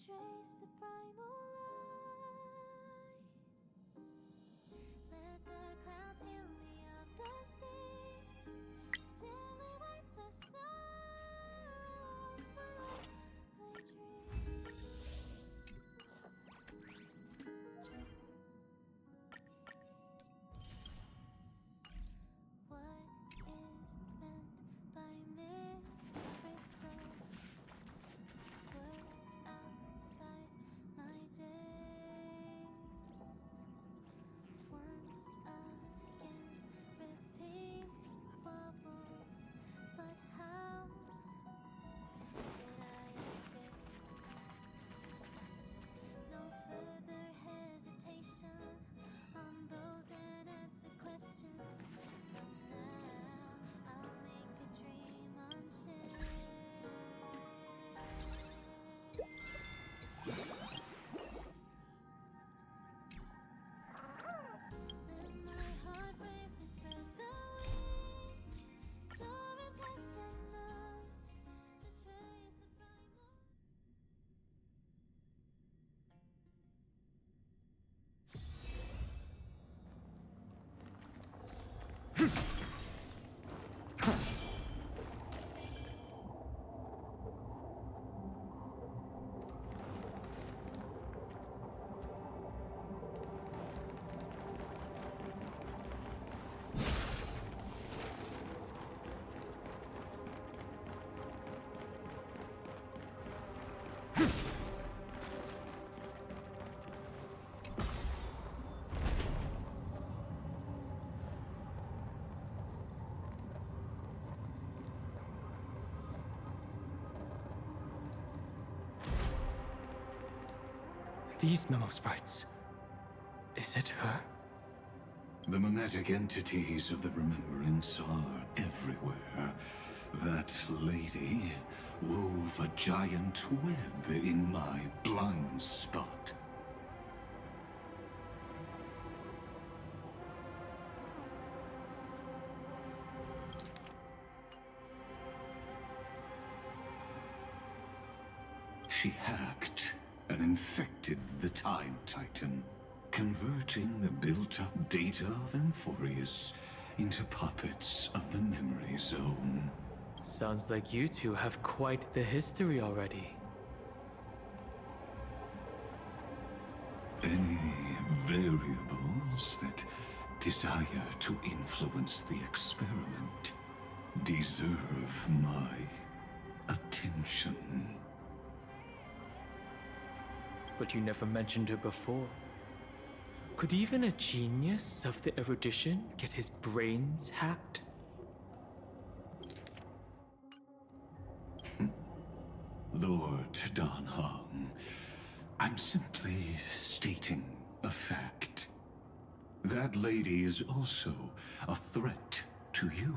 trace the primal light. Let the clouds heal me of the stains. Gently wipe the sorrow off my life. I dream. What is meant by miracle? Word outside my days. Once again, repeat wobbles. But how did I escape? No further hesitation on those unanswered questions. So now I'll make a dream unchained. Let my heart bravely spread the wings, soaring past the night to trace the primal. These memo sprites. Is it her? The mimetic entities of the Remembrance are everywhere. That lady wove a giant web in my blind spot. She hacked and infected the Time Titan, converting the built-up data of Amphorius into puppets of the Memory Zone. Sounds like you two have quite the history already. Any variables that desire to influence the experiment deserve my attention. But you never mentioned her before. Could even a genius of the erudition get his brains hacked? Lord Dan Heng, I'm simply stating a fact. That lady is also a threat to you.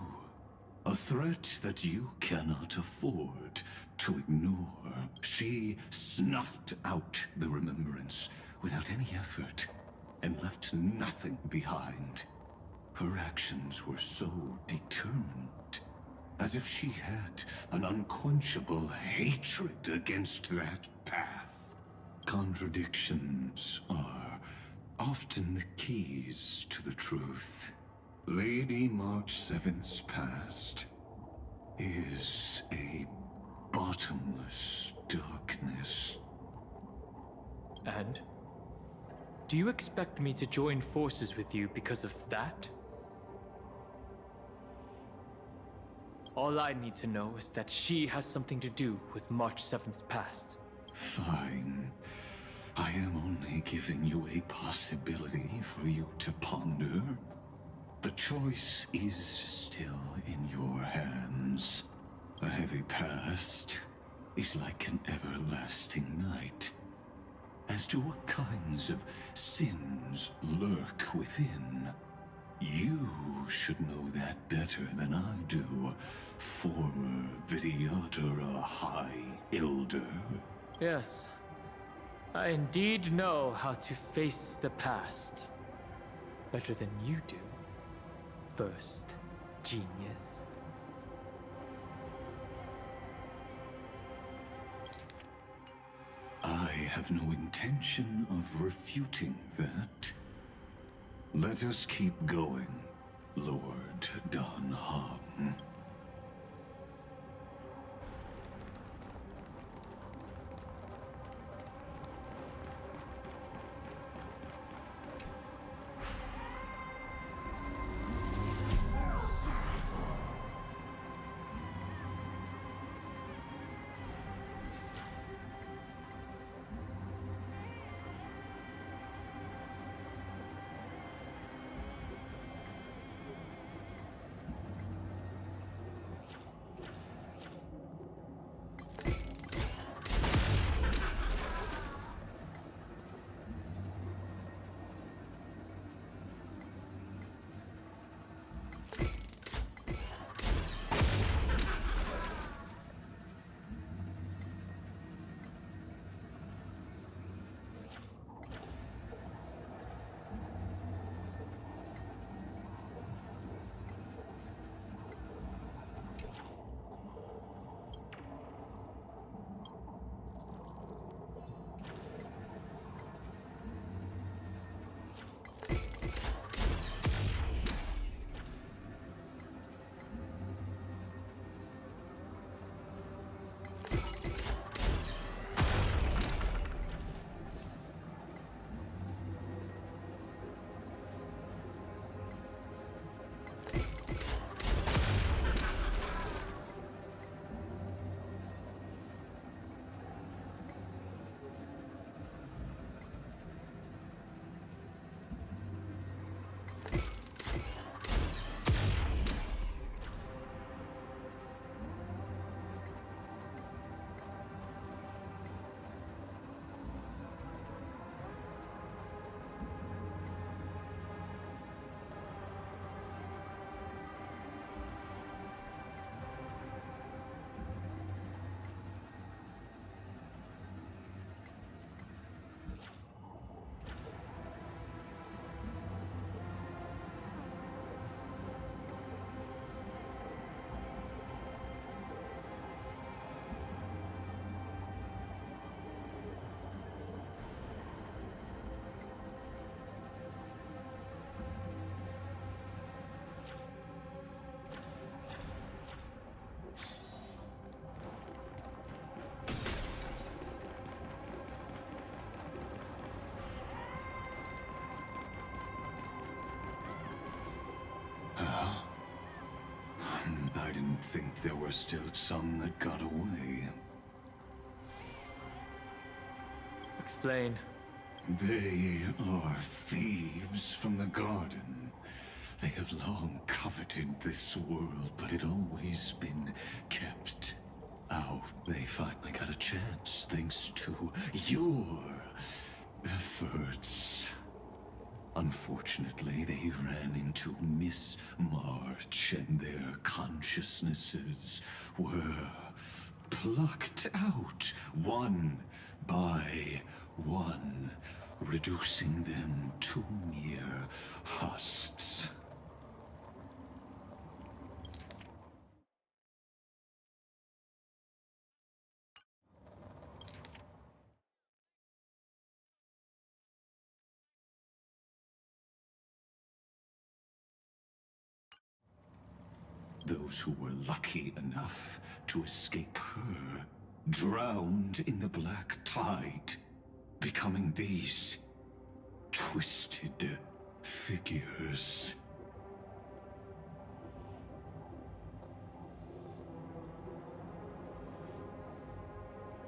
A threat that you cannot afford to ignore. She snuffed out the Remembrance without any effort and left nothing behind. Her actions were so determined, as if she had an unquenchable hatred against that path. Contradictions are often the keys to the truth. Lady March 7th's past is a bottomless darkness. And? Do you expect me to join forces with you because of that? All I need to know is that she has something to do with March 7th's past. Fine. I am only giving you a possibility for you to ponder. The choice is still in your hands. A heavy past is like an everlasting night. As to what kinds of sins lurk within, you should know that better than I do, former Vidyadhara High Elder. Yes, I indeed know how to face the past. Better than you do. First, genius. I have no intention of refuting that. Let us keep going, Lord Don Hong. I didn't think there were still some that got away. Explain. They are thieves from the garden. They have long coveted this world, but it always been kept out. They finally got a chance thanks to your efforts. Unfortunately, they ran into Miss March, and their consciousnesses were plucked out one by one, reducing them to mere husks. Those who were lucky enough to escape her drowned in the black tide, becoming these twisted figures.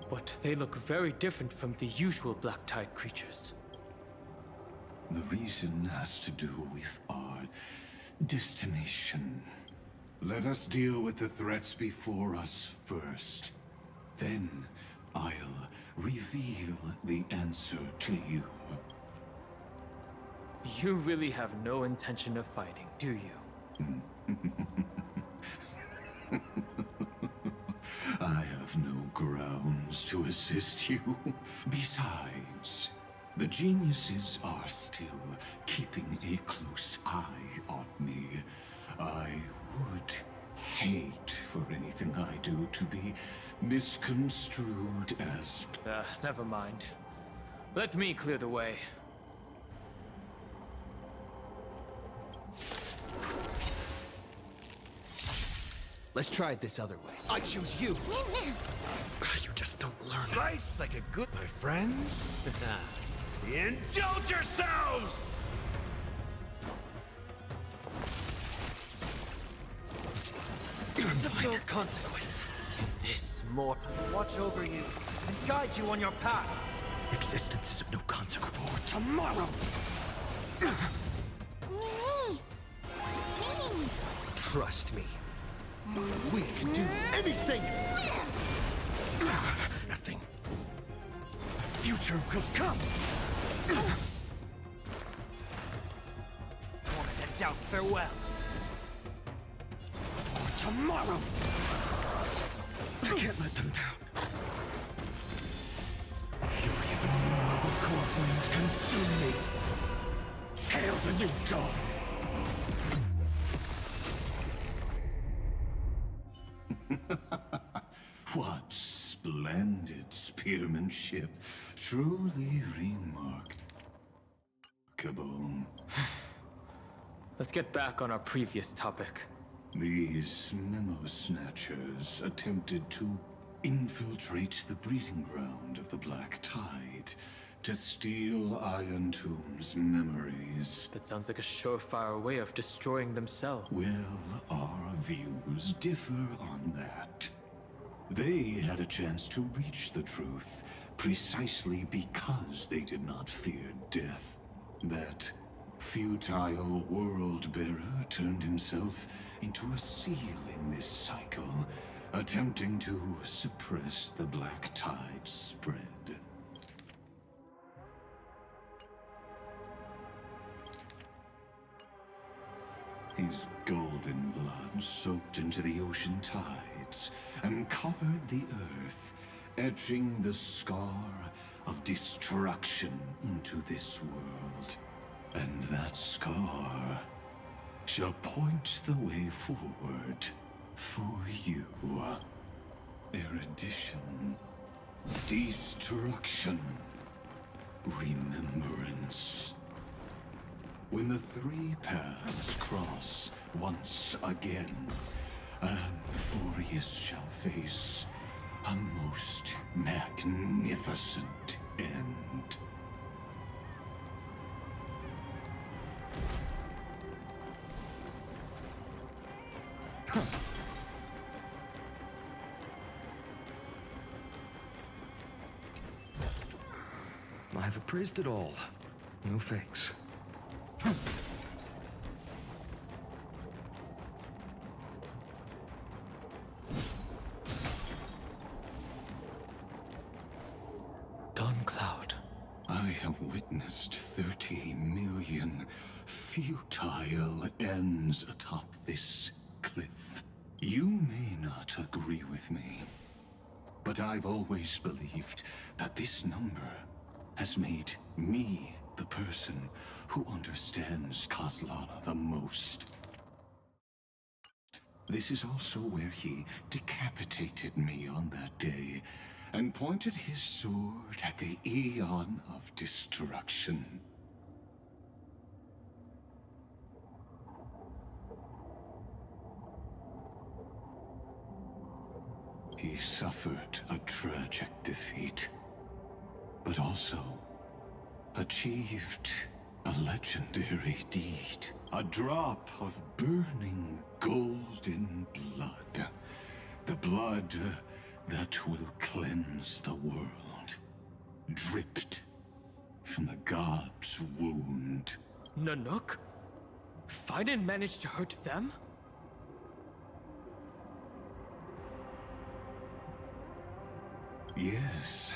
But they look very different from the usual Black Tide creatures. The reason has to do with our destination. Let us deal with the threats before us first. Then I'll reveal the answer to you. You really have no intention of fighting, do you? I have no grounds to assist you. Besides, the geniuses are still keeping a close eye on me. I would hate for anything I do to be misconstrued as... Never mind. Let me clear the way. Let's try it this other way. I choose you. You just don't learn. Nice, like a good, my friends. Indulge yourselves! No consequence. This more. Watch over you and guide you on your path. Existence is of no consequence. For tomorrow. Mimi! Mimi! Trust me. We can do anything. Nothing. The future will come. Torment and doubt, farewell. For tomorrow. I can't let them down. Fury of innumerable core flames consume me. Hail the new dawn. What splendid spearmanship. Truly remarkable. Let's get back on our previous topic. These memo snatchers attempted to infiltrate the breeding ground of the Black Tide to steal Iron Tomb's memories. That sounds like a surefire way of destroying themselves. Well, our views differ on that. They had a chance to reach the truth precisely because they did not fear death. That futile world-bearer turned himself into a seal in this cycle, attempting to suppress the Black Tide spread. His golden blood soaked into the ocean tides and covered the earth, etching the scar of destruction into this world. And that scar shall point the way forward for you. Erudition, destruction, remembrance. When the three paths cross once again, Amphorius shall face a most magnificent end. I've appraised it all. No fakes. Dawn Cloud. I have witnessed 30 million futile ends atop this cliff. You may not agree with me, but I've always believed that this number has made me the person who understands Kozlana the most. This is also where he decapitated me on that day and pointed his sword at the Eon of Destruction. He suffered a tragic defeat, but also achieved a legendary deed. A drop of burning golden blood. The blood that will cleanse the world. Dripped from the god's wound. Nanook? Fiden managed to hurt them? Yes.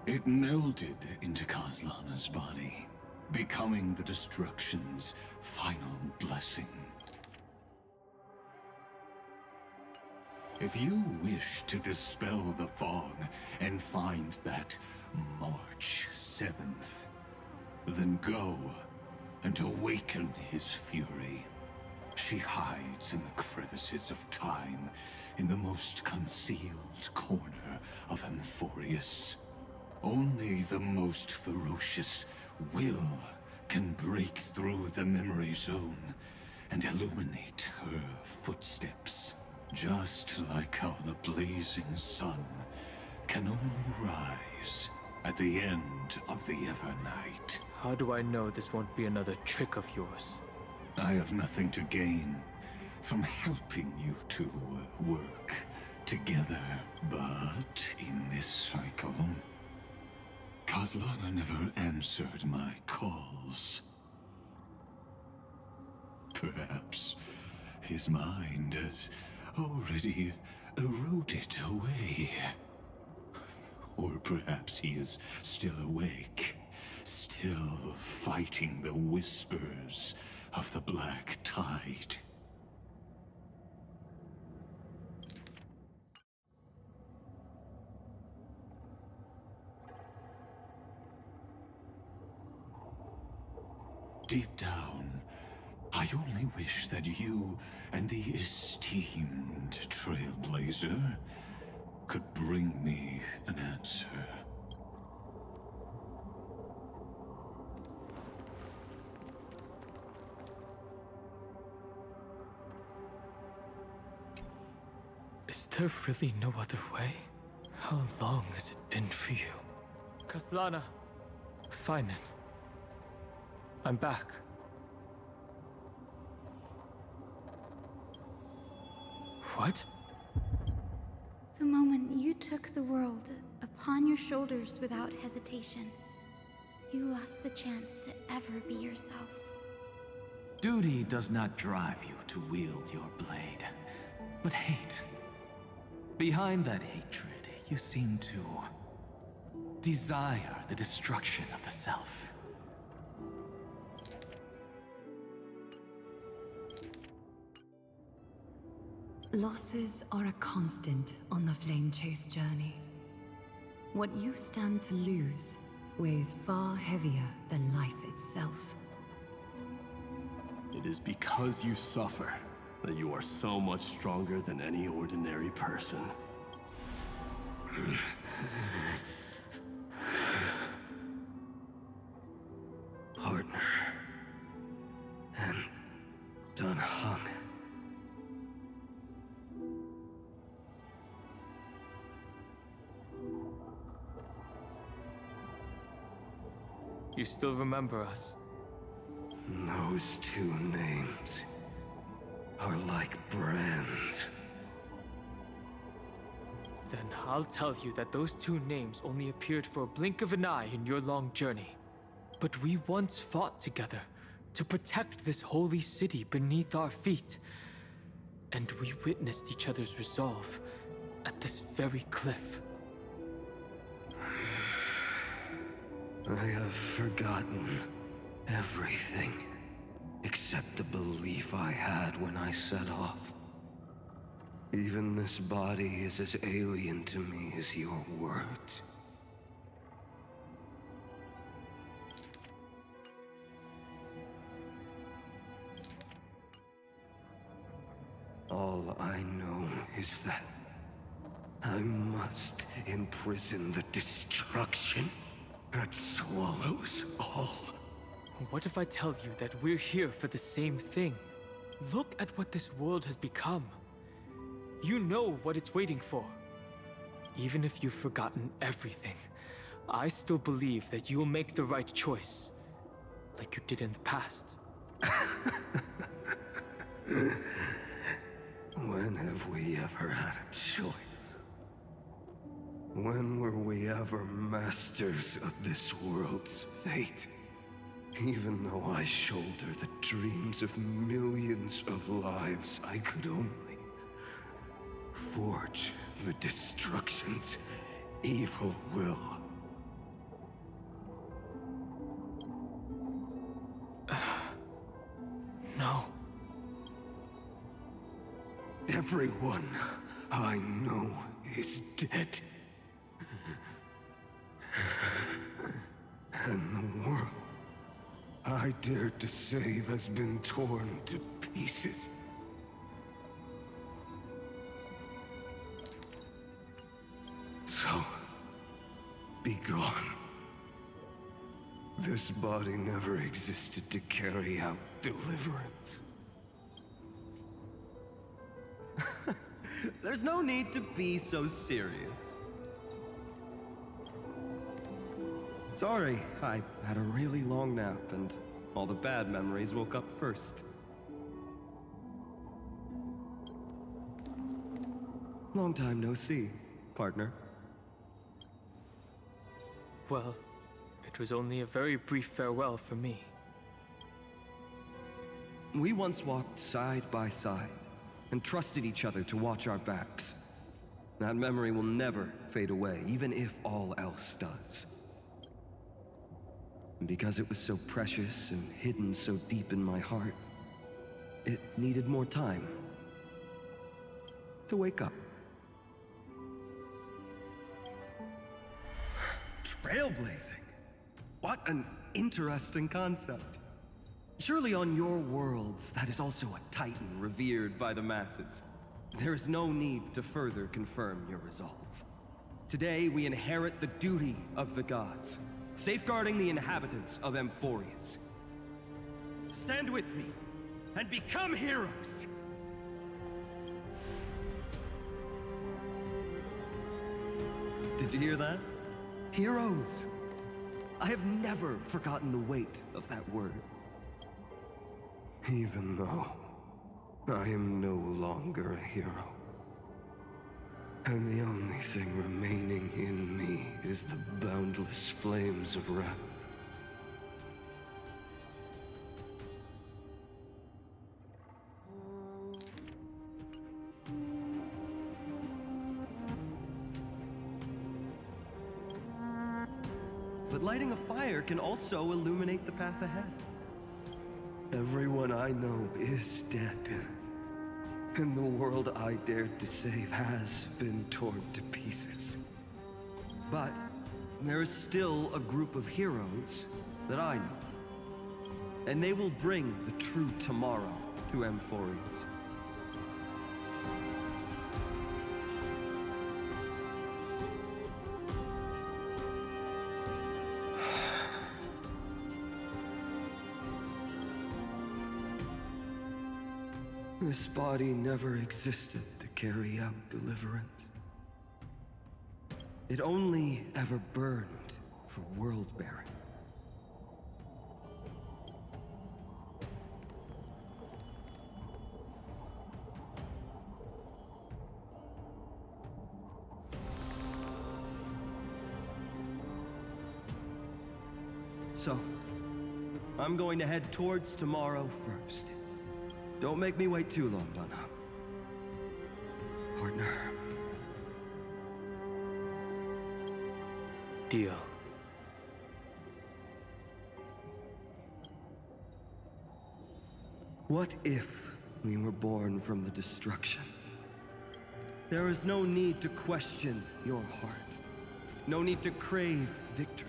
It melded into Kozlana's body, becoming the Destruction's final blessing. If you wish to dispel the fog and find that March 7th, then go and awaken his fury. She hides in the crevices of time, in the most concealed corner of Amphorius. Only the most ferocious will can break through the memory zone and illuminate her footsteps. Just like how the blazing sun can only rise at the end of the Evernight. How do I know this won't be another trick of yours? I have nothing to gain from helping you two work together. But in this cycle, Kaslana never answered my calls. Perhaps his mind has already eroded away. Or perhaps he is still awake, still fighting the whispers of the Black Tide. Deep down, I only wish that you and the esteemed Trailblazer could bring me an answer. Is there really no other way? How long has it been for you? Kaslana, Finan. I'm back. What? The moment you took the world upon your shoulders without hesitation, you lost the chance to ever be yourself. Duty does not drive you to wield your blade, but hate. Behind that hatred, you seem to desire the destruction of the self. Losses are a constant on the Flame Chase journey. What you stand to lose weighs far heavier than life itself. It is because you suffer that you are so much stronger than any ordinary person. Partner. And done hung. You still remember us? Those two names are like brands. Then I'll tell you that those two names only appeared for a blink of an eye in your long journey. But we once fought together to protect this holy city beneath our feet. And we witnessed each other's resolve at this very cliff. I have forgotten everything except the belief I had when I set off. Even this body is as alien to me as your words. All I know is that I must imprison the destruction that swallows all. What if I tell you that we're here for the same thing? Look at what this world has become. You know what it's waiting for. Even if you've forgotten everything, I still believe that you'll make the right choice, like you did in the past. When have we ever had a choice? When were we ever masters of this world's fate? Even though I shoulder the dreams of millions of lives, I could only forge the destruction's evil will. No. Everyone I know is dead. And the world I dared to save has been torn to pieces. So, be gone. This body never existed to carry out deliverance. There's no need to be so serious. Sorry, I had a really long nap and all the bad memories woke up first. Long time no see, partner. Well, it was only a very brief farewell for me. We once walked side by side and trusted each other to watch our backs. That memory will never fade away, even if all else does. And because it was so precious and hidden so deep in my heart, it needed more time to wake up. Trailblazing? What an interesting concept. Surely on your worlds, that is also a titan revered by the masses. There is no need to further confirm your resolve. Today, we inherit the duty of the gods, safeguarding the inhabitants of Amphorius. Stand with me, and become heroes! Did you hear that? Heroes! I have never forgotten the weight of that word. Even though I am no longer a hero. And the only thing remaining in me is the boundless flames of wrath. But lighting a fire can also illuminate the path ahead. Everyone I know is dead. And the world I dared to save has been torn to pieces. But there is still a group of heroes that I know. And they will bring the true tomorrow to Amphorius. This body never existed to carry out deliverance. It only ever burned for world-bearing. So, I'm going to head towards tomorrow first. Don't make me wait too long, Donna. Partner. Deal. What if we were born from the destruction? There is no need to question your heart. No need to crave victory.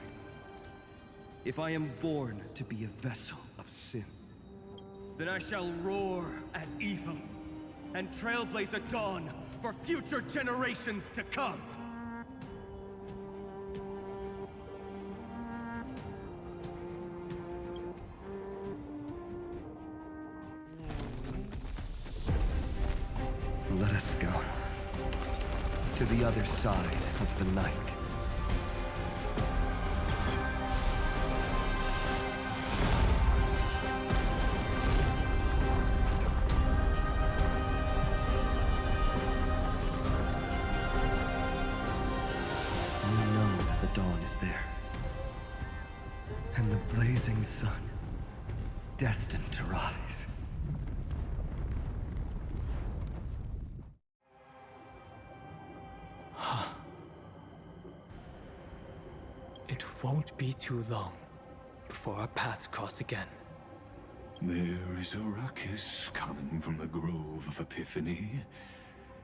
If I am born to be a vessel of sin, then I shall roar at evil and trailblaze a dawn for future generations to come. Let us go to the other side of the night. Dawn is there. And the blazing sun, destined to rise. It won't be too long before our paths cross again. There is a ruckus coming from the Grove of Epiphany.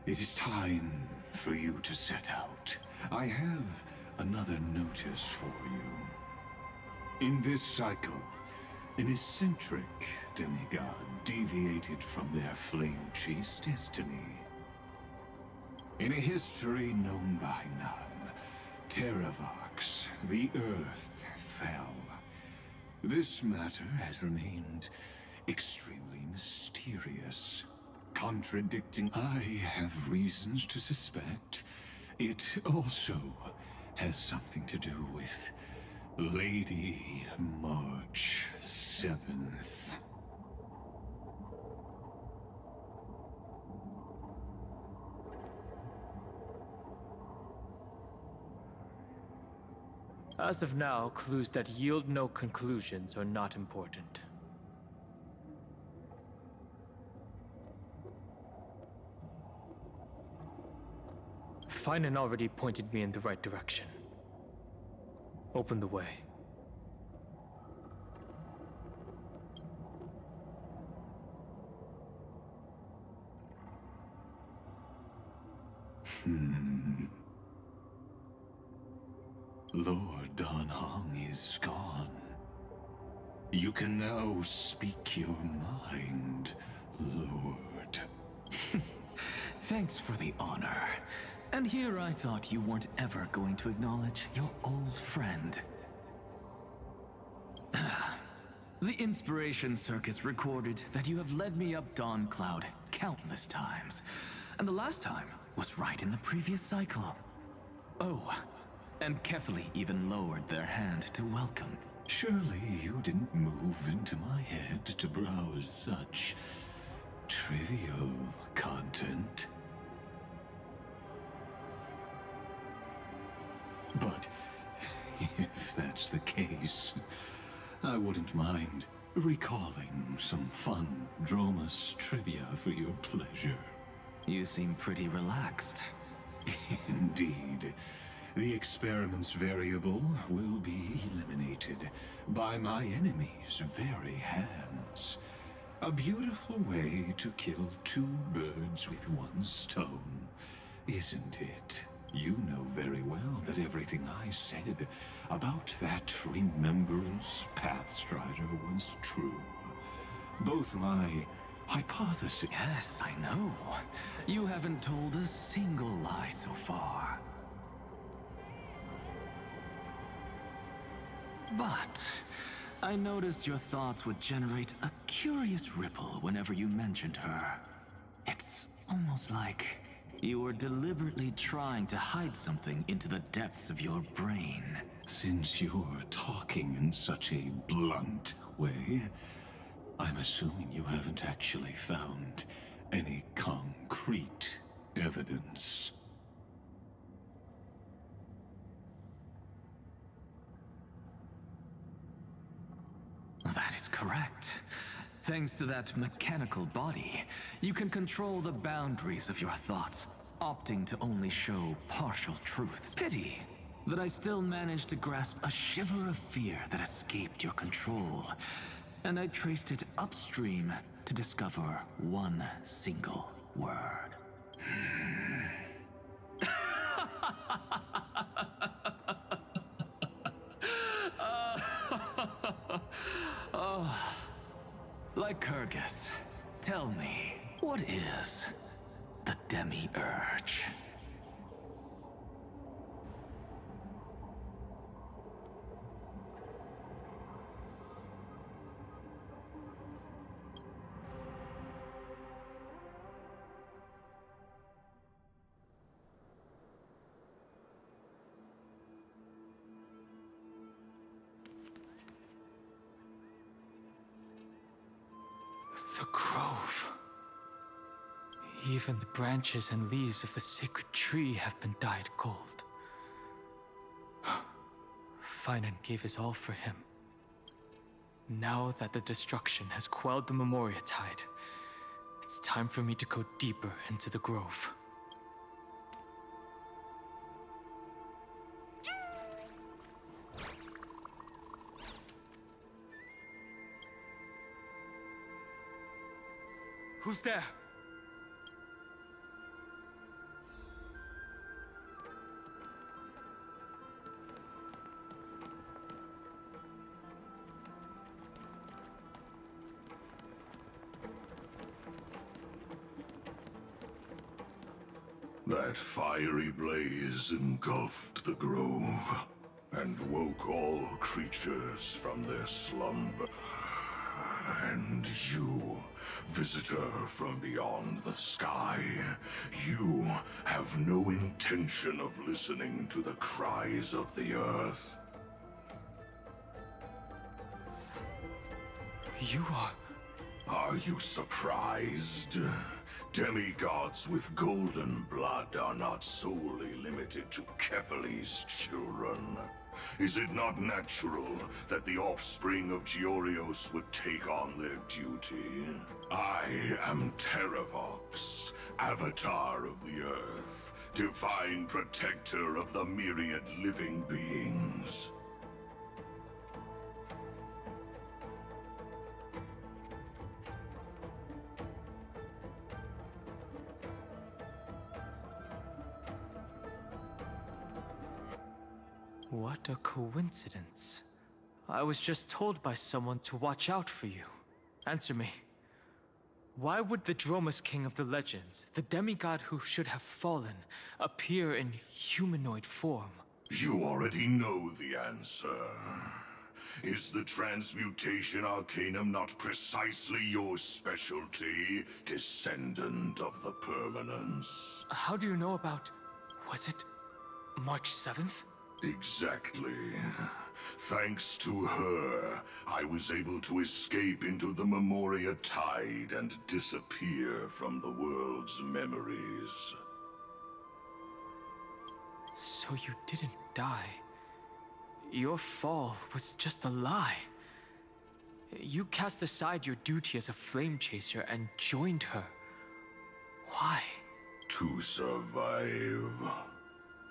It is time for you to set out. I have another notice for you. In this cycle, an eccentric demigod deviated from their flame-chased destiny. In a history known by none, Terravox, the Earth fell. This matter has remained extremely mysterious, contradicting. I have reasons to suspect it also has something to do with Lady March 7th. As of now, clues that yield no conclusions are not important. Finan already pointed me in the right direction. Open the way. Lord Dan Heng is gone. You can now speak your mind, Lord. Thanks for the honor. And here I thought you weren't ever going to acknowledge your old friend. The Inspiration Circus recorded that you have led me up Dawn Cloud countless times. And the last time was right in the previous cycle. Oh, and Kefali even lowered their hand to welcome. Surely you didn't move into my head to browse such trivial content. But if that's the case, I wouldn't mind recalling some fun Dromus trivia for your pleasure. You seem pretty relaxed. Indeed. The experiment's variable will be eliminated by my enemy's very hands. A beautiful way to kill two birds with one stone, isn't it? You know very well that everything I said about that Remembrance Pathstrider was true. Both my hypothesis... Yes, I know. You haven't told a single lie so far. But I noticed your thoughts would generate a curious ripple whenever you mentioned her. It's almost like you were deliberately trying to hide something into the depths of your brain. Since you're talking in such a blunt way, I'm assuming you haven't actually found any concrete evidence. That is correct. Thanks to that mechanical body, you can control the boundaries of your thoughts, opting to only show partial truths. Pity that I still managed to grasp a shiver of fear that escaped your control, and I traced it upstream to discover one single word. Lycurgus, tell me, what is the Demi-Urge? The grove. Even the branches and leaves of the sacred tree have been dyed gold. Finan gave his all for him. Now that the destruction has quelled the Memoria Tide, it's time for me to go deeper into the grove. Who's there? That fiery blaze engulfed the grove and woke all creatures from their slumber. And you, visitor from beyond the sky, you have no intention of listening to the cries of the earth. You are... Are you surprised? Demigods with golden blood are not solely limited to Kefali's children. Is it not natural that the offspring of Georios would take on their duty? I am Terravox, Avatar of the Earth, divine protector of the myriad living beings. What a coincidence. I was just told by someone to watch out for you. Answer me. Why would the Dromus King of the legends, the demigod who should have fallen, appear in humanoid form? You already know the answer. Is the transmutation arcanum not precisely your specialty, descendant of the permanence? How do you know about... was it March 7th? Exactly. Thanks to her, I was able to escape into the Memoria Tide and disappear from the world's memories. So you didn't die. Your fall was just a lie. You cast aside your duty as a flame chaser and joined her. Why? To survive.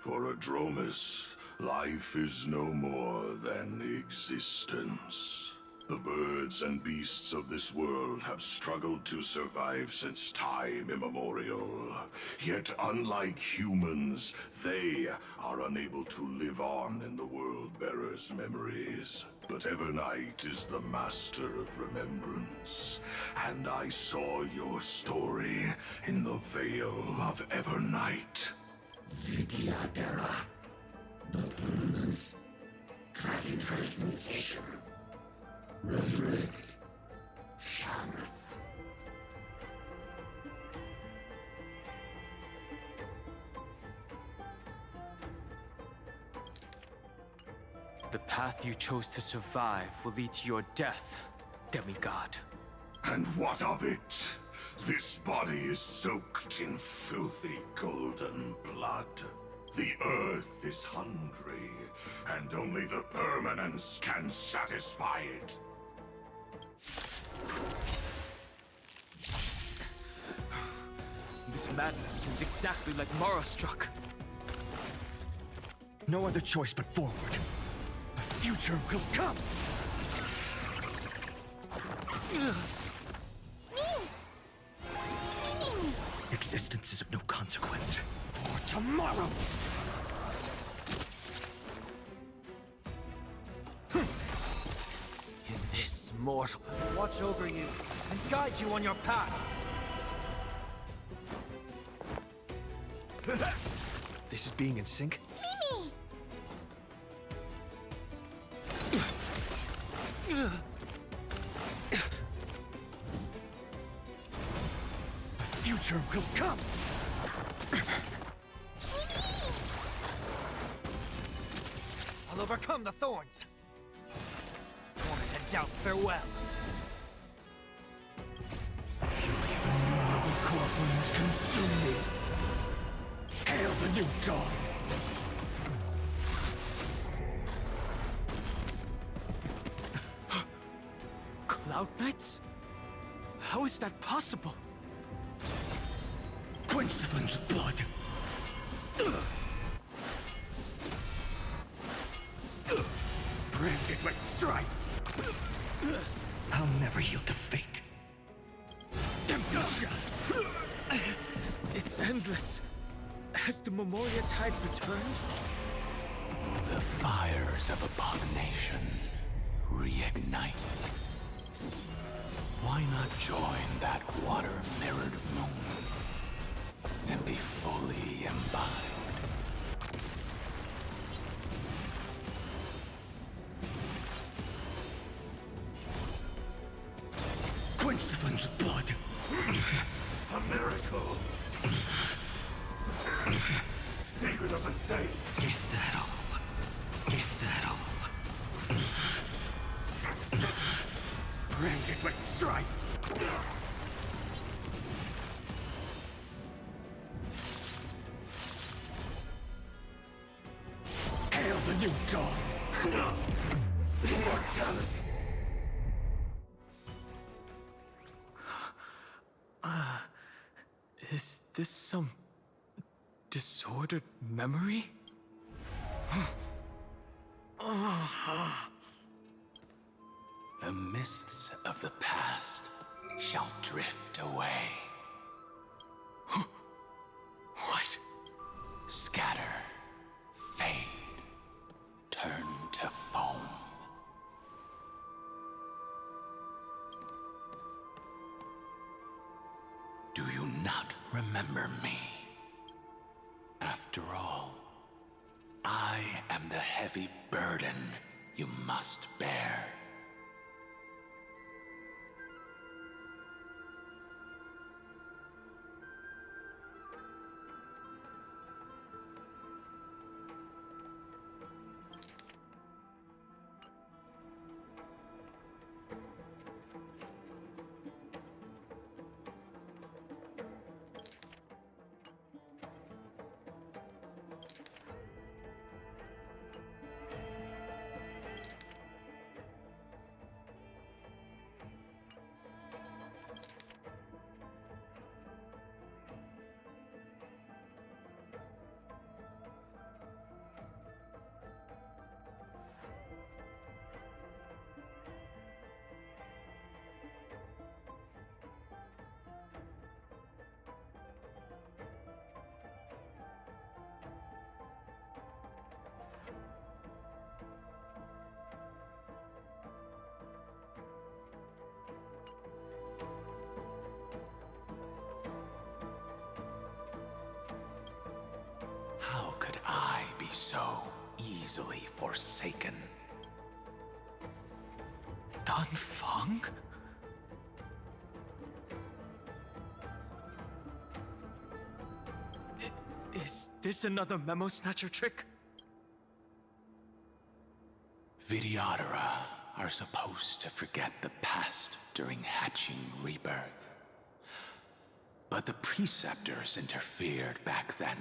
For a Dromus, life is no more than existence. The birds and beasts of this world have struggled to survive since time immemorial. Yet unlike humans, they are unable to live on in the World-Bearer's memories. But Evernight is the master of remembrance, and I saw your story in the Veil of Evernight. Vidyadhara, the permanence, dragon transmutation, resurrect, HENG. The path you chose to survive will lead to your death, demigod. And what of it? This body is soaked in filthy golden blood. The earth is hungry, and only the permanence can satisfy it. This madness seems exactly like Mara struck. No other choice but forward. A future will come! Existence is of no consequence. For tomorrow! In this mortal... Watch over you and guide you on your path. This is being in sync? A future will come! I'll overcome the thorns. Torment and doubt, farewell. Fury of innumerable core flames consume me. Hail the new dawn! Cloud Knights? How is that possible? Quench the flames with blood! Branded with strife! I'll never yield to fate. Empty shot! It's endless. Has the Memoria Tide returned? The fires of abomination reignite. Why not join that water-mirrored moon? and be fully imbibed. Quench the flames with blood. A miracle. Secret of the saints. Is that all? Is that all? Branded with strife. Hail the new dawn. Immortality. Is this some disordered memory? The mists of the past shall drift away. What? Scatter, fade, turn to foam. Do you not remember me? After all, I am the heavy burden you must bear. How could I be so easily forsaken? Dan Feng? Is this another memo snatcher trick? Vidyadhara are supposed to forget the past during hatching rebirth. But the preceptors interfered back then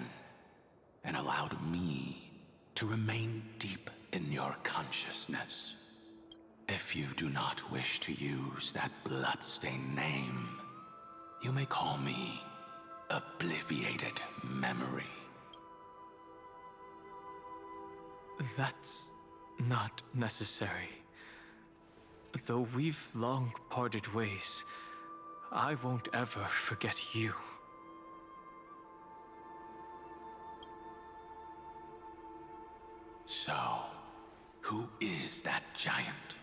and allowed me to remain deep in your consciousness. If you do not wish to use that bloodstained name, you may call me Obliviated Memory. That's not necessary. Though we've long parted ways, I won't ever forget you. So, who is that giant?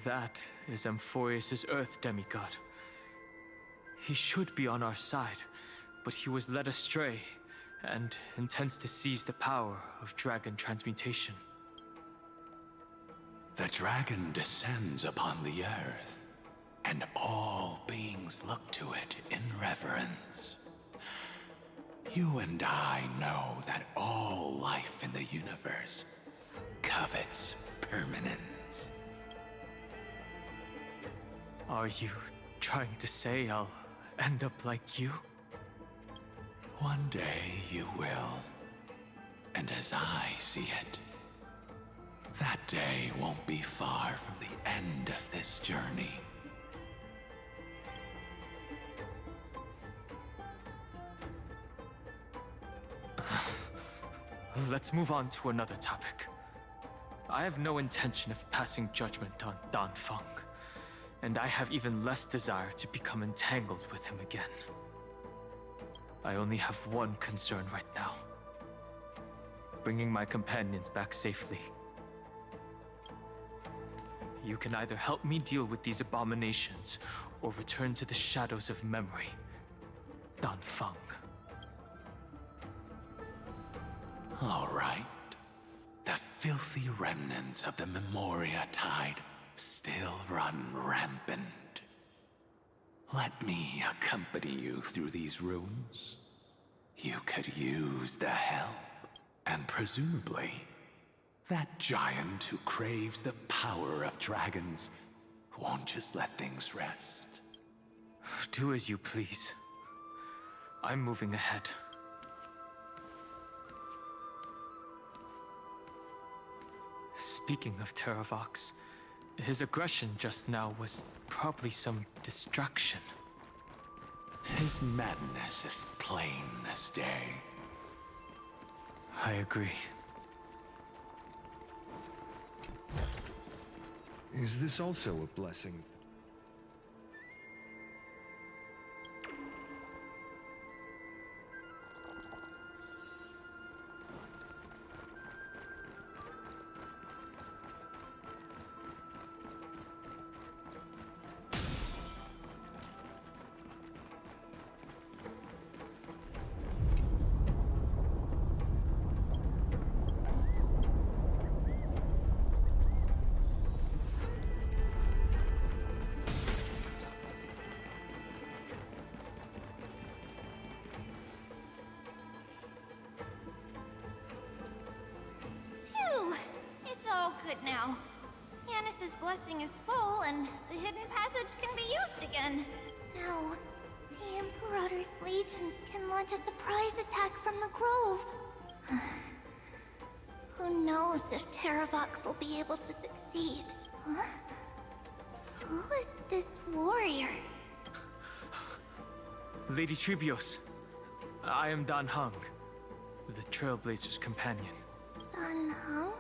That is Amphorius' Earth demigod. He should be on our side, but he was led astray and intends to seize the power of dragon transmutation. The dragon descends upon the earth, and all beings look to it in reverence. You and I know that all life in the universe covets permanence. Are you trying to say I'll end up like you? One day you will. And as I see it, that day won't be far from the end of this journey. Let's move on to another topic. I have no intention of passing judgment on Dan Feng, and I have even less desire to become entangled with him again. I only have one concern right now: bringing my companions back safely. You can either help me deal with these abominations, or return to the shadows of memory. Danfeng. All right. The filthy remnants of the Memoria Tide still run rampant. Let me accompany you through these ruins. You could use the help. And presumably, that giant who craves the power of dragons won't just let things rest. Do as you please. I'm moving ahead. Speaking of Terravox, his aggression just now was probably some distraction. His madness is plain as day. I agree. Is this also a blessing? Phew! It's all good now. Yanis's blessing is full, and the hidden passage can be used again. Now, the Imperator's legions can launch a surprise attack from the grove. Who knows if Terravox will be able to succeed? Huh? Who is this warrior? Lady Tribios, I am Dan Heng, the Trailblazer's companion. Dan Heng?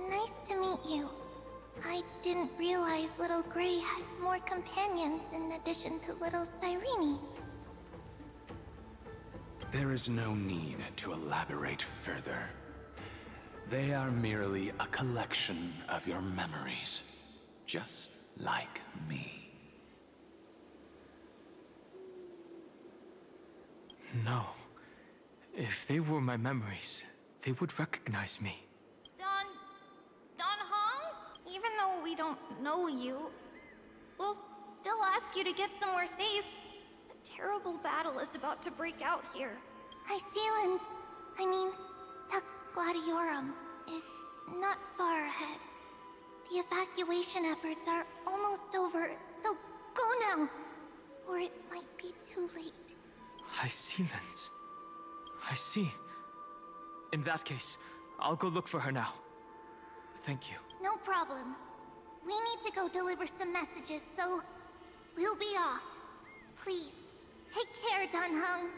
Nice to meet you. I didn't realize Little Gray had more companions in addition to Little Cyrene. There is no need to elaborate further. They are merely a collection of your memories, just like me. No. If they were my memories, they would recognize me. Dan Heng? Even though we don't know you, we'll still ask you to get somewhere safe. A terrible battle is about to break out here. Icelands, Tux Gladiorum, is not far ahead. The evacuation efforts are almost over, so go now, or it might be too late. Icelands. I see. In that case, I'll go look for her now. Thank you. No problem. We need to go deliver some messages, so we'll be off. Please, take care, Dan Heng.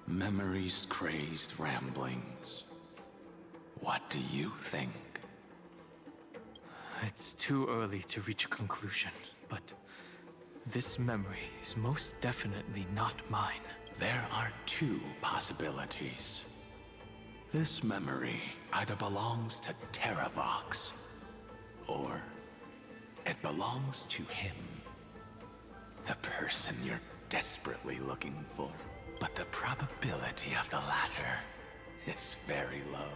Memories crazed ramblings. What do you think? It's too early to reach a conclusion, but this memory is most definitely not mine. There are two possibilities. This memory either belongs to Terravox, or it belongs to him. The person you're desperately looking for. But the probability of the latter is very low.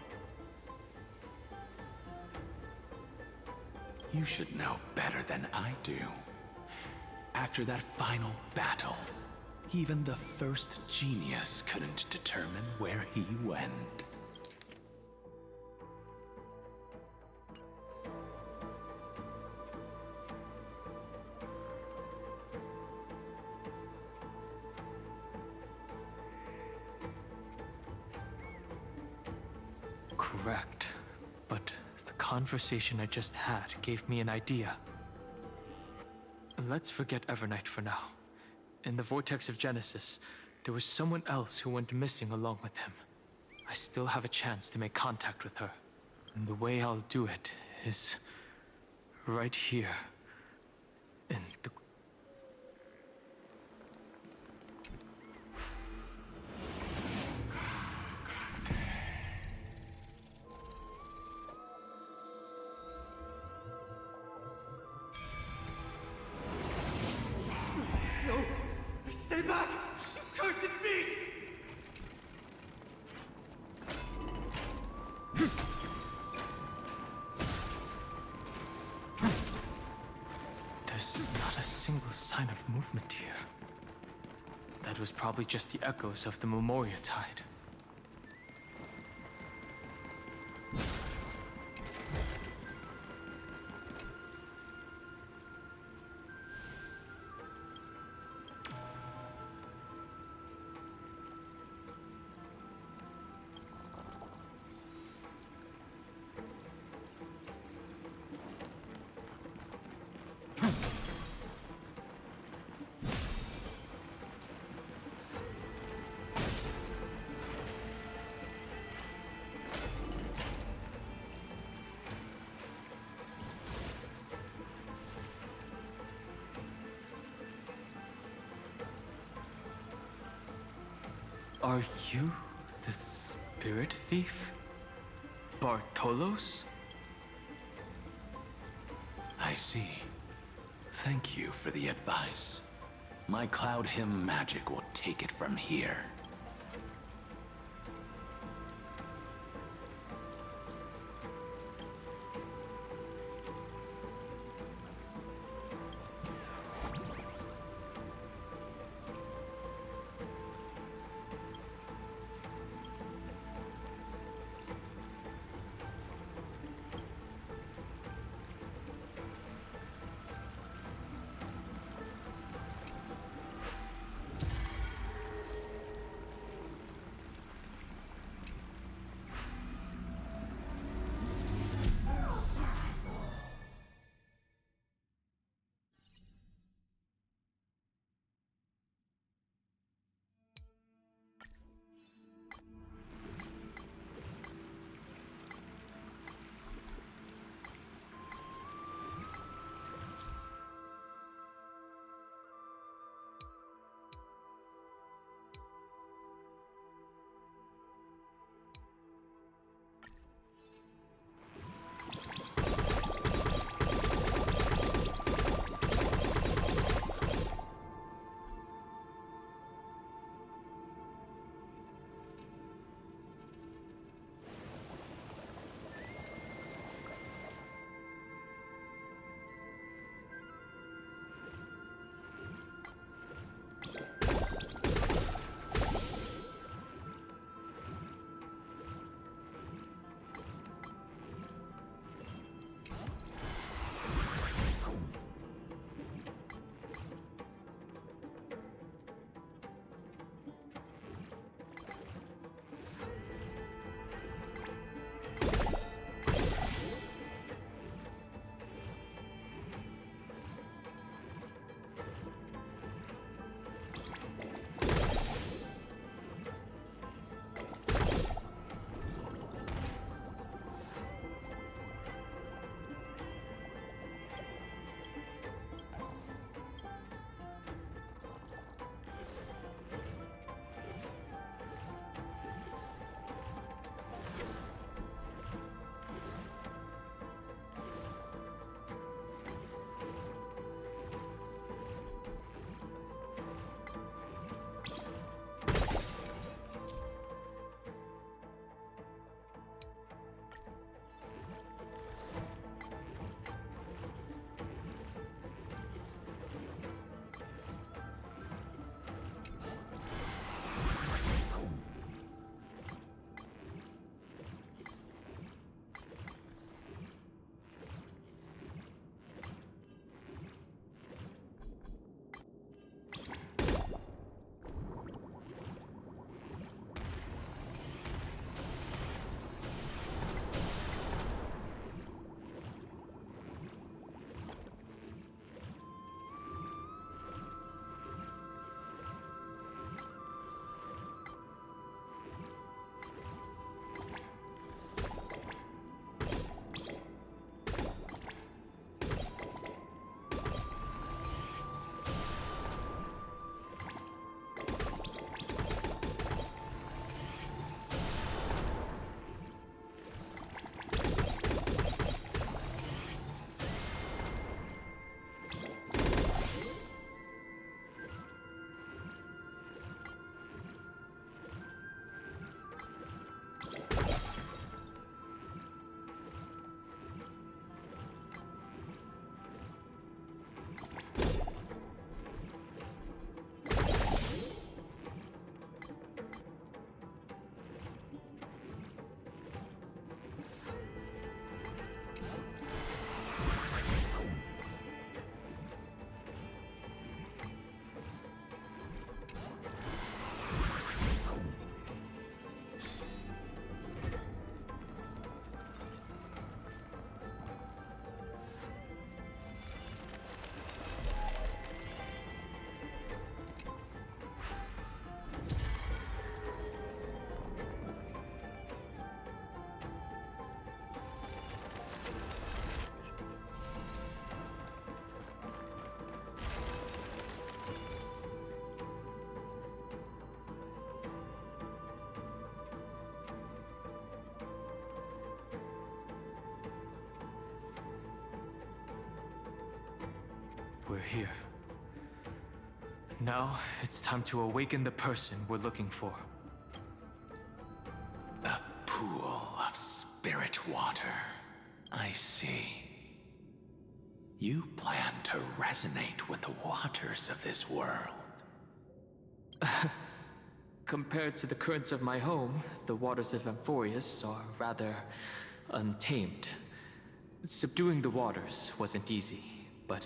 You should know better than I do. After that final battle, even the first genius couldn't determine where he went. Correct. But the conversation I just had gave me an idea. Let's forget Evernight for now. In the Vortex of Genesis, there was someone else who went missing along with him. I still have a chance to make contact with her. And the way I'll do it is right here in the... single sign of movement here. That was probably just the echoes of the Memoria Tide. Are you the spirit thief? Bartolos? I see. Thank you for the advice. My Cloud Hymn magic will take it from here. we're here. Now, it's time to awaken the person we're looking for. A pool of spirit water. I see. You plan to resonate with the waters of this world. Compared to the currents of my home, the waters of Amphorius are rather untamed. Subduing the waters wasn't easy, but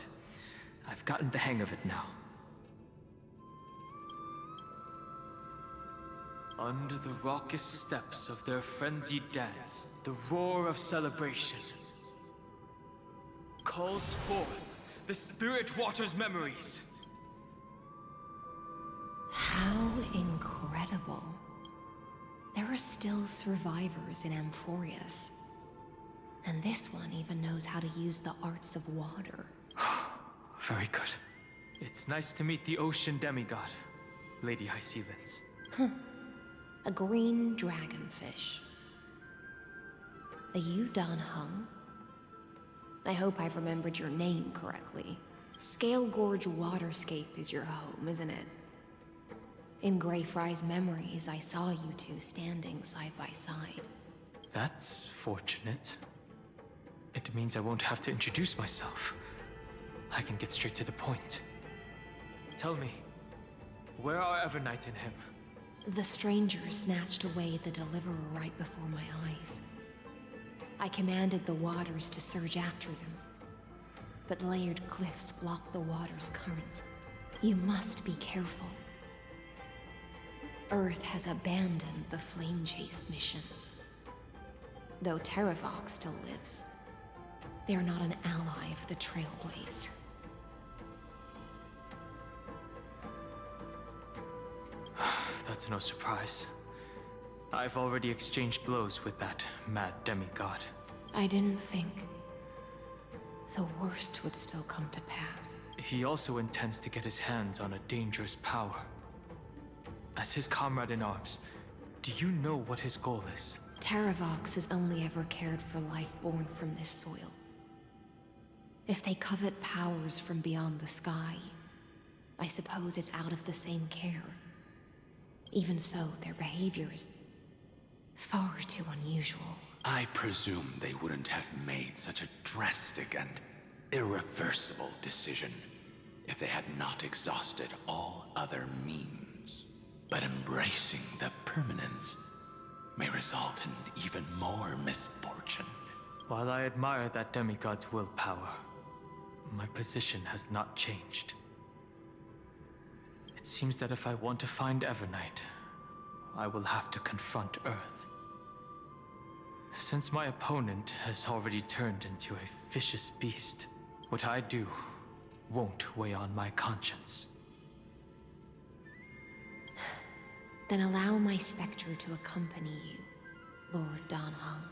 I've gotten the hang of it now. Under the raucous steps of their frenzied dance, the roar of celebration calls forth the Spirit Water's memories. How incredible. There are still survivors in Amphorius. And this one even knows how to use the arts of water. Very good. It's nice to meet the ocean demigod, Lady Hysealence. A green dragonfish. Are you Dan Heng? I hope I've remembered your name correctly. Scale Gorge Waterscape is your home, isn't it? In Greyfry's memories, I saw you two standing side by side. That's fortunate. It means I won't have to introduce myself. I can get straight to the point. Tell me, where are Evernight and him? The stranger snatched away the deliverer right before my eyes. I commanded the waters to surge after them, but layered cliffs block the water's current. You must be careful. Earth has abandoned the Flame Chase mission. Though Terravox still lives, they are not an ally of the Trailblaze. That's no surprise. I've already exchanged blows with that mad demigod. I didn't think the worst would still come to pass. He also intends to get his hands on a dangerous power. As his comrade in arms, do you know what his goal is? Terravox has only ever cared for life born from this soil. If they covet powers from beyond the sky, I suppose it's out of the same care. Even so, their behavior is far too unusual. I presume they wouldn't have made such a drastic and irreversible decision if they had not exhausted all other means. But embracing the permanence may result in even more misfortune. While I admire that demigod's willpower, my position has not changed. It seems that if I want to find Evernight, I will have to confront Earth. Since my opponent has already turned into a vicious beast, what I do won't weigh on my conscience. Then allow my specter to accompany you, Lord Dan Heng.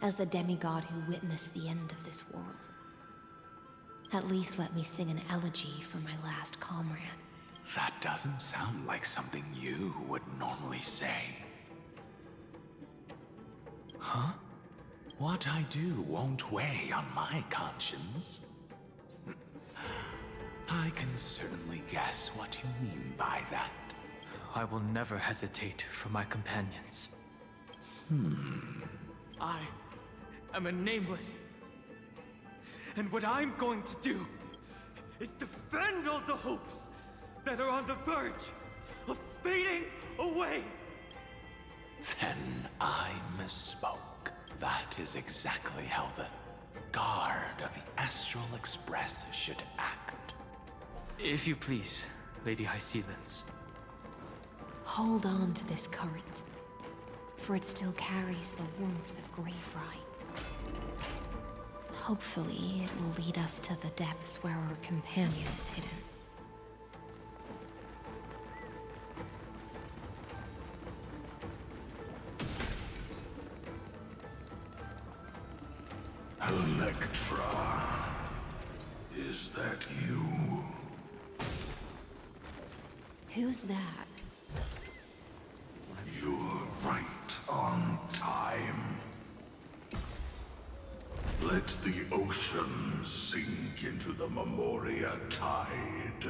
As the demigod who witnessed the end of this world. At least let me sing an elegy for my last comrade. That doesn't sound like something you would normally say. Huh? What I do won't weigh on my conscience. I can certainly guess what you mean by that. I will never hesitate for my companions. I am a nameless. And what I'm going to do is defend all the hopes that are on the verge of fading away. Then I misspoke. That is exactly how the guard of the Astral Express should act. If you please, Lady Hysealence. Hold on to this current, for it still carries the warmth of Greyfry. Hopefully, it will lead us to the depths where our companion is hidden. Electra, is that you? Who's that? You're right on time. Let the ocean sink into the Memoria tide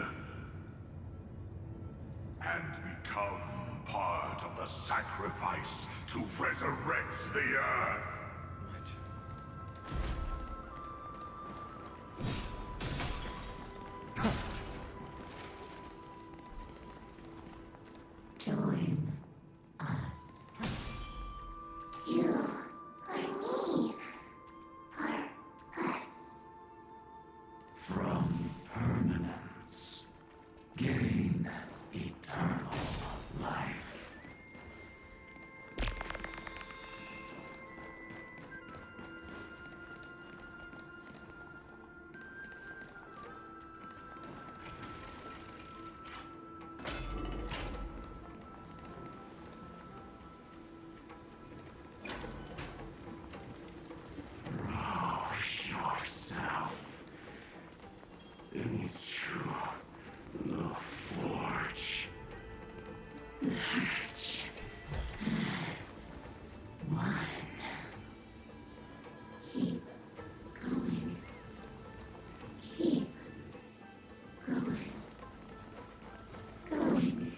and become part of the sacrifice to resurrect the Earth. Join us. You are me. Are us. From permanence, gain eternal life. Yourself into the forge. Merge as one. Keep going. Keep going. Going.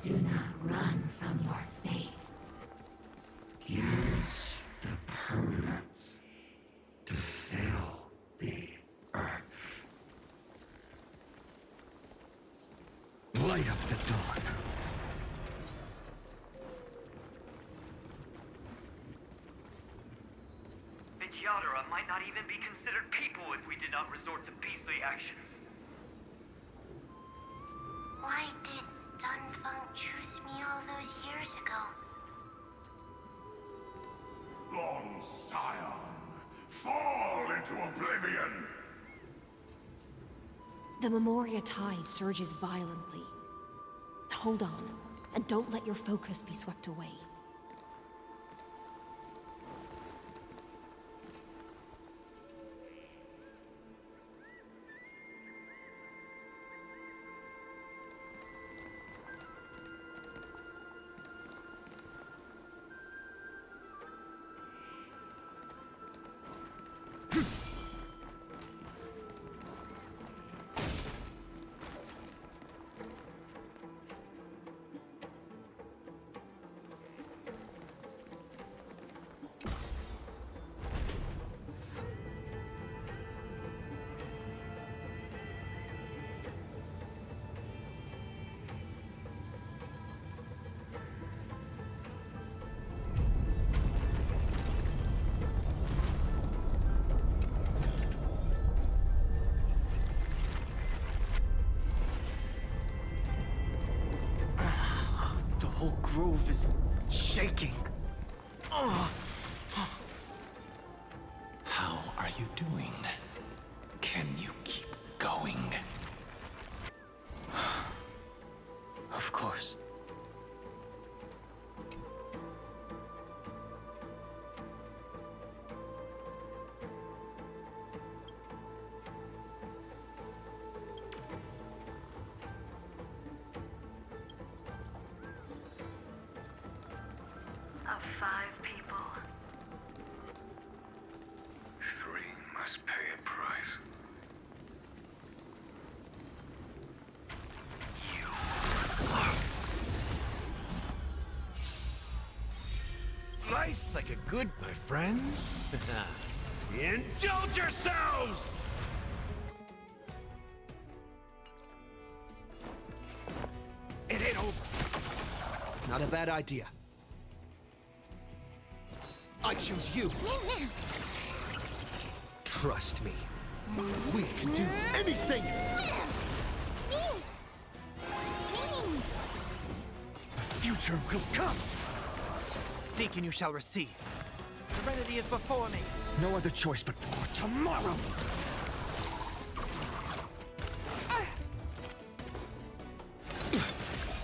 Do not run from your fate. Use the permanence to fill the earth. Light up the dawn. Vidyadhara might not even be considered people if we did not resort to beastly actions. Why did Dunfeng choose me all those years ago? Long Scion, fall into oblivion! The Memoria tide surges violently. Hold on, and don't let your focus be swept away. The whole grove is shaking. How are you doing? Can you keep going? Of course. Of 5 people. 3 must pay a price. Life's like a good, my friends. Indulge yourselves! It ain't over. Not a bad idea. I choose you. Trust me. We can do anything. future will come! Seek and you shall receive. Serenity is before me. No other choice but for tomorrow!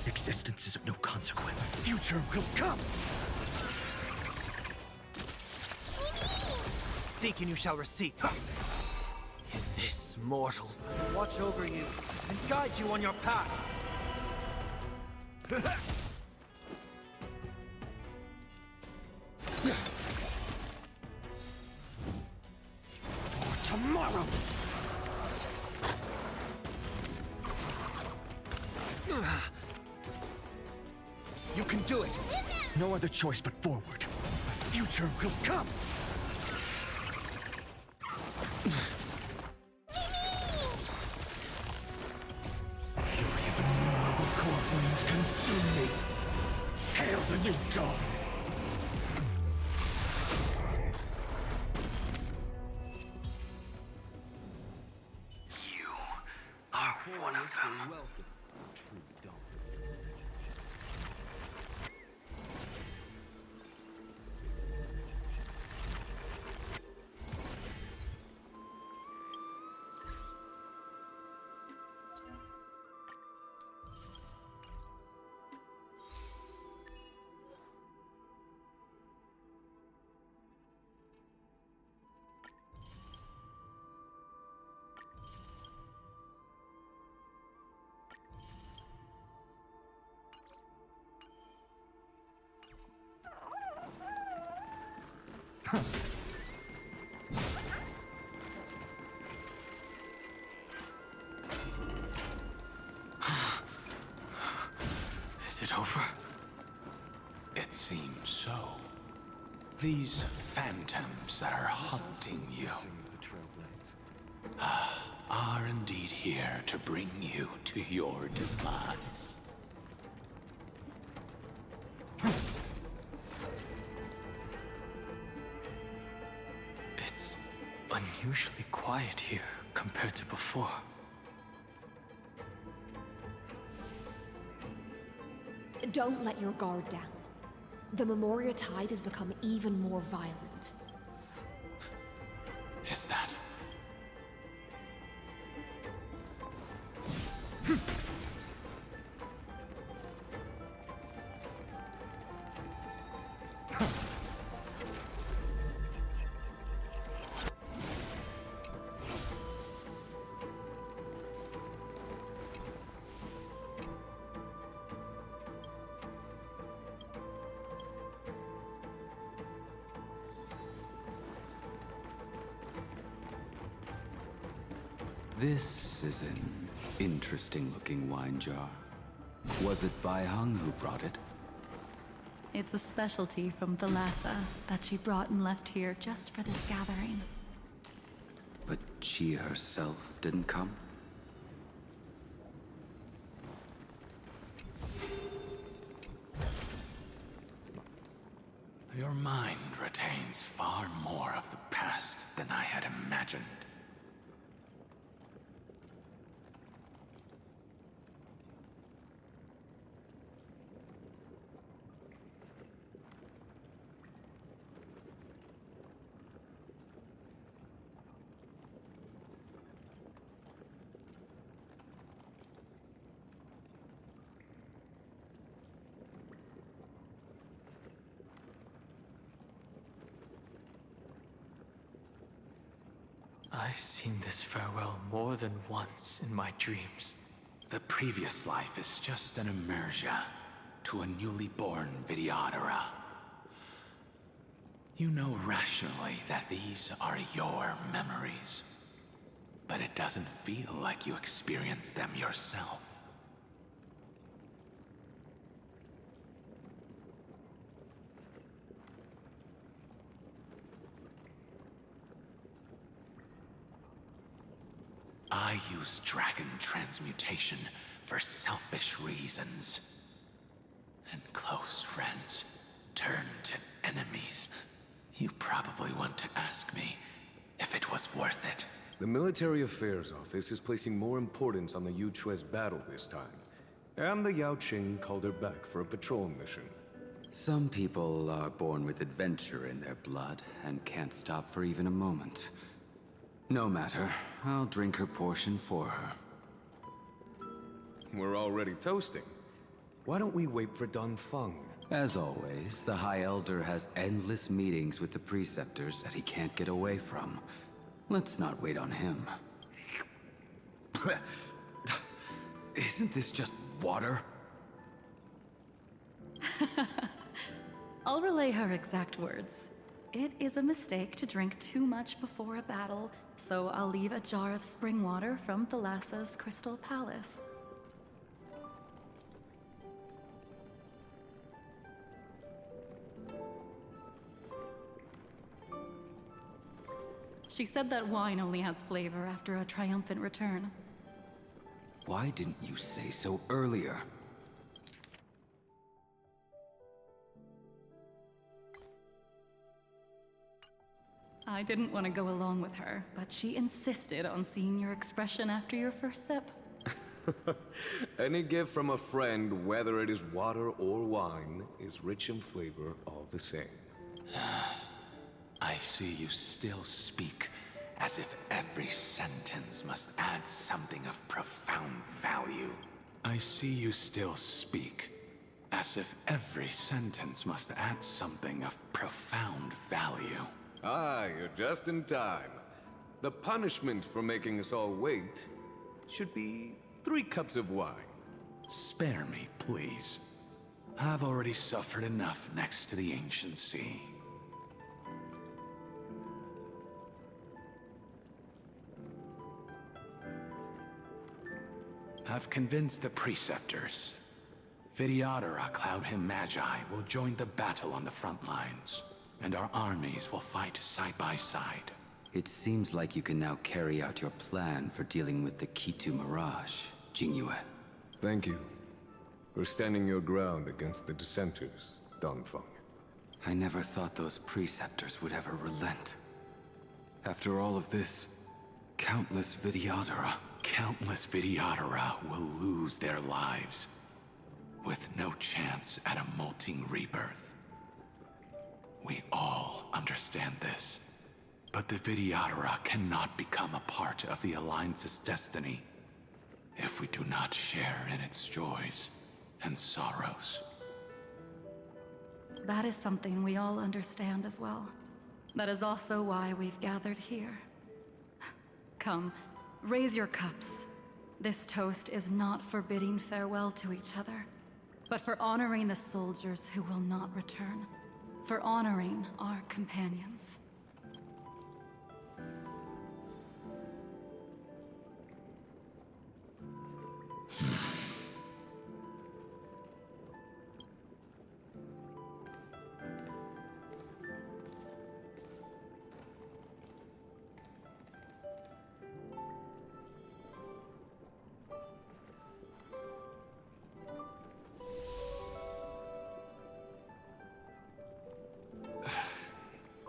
Existence is of no consequence. The future will come! Seek and you shall receive. In this mortal, watch over you and guide you on your path. For tomorrow! You can do it. No other choice but forward. The future will come! Fury of innumerable core flames consume me! Hail the new dawn! You are one of them. Is it over? It seems so. These phantoms that are haunting you are indeed here to bring you to your demise. It's unusually quiet here compared to before. Don't let your guard down. The Memoria Tide has become even more violent. Is that? This is an interesting-looking wine jar. Was it Bai Hung who brought it? It's a specialty from Thalassa that she brought and left here just for this gathering. But she herself didn't come? Your mind retains far more of the past than I had imagined. I've seen this farewell more than once in my dreams. The previous life is just an immersia to a newly born Vidyadhara. You know rationally that these are your memories, but it doesn't feel like you experienced them yourself. I use dragon transmutation for selfish reasons. And close friends turn to enemies. You probably want to ask me if it was worth it. The Military Affairs Office is placing more importance on the Yuchue's battle this time. And the Yao Qing called her back for a patrol mission. Some people are born with adventure in their blood and can't stop for even a moment. No matter, I'll drink her portion for her. We're already toasting. Why don't we wait for Dongfeng? As always, the High Elder has endless meetings with the Preceptors that he can't get away from. Let's not wait on him. Isn't this just water? I'll relay her exact words. It is a mistake to drink too much before a battle, so I'll leave a jar of spring water from Thalassa's Crystal Palace. She said that wine only has flavor after a triumphant return. Why didn't you say so earlier? I didn't want to go along with her, but she insisted on seeing your expression after your first sip. Any gift from a friend, whether it is water or wine, is rich in flavor all the same. I see you still speak as if every sentence must add something of profound value. I see you still speak as if every sentence must add something of profound value. Ah, you're just in time. The punishment for making us all wait should be 3 cups of wine. Spare me, please. I've already suffered enough next to the ancient sea. I've convinced the Preceptors. Vidyadhara, Cloud Him Magi, will join the battle on the front lines, and our armies will fight side by side. It seems like you can now carry out your plan for dealing with the Kitu Mirage, Jingyuan. Thank you for standing your ground against the dissenters, Dongfeng. I never thought those Preceptors would ever relent. After all of this, countless Vidyadhara will lose their lives, with no chance at a molting rebirth. We all understand this, but the Vidyadhara cannot become a part of the Alliance's destiny if we do not share in its joys and sorrows. That is something we all understand as well. That is also why we've gathered here. Come, raise your cups. This toast is not for bidding farewell to each other, but for honoring the soldiers who will not return. For honoring our companions.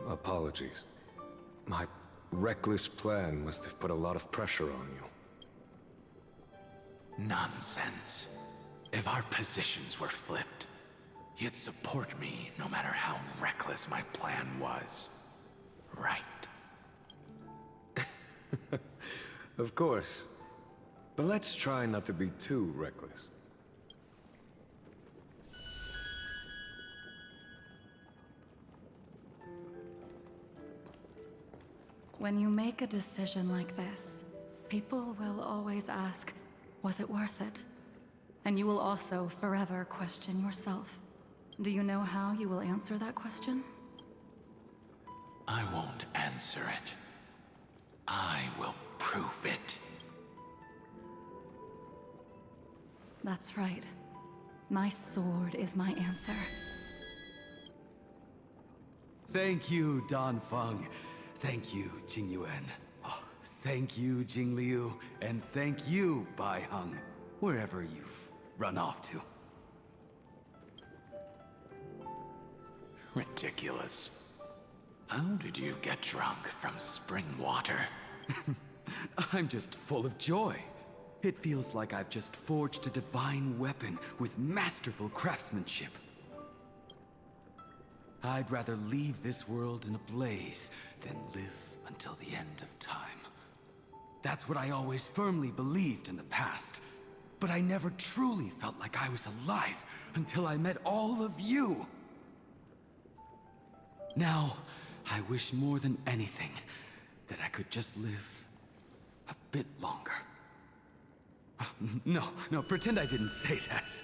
Apologies. My reckless plan must have put a lot of pressure on you. Nonsense. If our positions were flipped, you'd support me no matter how reckless my plan was. Right? Of course. But let's try not to be too reckless. When you make a decision like this, people will always ask, was it worth it? And you will also forever question yourself. Do you know how you will answer that question? I won't answer it. I will prove it. That's right. My sword is my answer. Thank you, Dongfeng. Thank you, Jingyuan. Oh, thank you, Jingliu. And thank you, Baiheng, wherever you've run off to. Ridiculous. How did you get drunk from spring water? I'm just full of joy. It feels like I've just forged a divine weapon with masterful craftsmanship. I'd rather leave this world in a blaze than live until the end of time. That's what I always firmly believed in the past. But I never truly felt like I was alive until I met all of you. Now, I wish more than anything that I could just live a bit longer. No, pretend I didn't say that.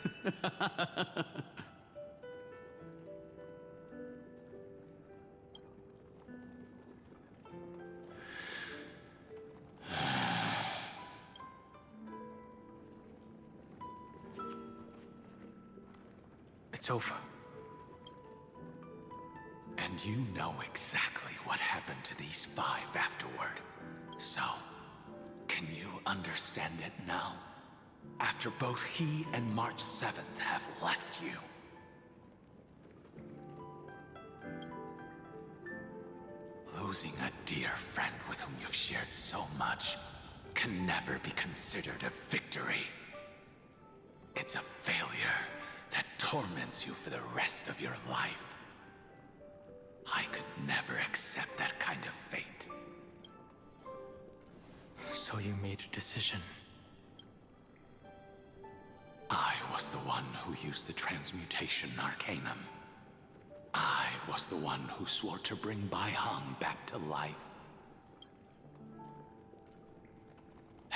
It's over. And you know exactly what happened to these 5 afterward. So, can you understand it now? After both he and March 7th have left you. Losing a dear friend with whom you've shared so much can never be considered a victory. It's a failure that torments you for the rest of your life. I could never accept that kind of fate. So you made a decision. I was the one who used the transmutation arcanum. I was the one who swore to bring Bai Hong back to life.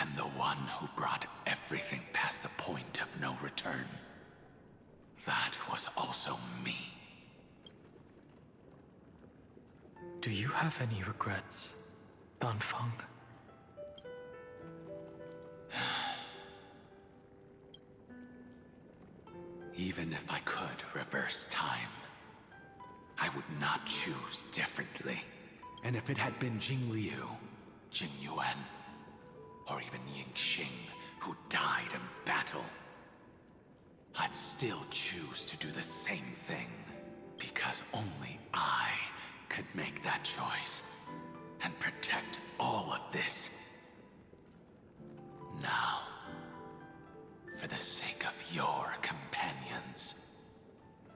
And the one who brought everything past the point of no return. That was also me. Do you have any regrets, Danfeng? Even if I could reverse time, I would not choose differently. And if it had been Jing Liu, Jing Yuan, or even Ying Xing who died in battle, I'd still choose to do the same thing. Because only I could make that choice and protect all of this. Now, for the sake of your companions,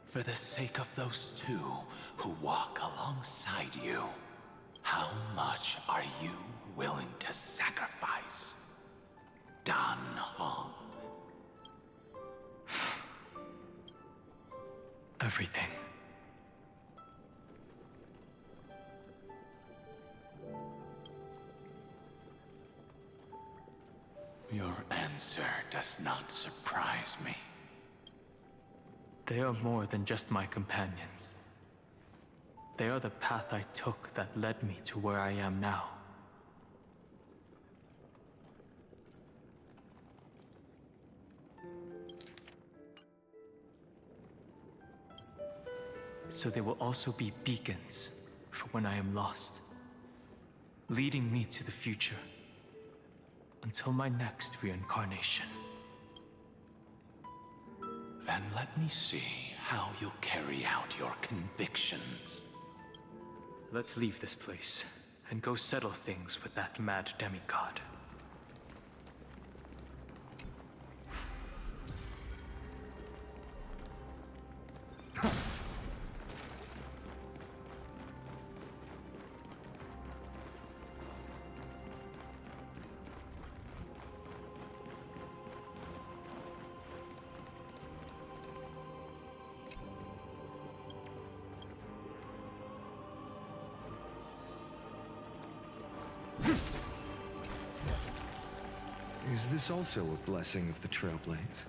for the sake of those 2 who walk alongside you, how much are you willing to sacrifice? Dan Hong. Everything. Your answer does not surprise me. They are more than just my companions. They are the path I took that led me to where I am now. So they will also be beacons for when I am lost, leading me to the future until my next reincarnation. Then let me see how you'll carry out your convictions. Let's leave this place and go settle things with that mad demigod. Is this also a blessing of the Trailblades?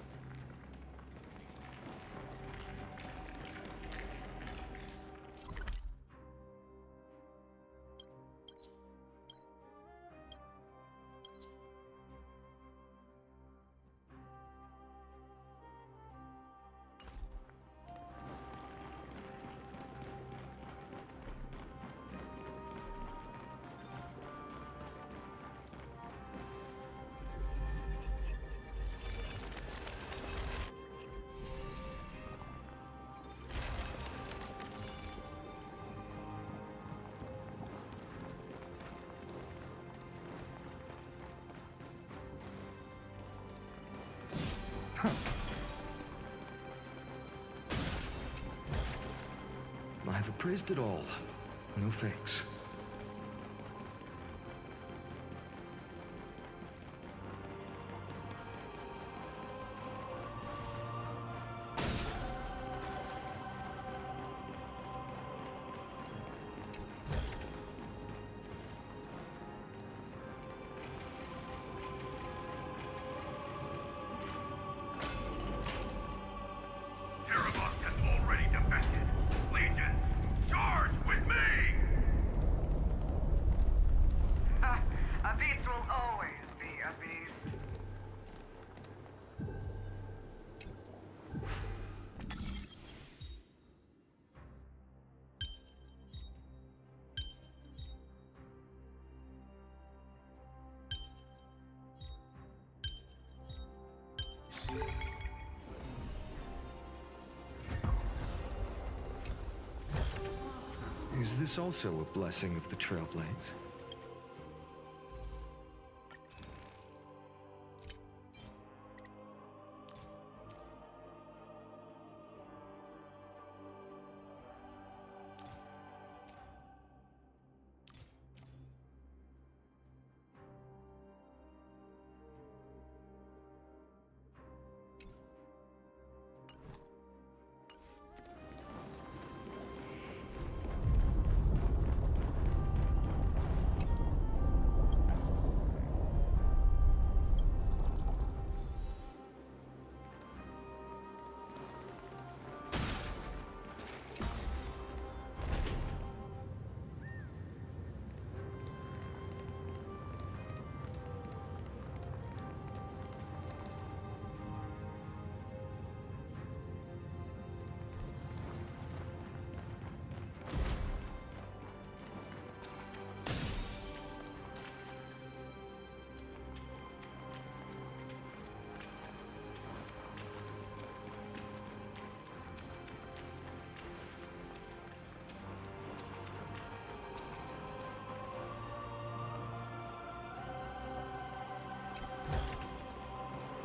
I've appraised it all. No fakes. Is this also a blessing of the Trailblades?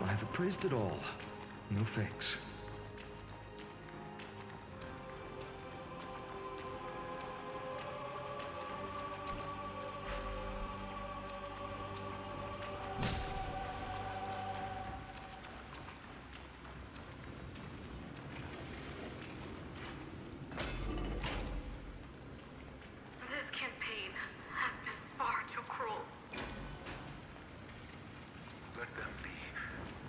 I've appraised it all. No fakes. This campaign has been far too cruel. Let them be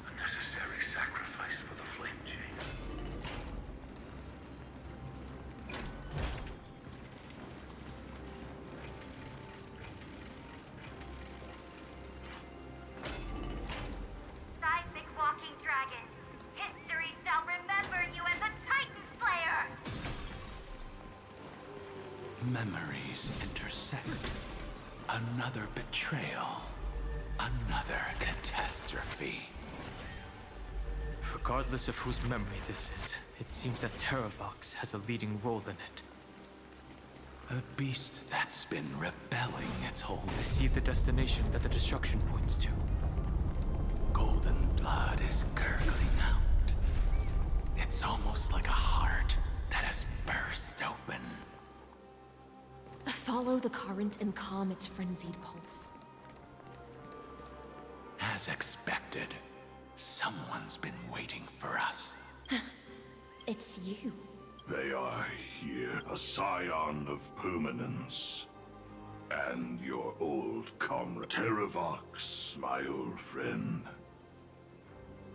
a necessary sacrifice for the flame chain. Seismic walking dragon. History shall remember you as a Titan Slayer! Memories intersect. Another betrayal. Another catastrophe. Regardless of whose memory this is, it seems that Terravox has a leading role in it. A beast that's been rebelling its whole... I see the destination that the destruction points to. Golden blood is gurgling out. It's almost like a heart that has burst open. Follow the current and calm its frenzied pulse. As expected, someone's been waiting for us. It's you. They are here, a scion of permanence. And your old comrade, Terravox, my old friend.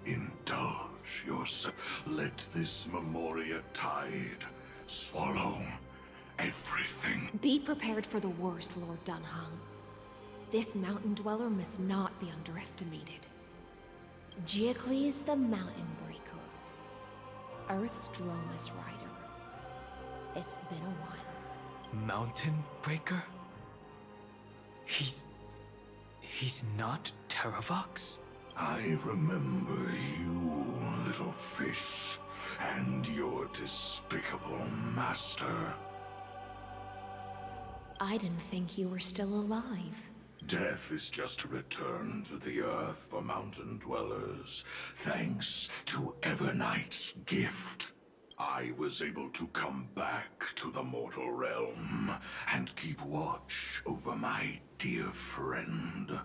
Indulge yourself. Let this Memoria tide swallow everything. Be prepared for the worst, Lord Dunhung. This mountain dweller must not be underestimated. Giacles the Mountain Breaker. Earth's Dromus Rider. It's been a while. Mountain Breaker? He's not Terravox? I remember you, little fish, and your despicable master. I didn't think you were still alive. Death is just a return to the earth for mountain dwellers, thanks to Evernight's gift. I was able to come back to the mortal realm and keep watch over my dear friend,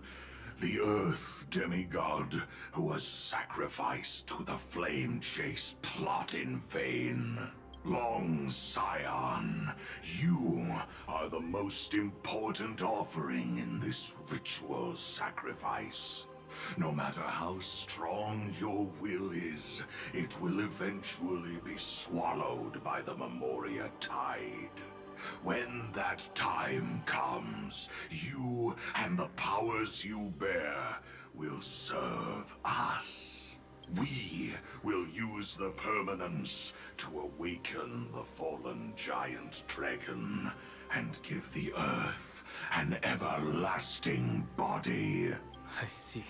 the Earth demigod who was sacrificed to the flame chase plot in vain. Long Scion, you are the most important offering in this ritual sacrifice. No matter how strong your will is, it will eventually be swallowed by the Memoria Tide. When that time comes, you and the powers you bear will serve us. We will use the permanence to awaken the fallen giant dragon and give the Earth an everlasting body. I see.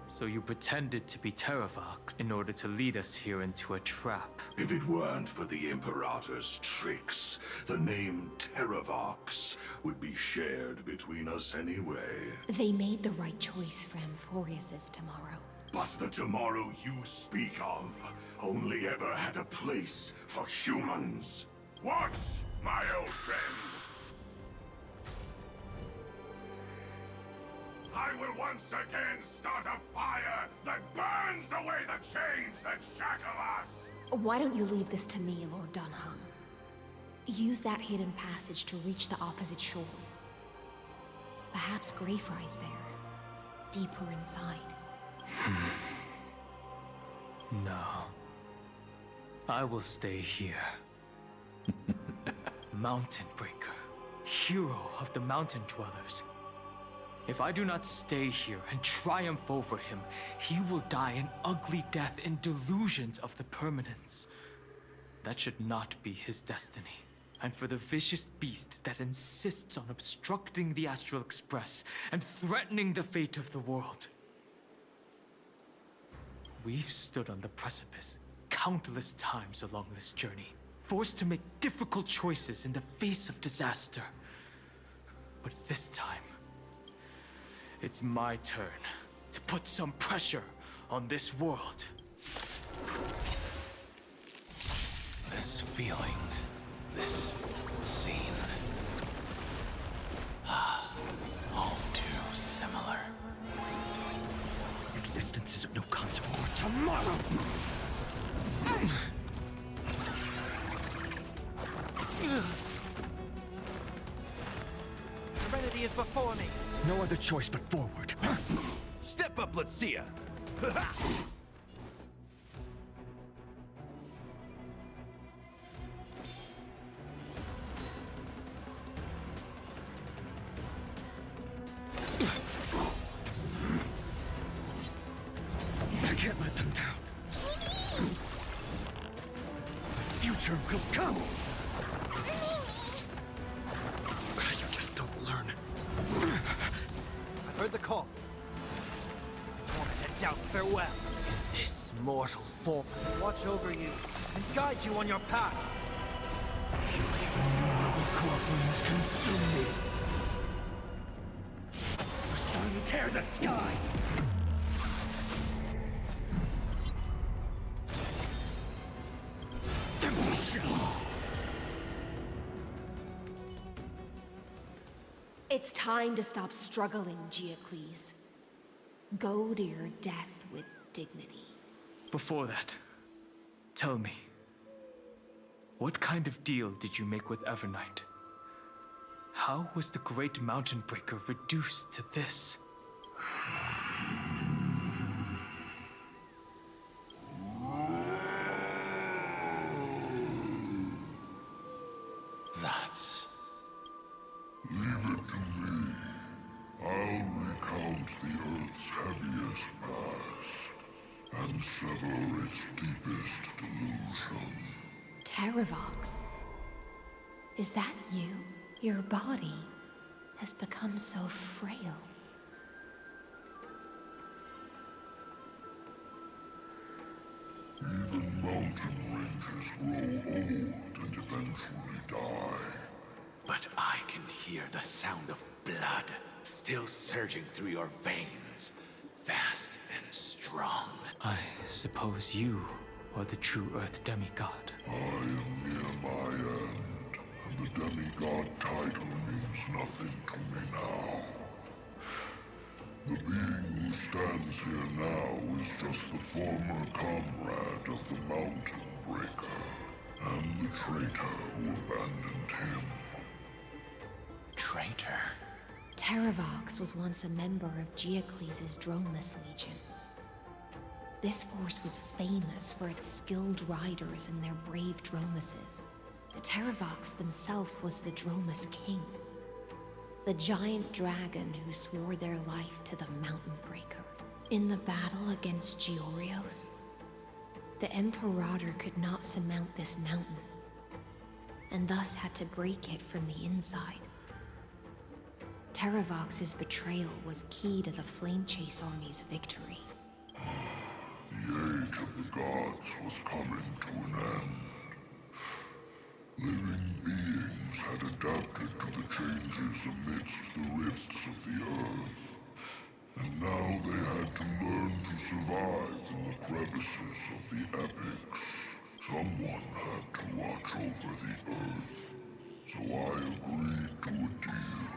So you pretended to be Terravox in order to lead us here into a trap. If it weren't for the Imperator's tricks, the name Terravox would be shared between us anyway. They made the right choice for Amphorius's tomorrow. But the tomorrow you speak of only ever had a place for humans. What, my old friend? I will once again start a fire that burns away the chains that shackle us! Why don't you leave this to me, Lord Dunham? Use that hidden passage to reach the opposite shore. Perhaps Greyfry's there, deeper inside. No. I will stay here. Mountain Breaker, hero of the mountain dwellers. If I do not stay here and triumph over him, he will die an ugly death in delusions of the permanence. That should not be his destiny. And for the vicious beast that insists on obstructing the Astral Express and threatening the fate of the world. We've stood on the precipice countless times along this journey, forced to make difficult choices in the face of disaster. But this time, it's my turn to put some pressure on this world. This feeling, this scene. All too similar. Existence is of no consequence. Tomorrow! Serenity is before me. No other choice but forward. Step up, let's see ya. I can't let them down. The future will come. You just don't learn. I've heard the call. Torment and doubt, farewell. This mortal form will watch over you and guide you on your path. Innumerable core flames consume me. The sun tear the sky. Empty shell. It's time to stop struggling, Geocles. Go to your death with dignity. Before that, tell me, what kind of deal did you make with Evernight? How was the Great Mountain Breaker reduced to this? That's... Leave it to me. I'll recount the Earth's heaviest past and sever its deepest delusion. Terravox? Is that you? Your body has become so frail. Even mountain ranges grow old and eventually die. But I can hear the sound of blood still surging through your veins, fast and strong. I suppose you are the true Earth demigod. I am near my end, and the demigod title means nothing to me now. The being who stands here now is just the former comrade of the Mountain Breaker, and the traitor who abandoned him. Traitor? Terravox was once a member of Geocles' Dromus Legion. This force was famous for its skilled riders and their brave Dromuses. Terravox himself was the Dromus King, the giant dragon who swore their life to the Mountain Breaker. In the battle against Georios, the Imperator could not surmount this mountain, and thus had to break it from the inside. Terravox's betrayal was key to the Flamechase army's victory. The age of the gods was coming to an end. Living beings had adapted to the changes amidst the rifts of the earth, and now they had to learn to survive in the crevices of the epics. Someone had to watch over the earth, so I agreed to a deal.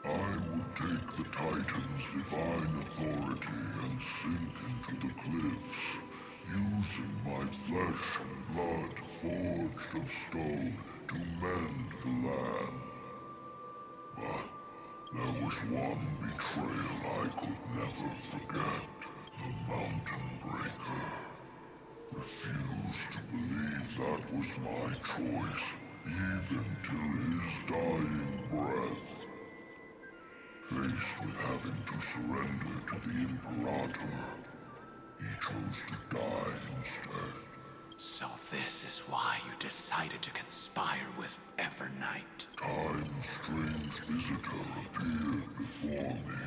I would take the Titan's divine authority and sink into the cliffs, using my flesh and blood forged of stone to mend the land. But there was one betrayal I could never forget. The Mountain Breaker refused to believe that was my choice, even till his dying breath. Faced with having to surrender to the Imperator, he chose to die instead. So this is why you decided to conspire with Evernight. Time's strange visitor appeared before me.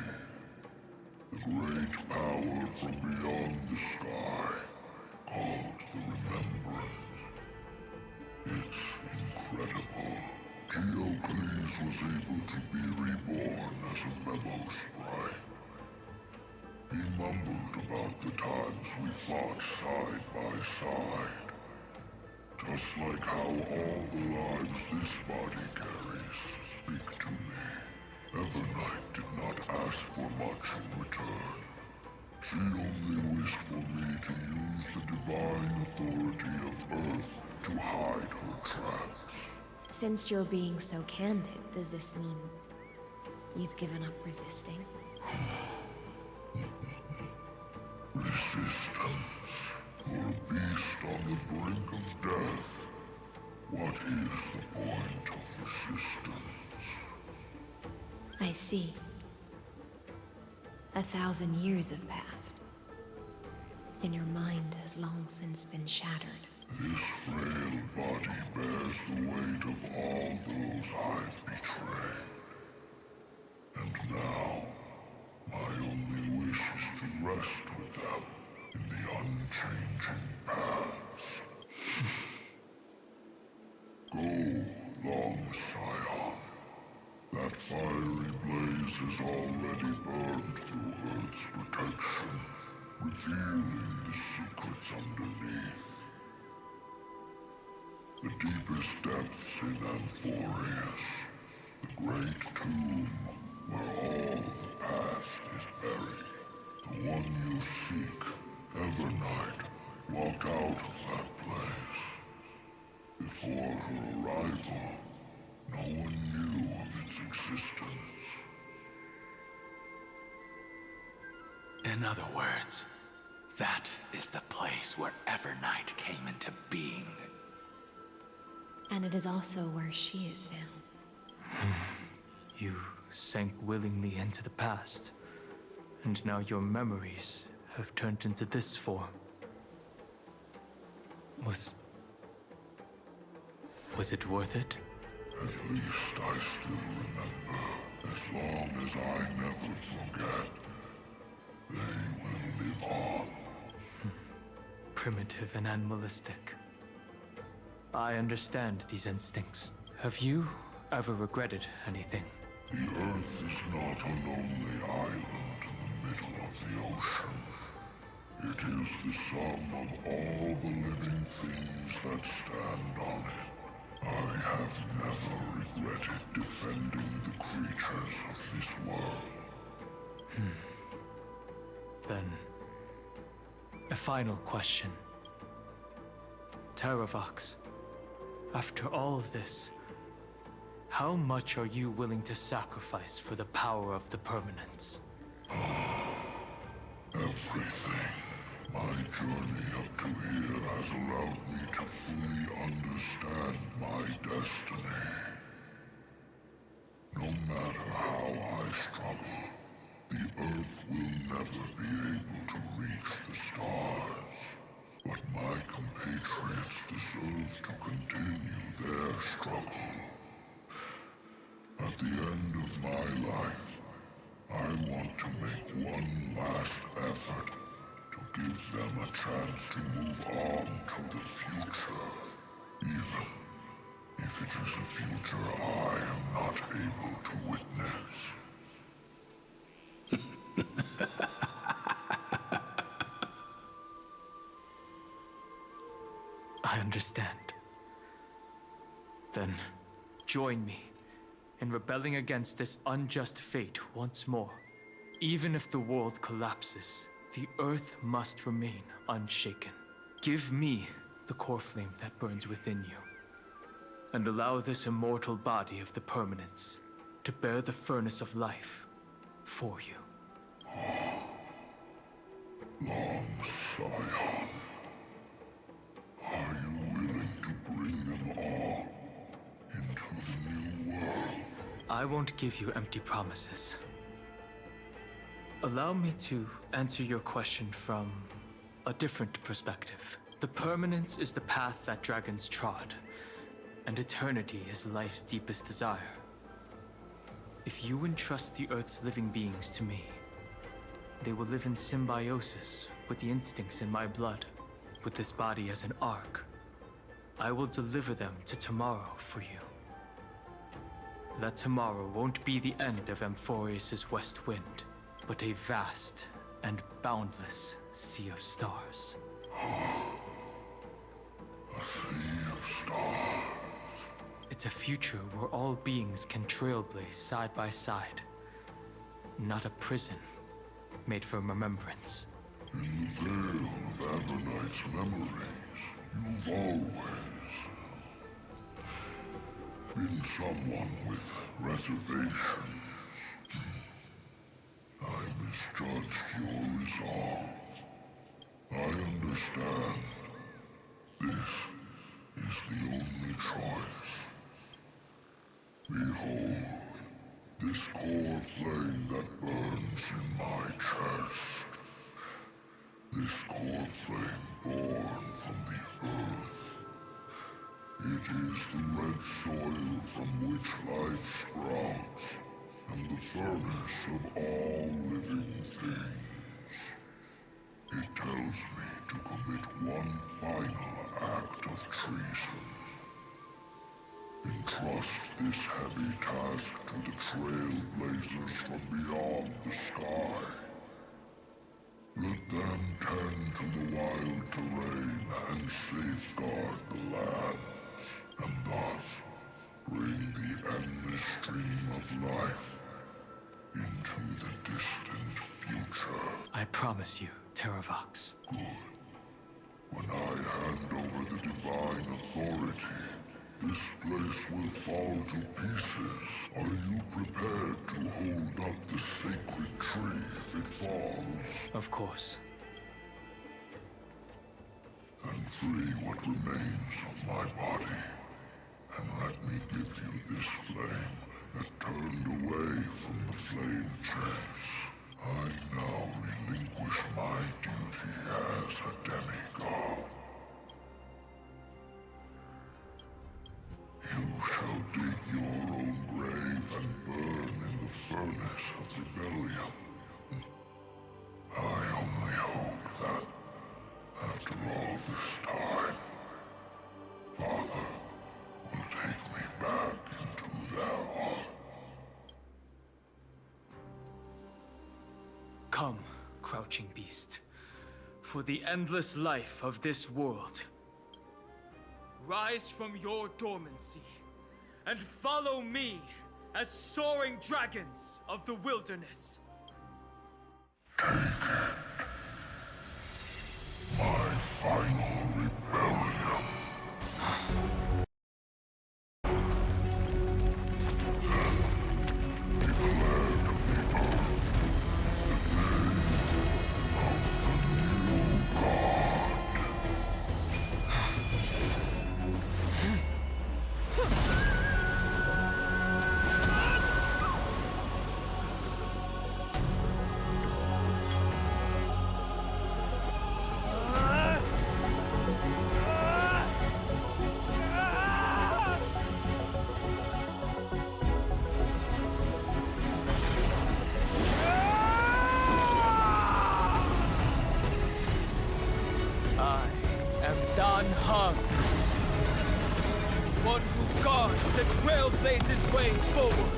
The great power from beyond the sky, called the Remembrance. It's incredible. Geocles was able to be reborn as a memo sprite. He mumbled about the times we fought side by side. Just like how all the lives this body carries speak to me. Evernight did not ask for much in return. She only wished for me to use the divine authority of Earth to hide her tracks. Since you're being so candid, does this mean you've given up resisting? Resistance. For a beast on the brink of death. What is the point of resistance? I see. 1,000 years have passed, and your mind has long since been shattered. This frail body bears the weight of all those I've betrayed. And now, my only wish is to rest with them in the unchanging past. Go, long Scion. That fiery blaze has already burned through Earth's protection, revealing the secrets underneath. The deepest depths in Amphorius, the great tomb where all the past is buried. The one you seek, Evernight, walked out of that place. Before her arrival, no one knew of its existence. In other words, that is the place where Evernight came into being. And it is also where she is now. You sank willingly into the past, and now your memories have turned into this form. Was it worth it? At least I still remember. As long as I never forget, they will live on. Primitive and animalistic. I understand these instincts. Have you ever regretted anything? The Earth is not a lonely island in the middle of the ocean. It is the sum of all the living things that stand on it. I have never regretted defending the creatures of this world. Then, a final question. Terravox, after all of this, how much are you willing to sacrifice for the power of the permanence? Everything. My journey up to here has allowed me to fully understand my destiny. No matter how I struggle, the Earth will never be able to reach the stars. But my compatriots deserve to continue their struggle. At the end of my life, I want to make one last effort to give them a chance to move on to the future, even if it is a future I am not able to witness. I understand. Then, join me in rebelling against this unjust fate once more. Even if the world collapses, the Earth must remain unshaken. Give me the core flame that burns within you, and allow this immortal body of the permanence to bear the furnace of life for you. Long Scion, are you willing to bring them all into the new world? I won't give you empty promises. Allow me to answer your question from a different perspective. The permanence is the path that dragons trod, and eternity is life's deepest desire. If you entrust the Earth's living beings to me, they will live in symbiosis with the instincts in my blood, with this body as an ark. I will deliver them to tomorrow for you. That tomorrow won't be the end of Amphorius' west wind, but a vast and boundless sea of stars. A sea of stars. It's a future where all beings can trailblaze side by side. Not a prison made for remembrance. In the veil of Avernight's memories, you've always been someone with reservations. I misjudged your resolve. I understand. This is the only choice. Behold, this core flame that burns in my chest. This core flame born from the earth. It is the red soil from which life sprouts, and the furnace of all living things. It tells me to commit one final act of treason. Entrust this heavy task to the trailblazers from beyond the sky. Let them tend to the wild terrain and safeguard the lands, and thus bring the endless stream of life into the distant future. I promise you, Terravox. Good. When I hand over the divine authority, this place will fall to pieces. Are you prepared to hold up the sacred tree if it falls? Of course. Then free what remains of my body, and let me give you this flame that turned away from the flame chase. I now relinquish my duty as a demigod. You shall dig your own grave and burn in the furnace of rebellion. I only hope that, after all this time, Father will take me back into their heart. crouching beast, for the endless life of this world. Rise from your dormancy, and follow me as soaring dragons of the wilderness. My final rebellion. Then declare to the earth the name of the new god. I am Dan Heng, one who guards and trailblazes way forward.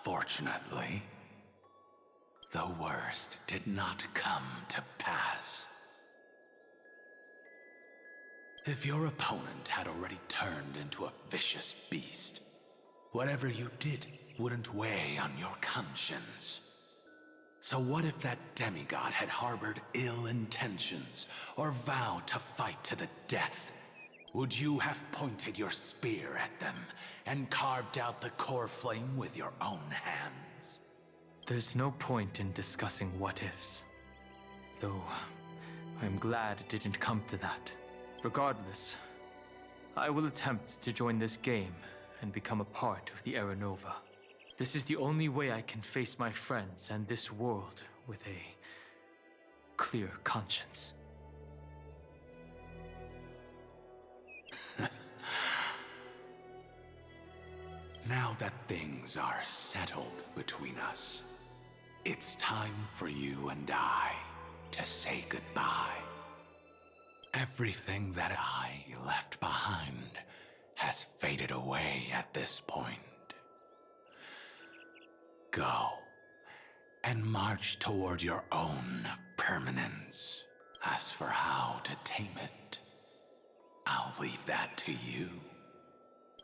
Fortunately, the worst did not come to pass. If your opponent had already turned into a vicious beast, whatever you did wouldn't weigh on your conscience. So what if that demigod had harbored ill intentions or vowed to fight to the death? Would you have pointed your spear at them and carved out the core flame with your own hands? There's no point in discussing what-ifs. Though, I'm glad it didn't come to that. Regardless, I will attempt to join this game and become a part of the Era Nova. This is the only way I can face my friends and this world with a clear conscience. Now that things are settled between us, it's time for you and I to say goodbye. Everything that I left behind has faded away at this point. Go and march toward your own permanence. As for how to tame it, I'll leave that to you.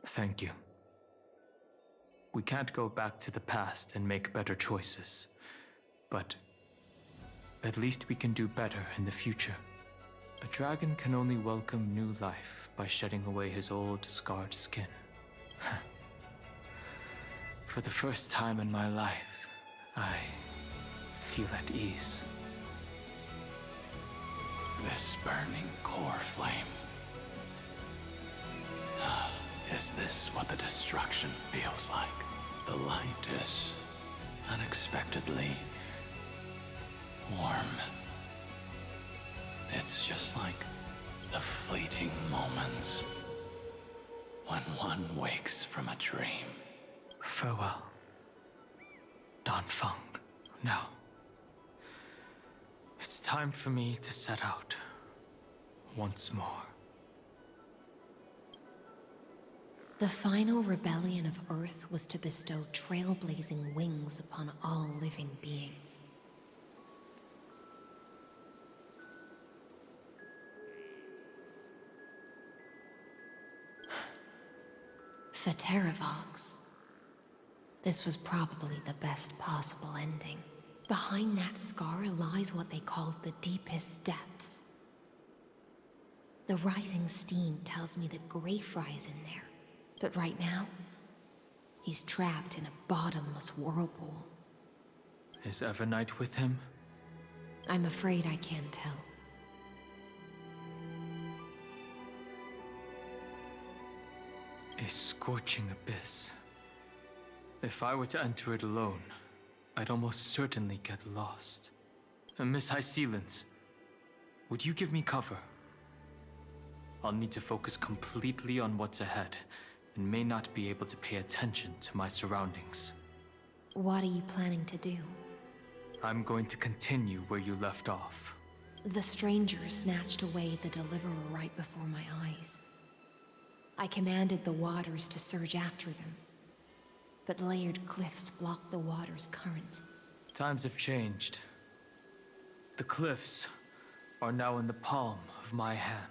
Thank you. We can't go back to the past and make better choices, but at least we can do better in the future. A dragon can only welcome new life by shedding away his old, scarred skin. For the first time in my life, I feel at ease. This burning core flame. Is this what the destruction feels like? The light is unexpectedly warm. It's just like the fleeting moments when one wakes from a dream. Farewell, Danfeng. Now, it's time for me to set out once more. The final rebellion of Earth was to bestow trailblazing wings upon all living beings. For Terravox, this was probably the best possible ending. Behind that scar lies what they called the deepest depths. The rising steam tells me that Greyfry is in there. But right now, he's trapped in a bottomless whirlpool. Is Evernight with him? I'm afraid I can't tell. A scorching abyss. If I were to enter it alone, I'd almost certainly get lost. Miss High Sealants, would you give me cover? I'll need to focus completely on what's ahead, and may not be able to pay attention to my surroundings. What are you planning to do? I'm going to continue where you left off. The stranger snatched away the deliverer right before my eyes. I commanded the waters to surge after them, but layered cliffs blocked the water's current. Times have changed. The cliffs are now in the palm of my hand.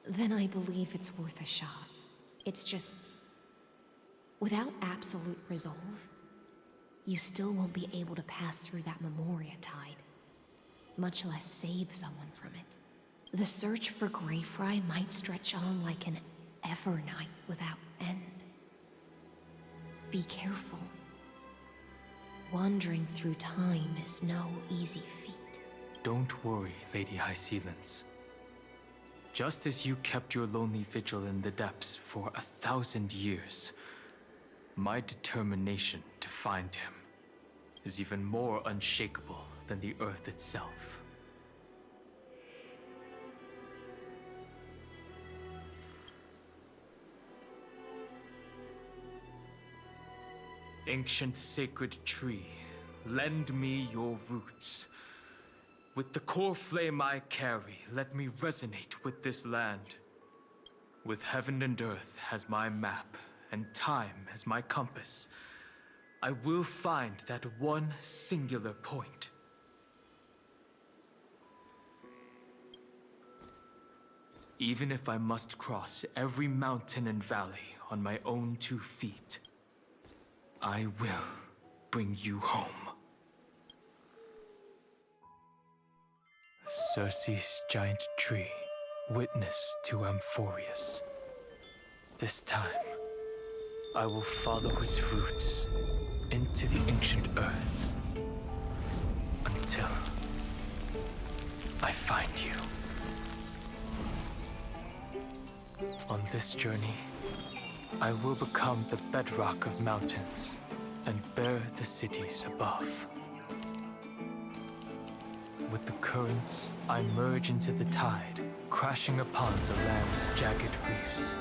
Then I believe it's worth a shot. It's just... without absolute resolve, you still won't be able to pass through that Memoria tide, much less save someone from it. The search for Greyfry might stretch on like an Evernight without end. Be careful. Wandering through time is no easy feat. Don't worry, Lady High Sealants. Just as you kept your lonely vigil in the depths for 1,000 years, my determination to find him is even more unshakable than the earth itself. Ancient sacred tree, lend me your roots. With the core flame I carry, let me resonate with this land. With heaven and earth as my map, and time as my compass, I will find that one singular point. Even if I must cross every mountain and valley on my own 2 feet, I will bring you home. Circe's giant tree, witness to Amphorius. This time, I will follow its roots into the ancient earth until I find you. On this journey, I will become the bedrock of mountains and bear the cities above. With the currents, I merge into the tide, crashing upon the land's jagged reefs.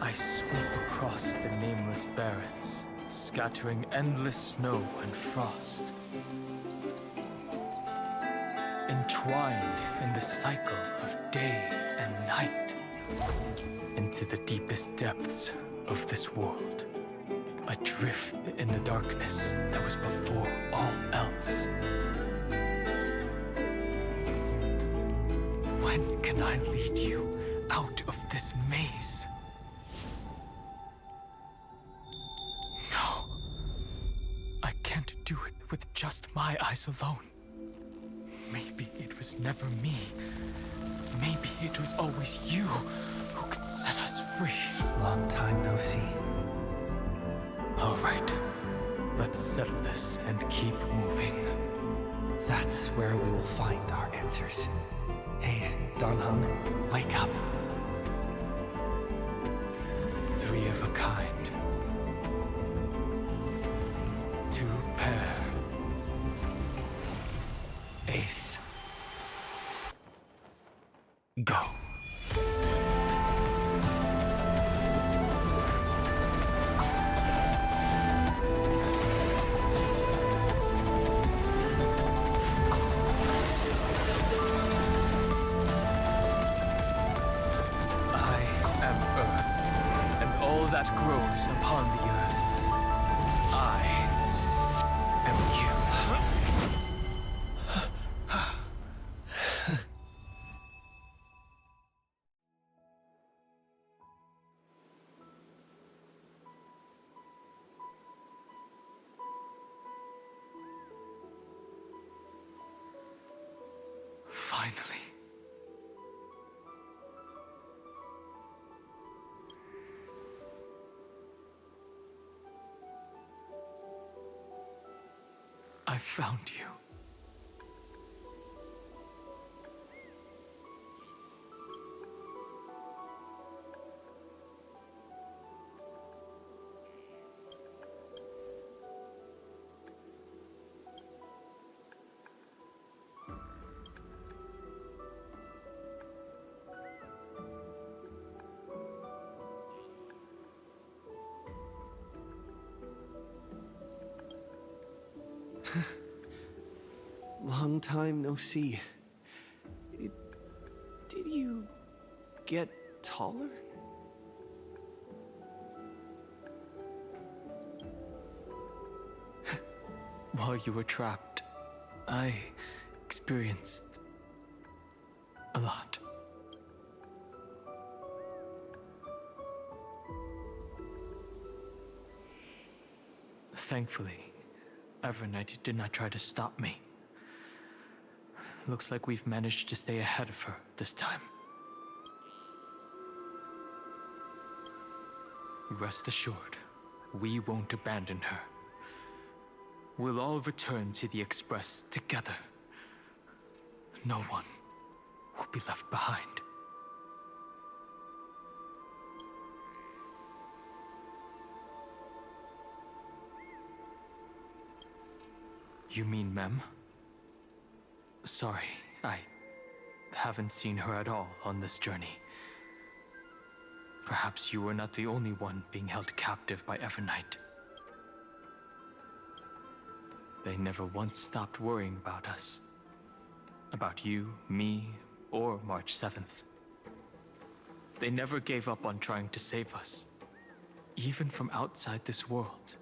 I sweep across the nameless barrens, scattering endless snow and frost. Entwined in the cycle of day and night, into the deepest depths of this world, adrift in the darkness that was before all else. When can I lead you out of this maze? No. I can't do it with just my eyes alone. Maybe it was never me. Maybe it was always you who could set us free. Long time no see. All right. Let's settle this and keep moving. That's where we will find our answers. Hey, Dan Heng, wake up. 3 of a kind. 2 pair. Ace. Go. That grows upon the earth. I am you. Finally. I found you. Long time no see. Did you get taller? While you were trapped, I experienced a lot. Thankfully, Evernight did not try to stop me. Looks like we've managed to stay ahead of her this time. Rest assured, we won't abandon her. We'll all return to the Express together. No one will be left behind. You mean Mem? Sorry, I haven't seen her at all on this journey. Perhaps you were not the only one being held captive by Evernight. They never once stopped worrying about us. About you, me, or March 7th. They never gave up on trying to save us. Even from outside this world.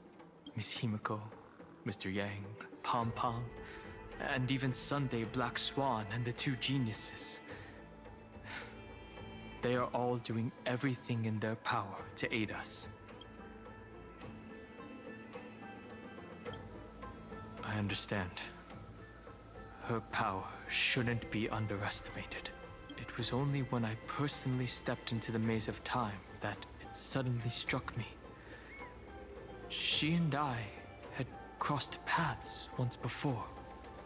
Miss Himiko, Mr. Yang, Pom Pom, and even Sunday Black Swan and the two geniuses. They are all doing everything in their power to aid us. I understand. Her power shouldn't be underestimated. It was only when I personally stepped into the maze of time that it suddenly struck me. She and I had crossed paths once before.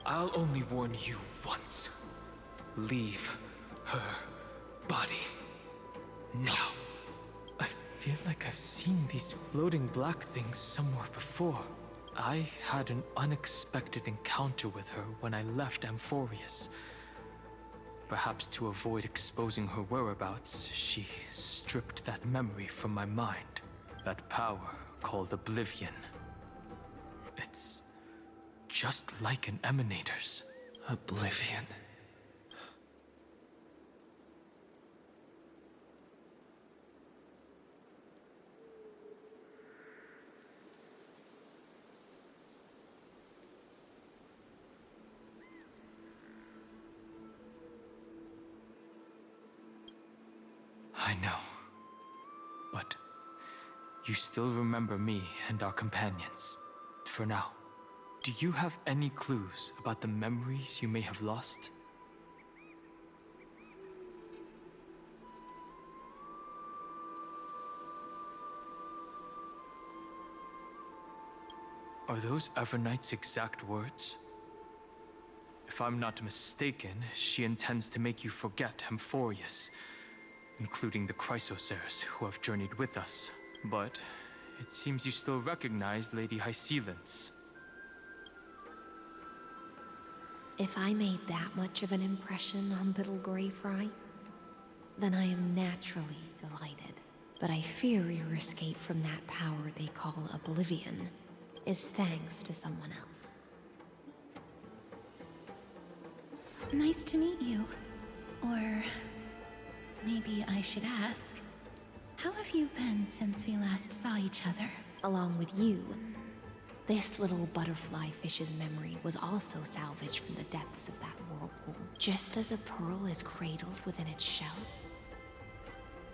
I'll only warn you once. Leave her body. Now. I feel like I've seen these floating black things somewhere before. I had an unexpected encounter with her when I left Amphorius. Perhaps to avoid exposing her whereabouts, she stripped that memory from my mind. That power called Oblivion. It's just like an Emanator's. Oblivion. I know. But you still remember me and our companions, for now. Do you have any clues about the memories you may have lost? Are those Evernight's exact words? If I'm not mistaken, she intends to make you forget Amphorius, including the Chrysosaurs who have journeyed with us. But it seems you still recognize Lady Hycelens. If I made that much of an impression on little Grey Fry, then I am naturally delighted. But I fear your escape from that power they call Oblivion is thanks to someone else. Nice to meet you. Or maybe I should ask, how have you been since we last saw each other? Along with you, this little butterfly fish's memory was also salvaged from the depths of that whirlpool. Just as a pearl is cradled within its shell,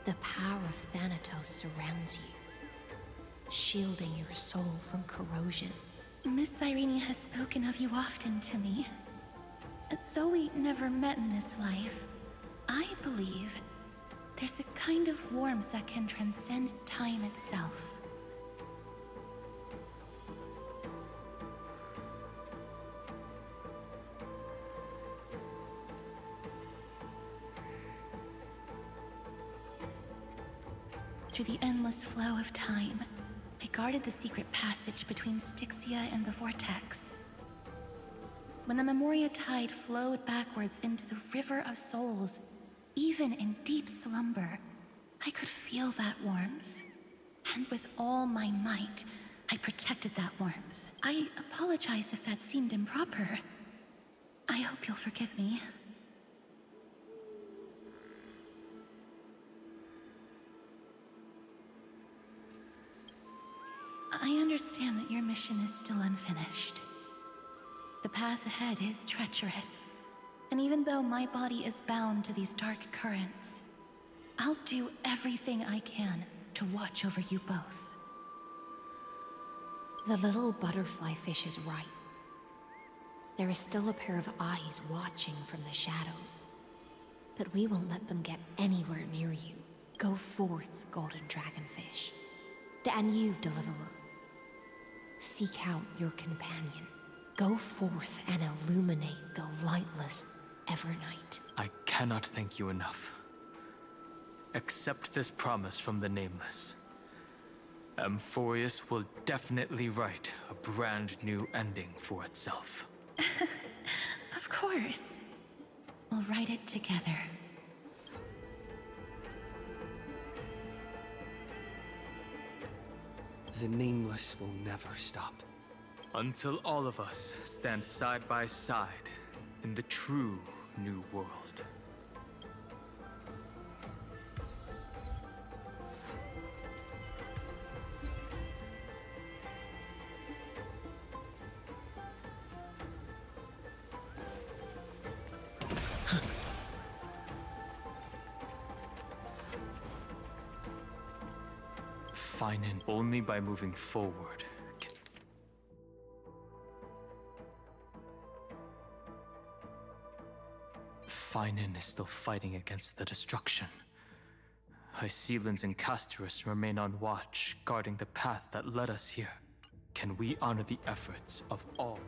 the power of Thanatos surrounds you, shielding your soul from corrosion. Miss Irene has spoken of you often to me. Though we never met in this life, I believe there's a kind of warmth that can transcend time itself. Through the endless flow of time, I guarded the secret passage between Styxia and the Vortex. When the Memoria tide flowed backwards into the River of Souls, even in deep slumber, I could feel that warmth. And with all my might, I protected that warmth. I apologize if that seemed improper. I hope you'll forgive me. I understand that your mission is still unfinished. The path ahead is treacherous, and even though my body is bound to these dark currents, I'll do everything I can to watch over you both. The little butterfly fish is right. There is still a pair of eyes watching from the shadows. But we won't let them get anywhere near you. Go forth, golden dragonfish. And you, deliverer. Seek out your companion. Go forth and illuminate the lightless Evernight. I cannot thank you enough. Accept this promise from the Nameless. Amphorius will definitely write a brand new ending for itself. Of course. We'll write it together. The Nameless will never stop. Until all of us stand side by side in the true new world. Finan, only by moving forward. Finan is still fighting against the destruction. Hycelans and Castorus remain on watch, guarding the path that led us here. Can we honor the efforts of all?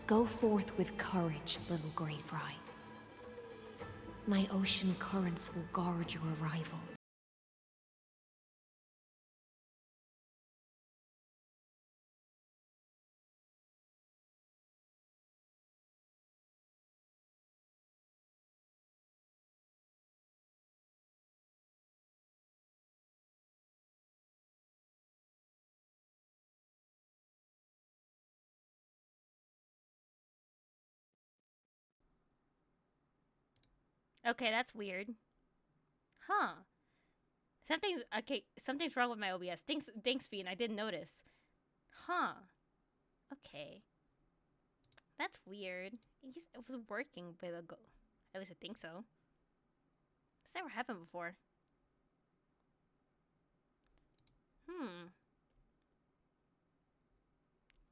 Go forth with courage, little Grey Fry. My ocean currents will guard your arrival. Okay, that's weird. Huh. Something's wrong with my OBS. Thanks, Fiend. I didn't notice. Huh. Okay. That's weird. It was working a bit ago. At least I think so. It's never happened before.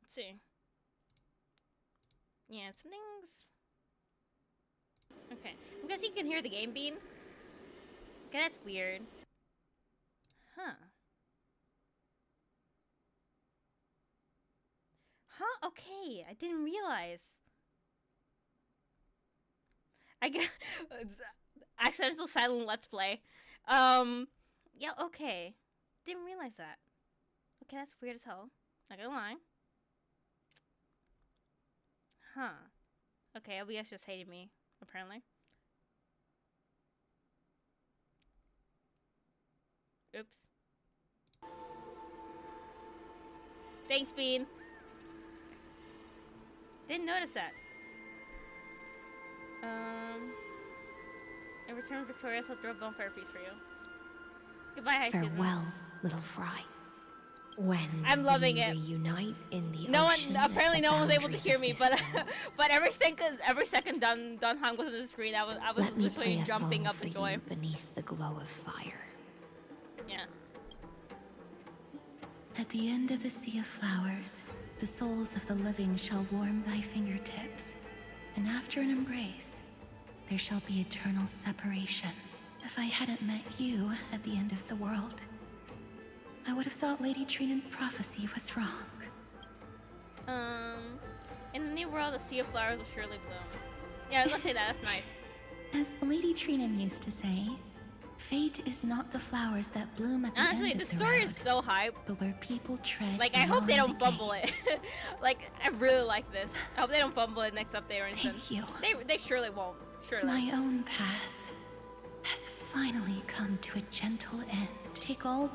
Let's see. Yeah, something's... Okay. I'm guessing you can hear the game bean. Okay, that's weird. Huh. Huh? Okay. I didn't realize. I guess... Accidental silent let's play. Yeah, okay. Didn't realize that. Okay, that's weird as hell. Not gonna lie. Huh. Okay, OBS just hated me, apparently. Oops. Thanks, Bean. Didn't notice that. In return, victorious, I'll throw a bonfire feast for you. Goodbye, High Farewell, students. little fry. When I'm loving we it. reunite in the No ocean, one, apparently, the no one was able to boundaries hear of me, this but world, but every second Don Hong was on the screen, I was let me play literally a jumping song up for in joy. you beneath the glow of fire. Yeah. At the end of the sea of flowers, the souls of the living shall warm thy fingertips, and after an embrace, there shall be eternal separation. If I hadn't met you at the end of the world, I would have thought Lady Trinan's prophecy was wrong. In the new world, the sea of flowers will surely bloom. Yeah, let's say that. That's nice. As Lady Trinan used to say, fate is not the flowers that bloom at the Honestly, end the of the story road, is so hype. but where people tread. Like, I hope they along don't the fumble it. Like, I really like this. I hope they don't fumble it next update or anything. Thank you. They surely won't. Surely. My own path has finally come to a gentle end. Take all.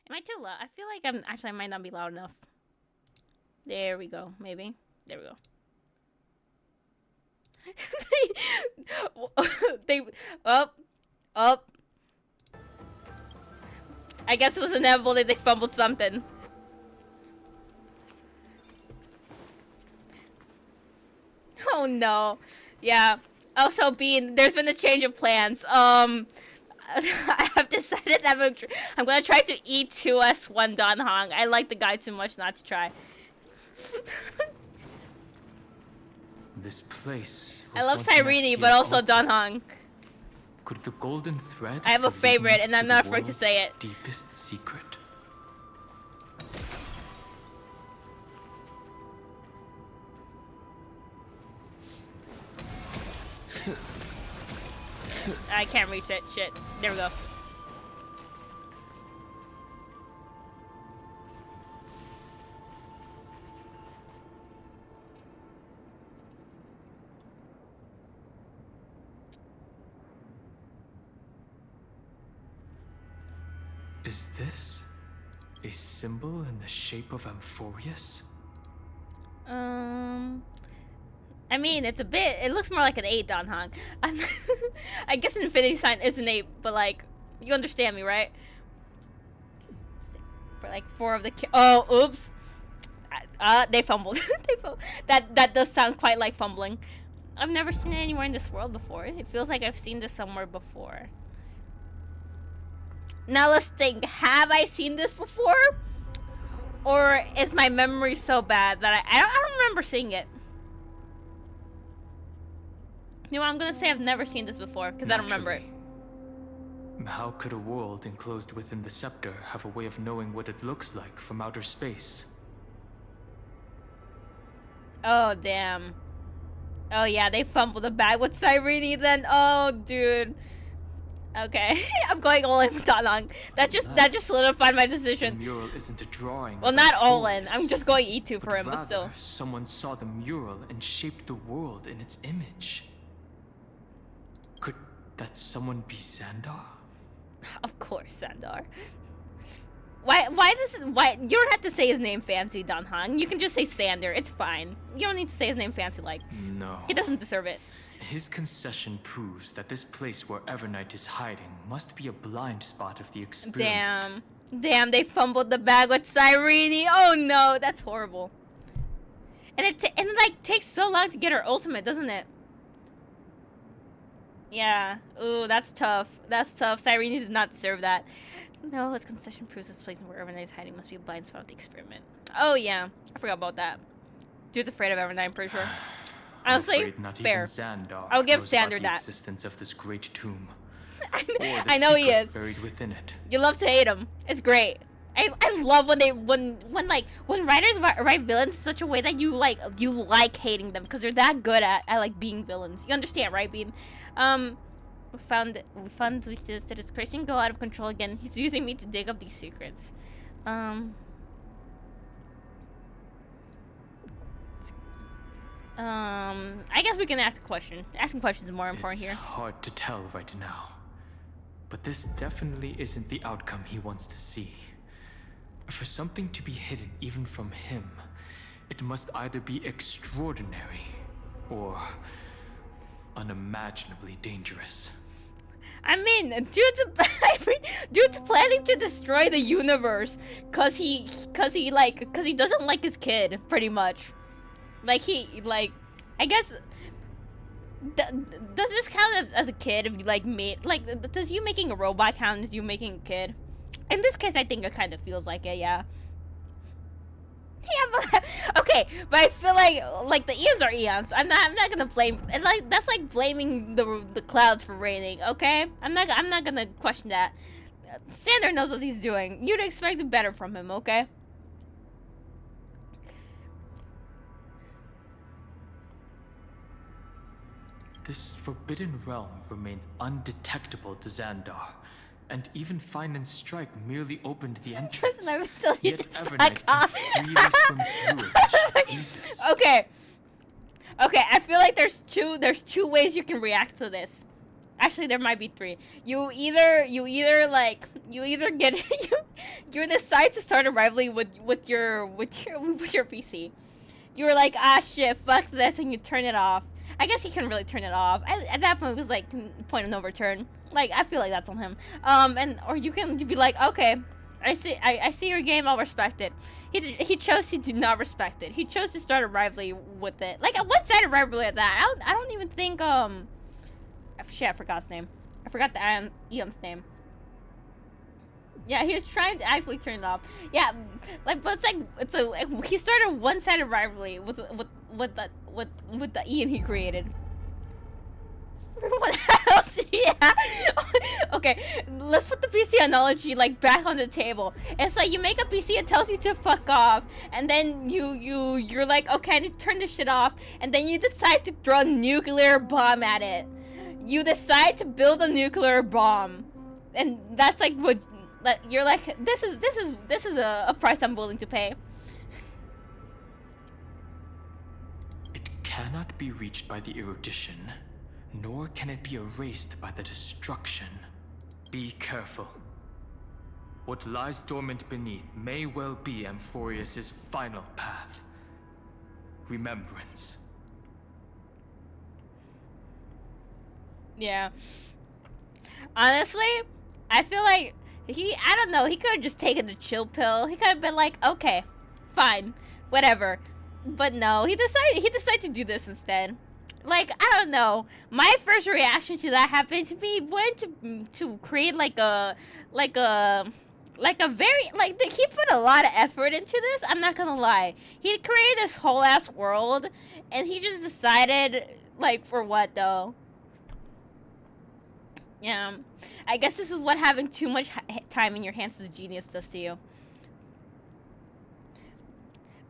Am I too loud? I feel like I might not be loud enough. There we go. Maybe. There we go. they up. I guess it was inevitable that they fumbled something. Oh no. Yeah. Also, Bean, there's been a change of plans. I have decided that I'm gonna try to E2S1 Don Hong. I like the guy too much not to try. This place. I love was once an Cyrene, Estian but also altar. Don Hong. Could the golden thread I have a be leading favorite, us and I'm to not the afraid to world's say it. Deepest secret. I can't reach it. Shit. There we go. Is this a symbol in the shape of Amphorius? I mean, it's a bit. It looks more like an 8, Don Hong. I guess Infinity Sign is an 8, but like, you understand me, right? For like 4 of the. Oh, oops. They fumbled. They fumbled. That does sound quite like fumbling. I've never seen it anywhere in this world before. It feels like I've seen this somewhere before. Now let's think. Have I seen this before? Or is my memory so bad that I don't remember seeing it? You know what, I'm gonna say I've never seen this before, because I don't remember it. How could a world enclosed within the scepter have a way of knowing what it looks like from outer space? Oh, damn. Oh, yeah, they fumbled the bag with Cyrene then. Oh, dude. Okay, I'm going all in with Talong. That just solidified my decision. The mural isn't a drawing. Well, of not all Amphorius, in. I'm just going E2 for him, but rather, still. Someone saw the mural and shaped the world in its image. Could that someone be Xandar? Of course, Xandar. Why you don't have to say his name fancy, Don Hong. You can just say Sander. It's fine. You don't need to say his name fancy like. No. He doesn't deserve it. His concession proves that this place where Evernight is hiding must be a blind spot of the experiment. Damn, they fumbled the bag with Cyrene. Oh no, that's horrible. And it like takes so long to get her ultimate, doesn't it? Yeah. Ooh, that's tough. That's tough. Cyrene did not deserve that. No, his concession proves this place where Evernight is hiding must be a blind spot of the experiment. Oh yeah, I forgot about that. Dude's afraid of Evernight, I'm pretty sure. Honestly, not fair. Even Xandar I'll give knows about Sander the that. existence of this great tomb. I know he is. Buried within it. You love to hate him. It's great. I love when writers write villains in such a way that you like hating them because they're that good at like being villains. You understand, right, Bean? We found weakness that is Christian go out of control again. He's using me to dig up these secrets. I guess we can ask a question. Asking questions is more important It's here. hard to tell right now. But this definitely isn't the outcome he wants to see. For something to be hidden even from him, it must either be extraordinary or unimaginably dangerous. I mean, dude's planning to destroy the universe cause he doesn't like his kid, pretty much. I guess, does this count as a kid if you does you making a robot count as you making a kid? In this case, I think it kind of feels like it, yeah. Yeah, but okay, but I feel like the eons are eons. I'm not gonna blame. And that's like blaming the clouds for raining. Okay, I'm not gonna question that. Sander knows what he's doing. You'd expect better from him. Okay. This forbidden realm remains undetectable to Xandar, and even Fine and Strike merely opened the entrance. Listen, I'm telling you Yet to Evernight fuck can freely swim through it. Jesus. Okay. Okay, I feel like there's two ways you can react to this. Actually, there might be three. You either decide to start a rivalry with your PC. You were like, ah shit, fuck this, and you turn it off. I guess he couldn't really turn it off. At that point, it was like point of no return. Like, I feel like that's on him. Or you can be like, okay, I see your game, I'll respect it. He chose to do not respect it. He chose to start a rivalry with it, like a one-sided rivalry at that. I don't even think shit, I forgot his name. I forgot the Eom's name. Yeah, he was trying to actually turn it off. Yeah, like, but he started a one-sided rivalry with the Ian he created. What else? Yeah. Okay, let's put the PC analogy like back on the table. It's like you make a PC, it tells you to fuck off, and then you're like, okay, I need to turn this shit off, and then you decide to throw a nuclear bomb at it. You decide to build a nuclear bomb, and that's like what you're like. This is a price I'm willing to pay. It cannot be reached by the erudition, nor can it be erased by the destruction. Be careful. What lies dormant beneath may well be Amphorius's final path. Remembrance. Yeah. Honestly, I feel like I don't know, he could have just taken the chill pill. He could have been like, okay, fine, whatever. But no, he decided to do this instead. Like, I don't know. My first reaction to that happened to me went to create he put a lot of effort into this. I'm not gonna lie. He created this whole ass world, and he just decided, like, for what though? Yeah, I guess this is what having too much time in your hands as a genius does to you.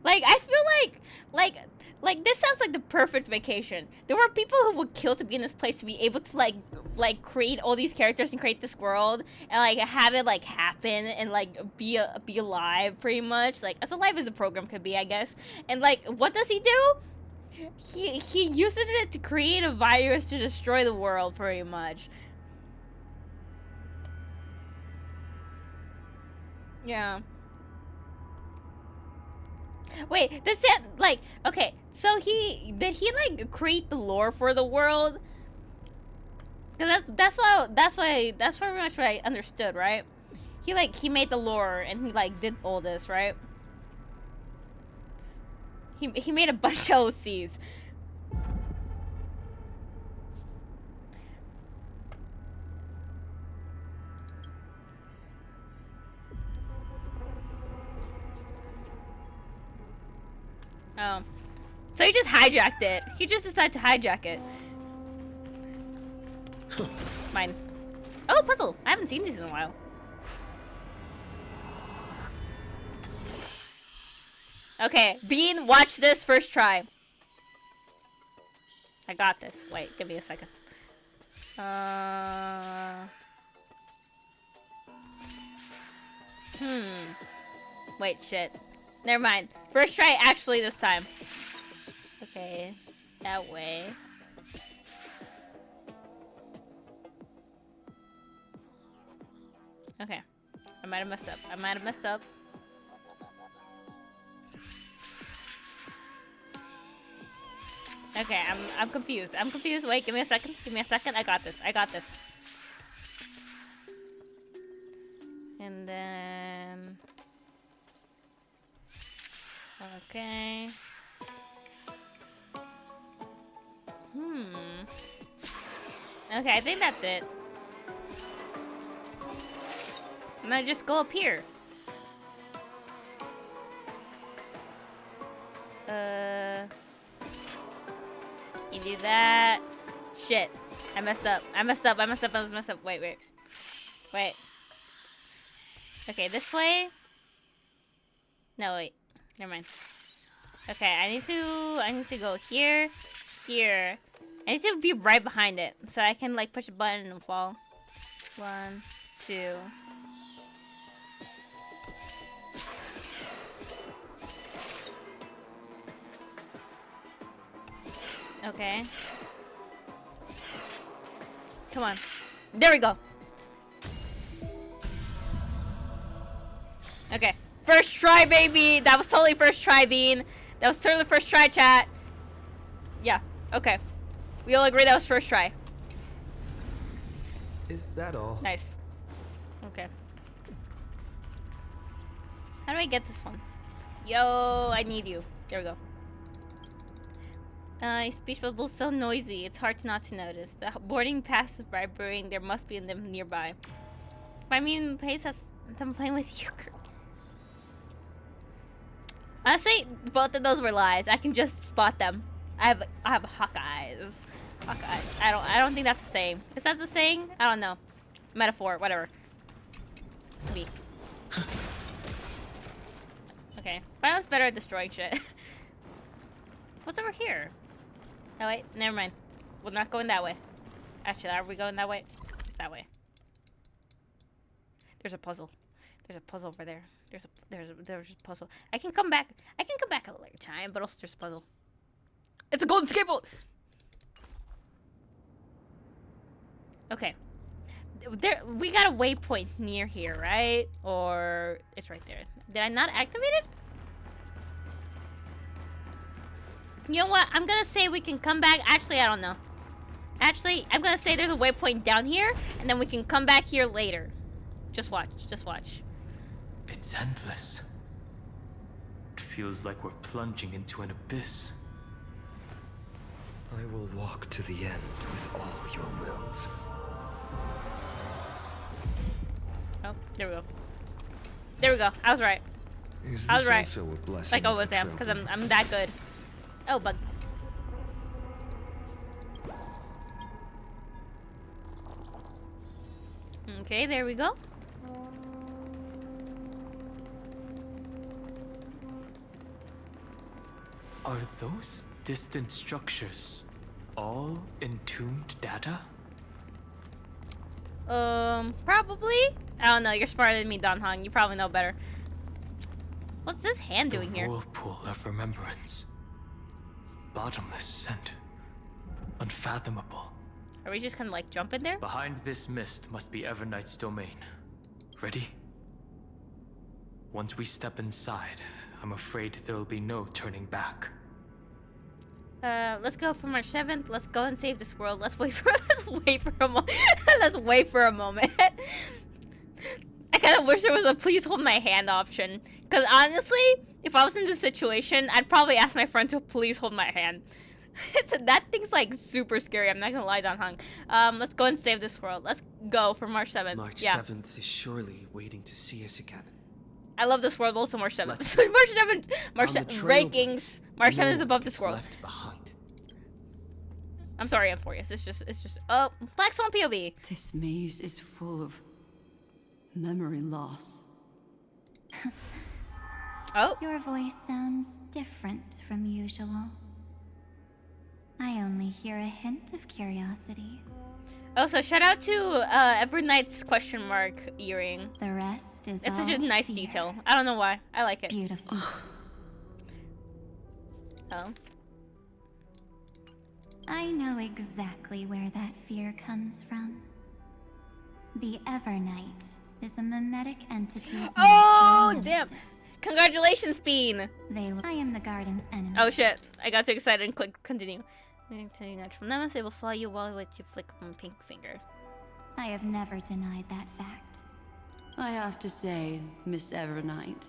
Like, I feel like this sounds like the perfect vacation. There were people who would kill to be in this place, to be able to like create all these characters and create this world and like have it like happen and like be alive, pretty much, like as alive as a program could be, I guess. And like, what does he do? He uses it to create a virus to destroy the world, pretty much. Yeah. Wait, this it like, okay, so did he like create the lore for the world? Cause that's pretty much what I understood, right? He made the lore and he like did all this, right? He made a bunch of OCs. Oh. So he just hijacked it. He just decided to hijack it. Mine. Oh, puzzle. I haven't seen these in a while. Okay, Bean, watch this first try. I got this. Wait, give me a second. Wait, shit. Never mind. First try actually this time. Okay. That way. Okay. I might have messed up. I might have messed up. Okay, I'm confused. I'm confused. Wait, give me a second. Give me a second. I got this. I got this. And then... Okay. Okay, I think that's it. I'm gonna just go up here. You do that. Shit. I messed up. I messed up. I messed up. I messed up. Wait, wait. Wait. Okay, this way? No, wait. Never mind. Okay, I need to go here, here. I need to be right behind it so I can like push a button and fall. 1, 2. Okay. Come on. There we go. Okay. First try, baby. That was totally first try, Bean. That was totally first try, chat. Yeah. Okay. We all agree that was first try. Is that all? Nice. Okay. How do I get this one? Yo, I need you. There we go. Your speech bubble so noisy, it's hard not to notice. The boarding pass is vibrating, there must be them nearby. I mean, Pace has them playing with you. Honestly, both of those were lies. I can just spot them. I have Hawkeyes. Hawkeyes. I don't think that's the same. Is that the saying? I don't know. Metaphor, whatever. Me. Okay. But I was better at destroying shit. What's over here? Oh wait, never mind. We're not going that way. Actually, are we going that way? It's that way. There's a puzzle. There's a puzzle over there. There's a puzzle. I can come back. I can come back at a later time, but also there's a puzzle. It's a golden skateboard. Okay. There, we got a waypoint near here, right? Or it's right there. Did I not activate it? You know what? I'm gonna say we can come back. Actually, I don't know. Actually, I'm gonna say there's a waypoint down here, and then we can come back here later. Just watch. Just watch. It's endless. It feels like we're plunging into an abyss. I will walk to the end with all your wills. Oh, there we go. There we go. I was right. Is I was this right. also a blessing Like I of always the am, because I'm that good. Oh, bug. Okay, there we go. Are those distant structures all entombed data? Probably? I don't know, you're smarter than me, Don Hong. You probably know better. What's this hand doing here? The whirlpool of remembrance. Bottomless and unfathomable. Are we just gonna like jump in there? Behind this mist must be Everknight's domain. Ready? Once we step inside, I'm afraid there'll be no turning back. Let's go for March 7th. Let's go and save this world. Let's wait for a moment. Let's wait for a moment. I kind of wish there was a please hold my hand option. Because honestly, if I was in this situation, I'd probably ask my friend to please hold my hand. That thing's like super scary. I'm not gonna lie, Don Hung. Let's go and save this world. Let's go for March 7th. March yeah. 7th is surely waiting to see us again. I love this world. Also March 7th. March 7th rankings. March 7th is above this world. Left behind. I'm sorry, I'm furious. It's just. Oh, Black Swan POV. This maze is full of memory loss. Oh. Your voice sounds different from usual. I only hear a hint of curiosity. Also, shout out to Everknight's question mark earring. The rest is It's such a all nice fear. detail. I don't know why. I like it. Beautiful. Oh. I know exactly where that fear comes from. The Evernight is a mimetic entity's Oh, natural damn. nemesis. Congratulations, Bean. I am the garden's enemy. Oh shit, I got too excited and clicked continue. Natural nemesis, it will swallow you while you flick one pink finger. I have never denied that fact. I have to say, Miss Evernight,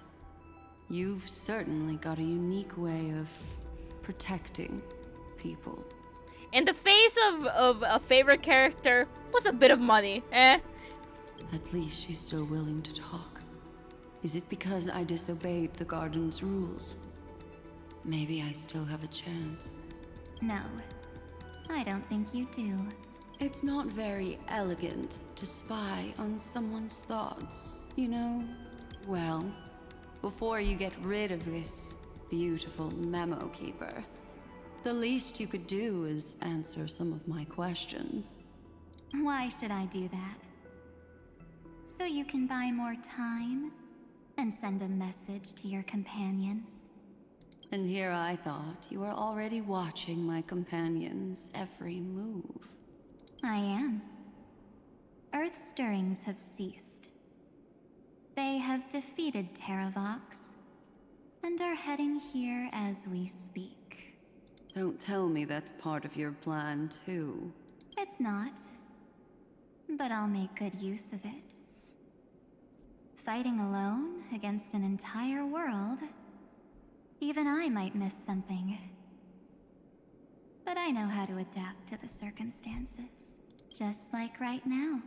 you've certainly got a unique way of protecting people. In the face of a favorite character, what's a bit of money, eh? At least she's still willing to talk. Is it because I disobeyed the garden's rules? Maybe I still have a chance. No, I don't think you do. It's not very elegant to spy on someone's thoughts, you know? Well, before you get rid of this beautiful memo keeper, the least you could do is answer some of my questions. Why should I do that? So you can buy more time and send a message to your companions? And here I thought you were already watching my companions' every move. I am. Earth's stirrings have ceased. They have defeated Terravox and are heading here as we speak. Don't tell me that's part of your plan, too. It's not, but I'll make good use of it. Fighting alone against an entire world, even I might miss something. But I know how to adapt to the circumstances. Just like right now.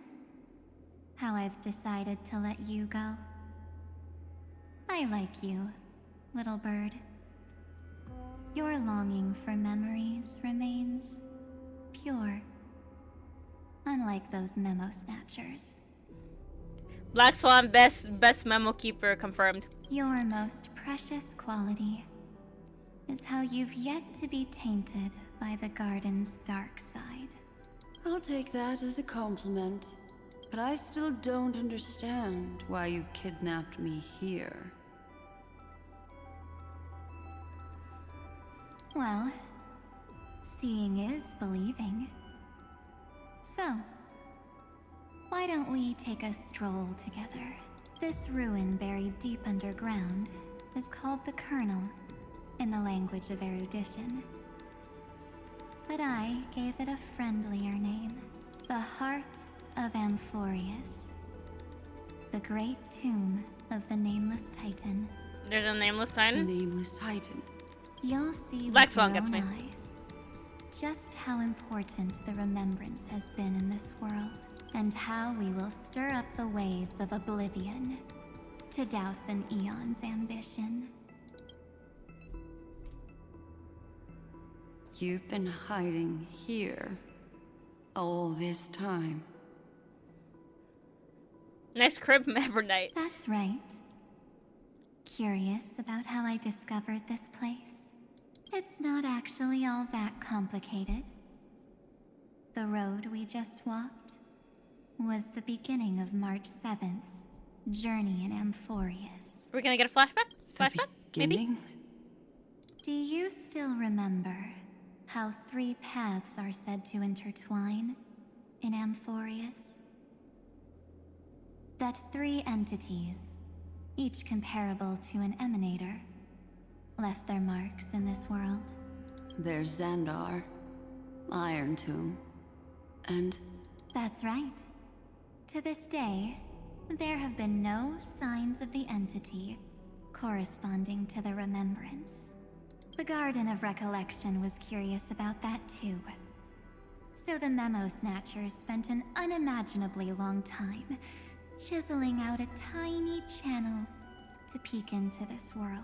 How I've decided to let you go. I like you, little bird. Your longing for memories remains pure. Unlike those memo snatchers. Black Swan, best memo keeper confirmed. Your most precious quality is how you've yet to be tainted by the garden's dark side. I'll take that as a compliment, but I still don't understand why you've kidnapped me here. Well, seeing is believing. So, why don't we take a stroll together? This ruin buried deep underground is called the Kernel, in the language of erudition. But I gave it a friendlier name. The Heart of Amphorius. The great tomb of the Nameless Titan. There's a Nameless Titan? The Nameless Titan. You'll see Black with Swan your gets own me. eyes just how important the remembrance has been in this world, and how we will stir up the waves of oblivion to douse an eon's ambition. You've been hiding here all this time. Nice crib, Evernight. That's right. Curious about how I discovered this place? It's not actually all that complicated. The road we just walked was the beginning of March 7th's journey in Amphorius. We're gonna get a flashback? Flashback? Maybe? Do you still remember how 3 paths are said to intertwine in Amphorius? That 3 entities, each comparable to an emanator, left their marks in this world. There's Xandar, Iron Tomb, and... That's right. To this day, there have been no signs of the entity corresponding to the remembrance. The Garden of Recollection was curious about that too. So the Memo Snatchers spent an unimaginably long time chiseling out a tiny channel to peek into this world.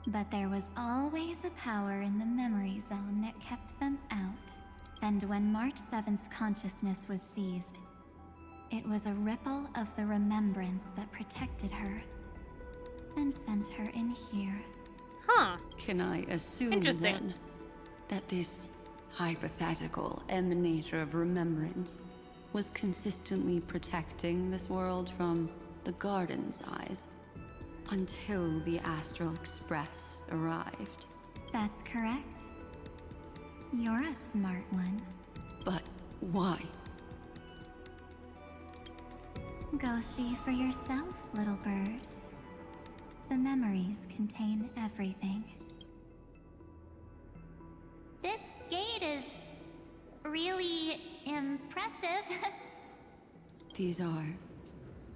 But there was always a power in the memory zone that kept them out. And when March 7th's consciousness was seized, it was a ripple of the remembrance that protected her and sent her in here. Huh. Can I assume then that this hypothetical emanator of remembrance was consistently protecting this world from the Garden's eyes until the Astral Express arrived? That's correct. You're a smart one. But why? Go see for yourself, little bird. The memories contain everything. This gate is really impressive. These are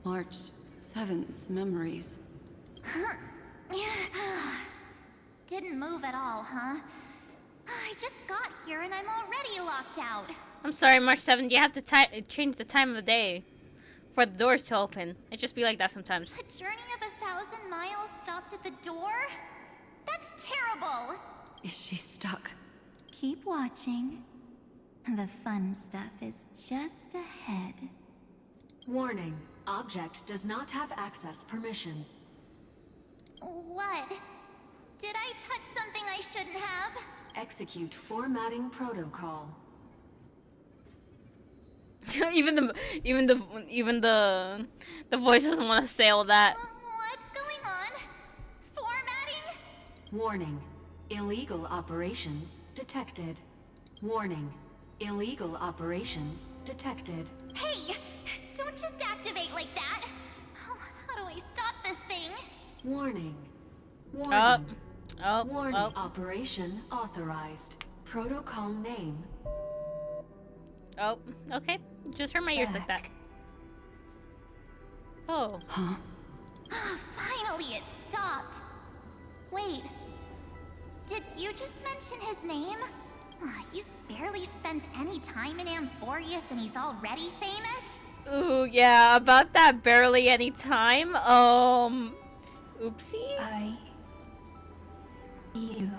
March 7th's memories. Didn't move at all, huh? I just got here and I'm already locked out. I'm sorry, March 7th. You have to change the time of the day for the doors to open. It just be like that sometimes. A journey of 1,000 miles stopped at the door? That's terrible. Is she stuck? Keep watching. The fun stuff is just ahead. Warning. Object does not have access permission. What? Did I touch something I shouldn't have? Execute formatting protocol. even the voice doesn't want to say all that. What's going on? Formatting? Warning. Illegal operations detected. Warning. Illegal operations detected. Hey! Don't just activate like that! Oh, how do I stop this thing? Warning. Warning. Warning. Oh. Operation authorized. Protocol name. Oh, okay. Just hurt my ears like that. Oh. Huh? Finally, it stopped. Wait. Did you just mention his name? He's barely spent any time in Amphorius and he's already famous? Ooh, yeah, about that barely any time. Oopsie. You.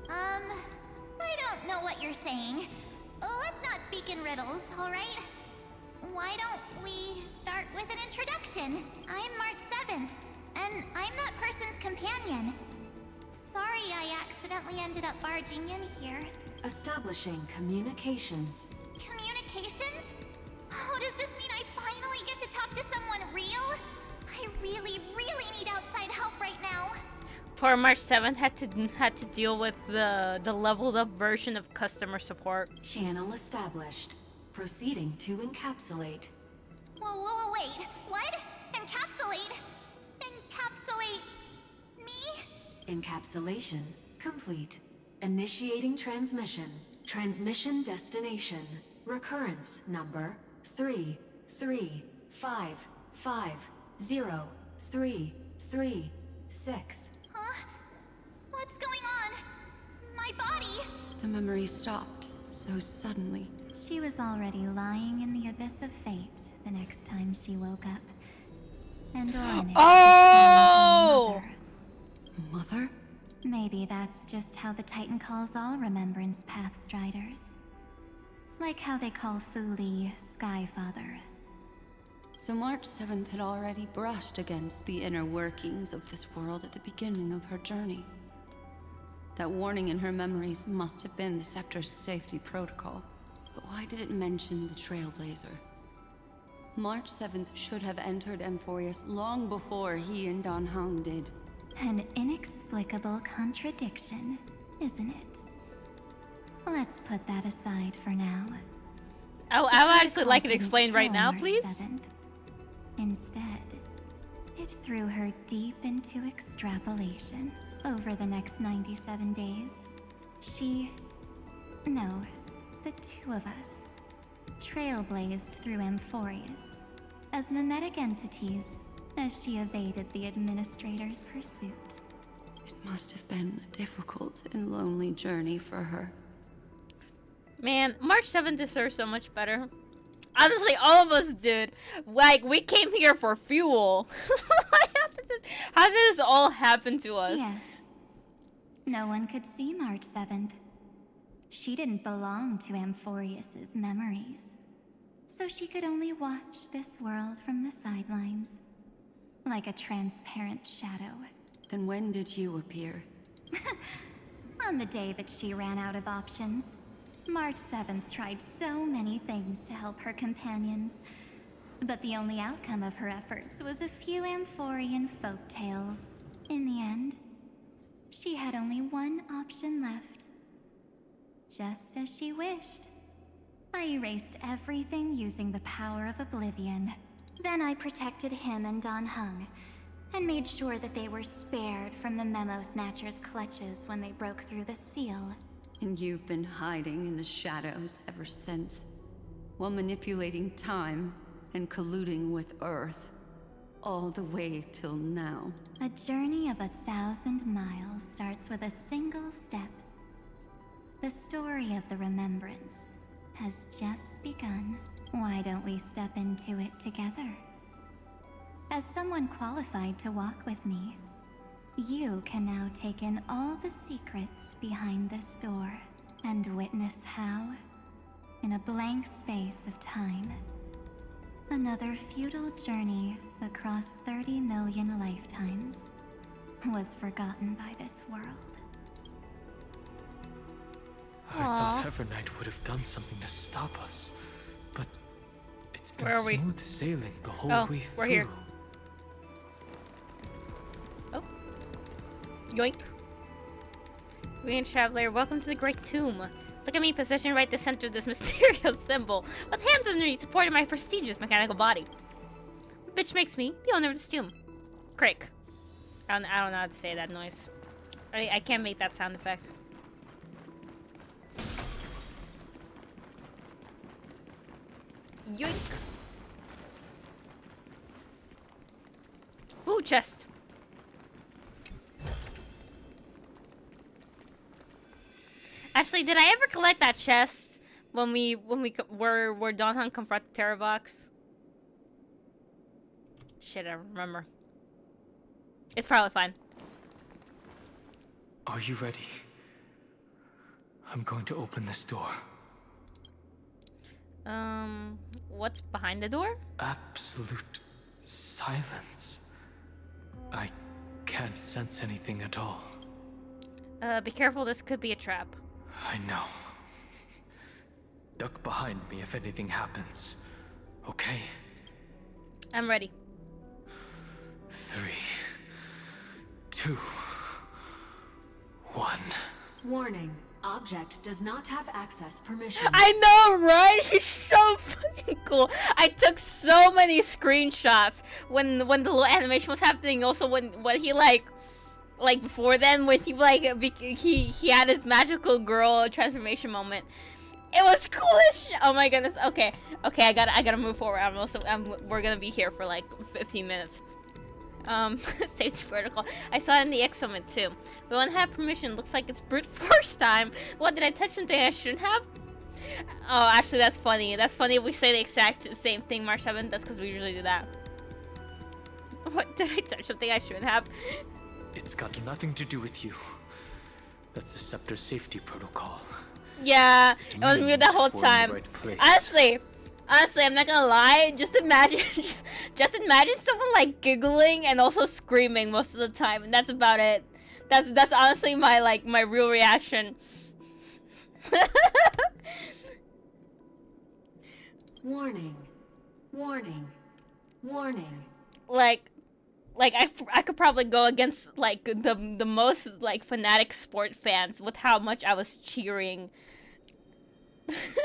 I don't know what you're saying. Let's not speak in riddles, alright? Why don't we start with an introduction? I'm March 7th, and I'm that person's companion. Sorry I accidentally ended up barging in here. Establishing communications. Communications? Oh, does this mean I finally get to talk to someone real? I really, really need outside help right now. Poor March 7th had to deal with the leveled up version of customer support. Channel established. Proceeding to encapsulate. Whoa, wait. What? Encapsulate? Encapsulate me? Encapsulation complete. Initiating transmission. Transmission destination. Recurrence number 335503336. What's going on? My body? The memory stopped so suddenly. She was already lying in the abyss of fate the next time she woke up. And Ornate Oh! Mother? Maybe that's just how the Titan calls all Remembrance Pathstriders. Like how they call Fuli Skyfather. So March 7th had already brushed against the inner workings of this world at the beginning of her journey. That warning in her memories must have been the Scepter's safety protocol. But why did it mention the Trailblazer? March 7th should have entered Amphorius long before he and Dan Heng did. An inexplicable contradiction, isn't it? Let's put that aside for now. I would actually like it explained right now, March please. 7th. Instead, it threw her deep into extrapolations over the next 97 days. The two of us, trailblazed through Amphorius as mimetic entities as she evaded the Administrator's pursuit. It must have been a difficult and lonely journey for her. Man, March 7th deserves so much better. Honestly, all of us did. Like, we came here for fuel. How did this all happen to us? Yes. No one could see March 7th. She didn't belong to Amphorius's memories. So she could only watch this world from the sidelines. Like a transparent shadow. Then when did you appear? On the day that she ran out of options. March 7th tried so many things to help her companions. But the only outcome of her efforts was a few Amphorian folktales. In the end, she had only one option left. just as she wished. I erased everything using the power of oblivion. Then I protected him and Dan Heng, and made sure that they were spared from the Memo Snatcher's clutches when they broke through the seal. And you've been hiding in the shadows ever since, while manipulating time and colluding with Earth, all the way till now. A journey of 1,000 miles starts with a single step. The story of the Remembrance has just begun. Why don't we step into it together? As someone qualified to walk with me, you can now take in all the secrets behind this door and witness how, in a blank space of time, another futile journey across 30 million lifetimes was forgotten by this world. I thought Evernight would have done something to stop us, but it's been Where are we? smooth sailing the whole way through. We're here. Oh. Yoink. Green Traveler, welcome to the Great Tomb. Look at me positioned right at the center of this mysterious symbol, with hands underneath supporting my prestigious mechanical body. Which makes me the owner of this tomb. Crick. I don't know how to say that noise. I can't make that sound effect. Yoink. Ooh, chest. Actually, did I ever collect that chest when where Dan Heng confronted Terravox? Shit, I don't remember. It's probably fine. Are you ready? I'm going to open this door. What's behind the door? Absolute silence. I can't sense anything at all. Be careful, this could be a trap. I know. Duck behind me if anything happens. Okay? I'm ready. 3, 2, 1. Warning. Object does not have access permission. I know, right? He's so fucking cool. I took so many screenshots when the little animation was happening. Also, when he like before then, when he had his magical girl transformation moment. It was cool as shit. Oh my goodness. Okay, I gotta move forward. We're gonna be here for like 15 minutes. Safety protocol. I saw it in the exoment too. We won't have permission. Looks like it's brute force time. What, did I touch something I shouldn't have? Oh, actually, that's funny. That's funny if we say the exact same thing, March 7th. That's because we usually do that. What, did I touch something I shouldn't have? It's got nothing to do with you. That's the Scepter's safety protocol. Yeah, it was me that whole time. Right, Honestly, I'm not gonna lie. Just imagine someone like giggling and also screaming most of the time, and that's about it. That's honestly my real reaction. Warning, warning, warning. Like I could probably go against like the most like fanatic sport fans with how much I was cheering.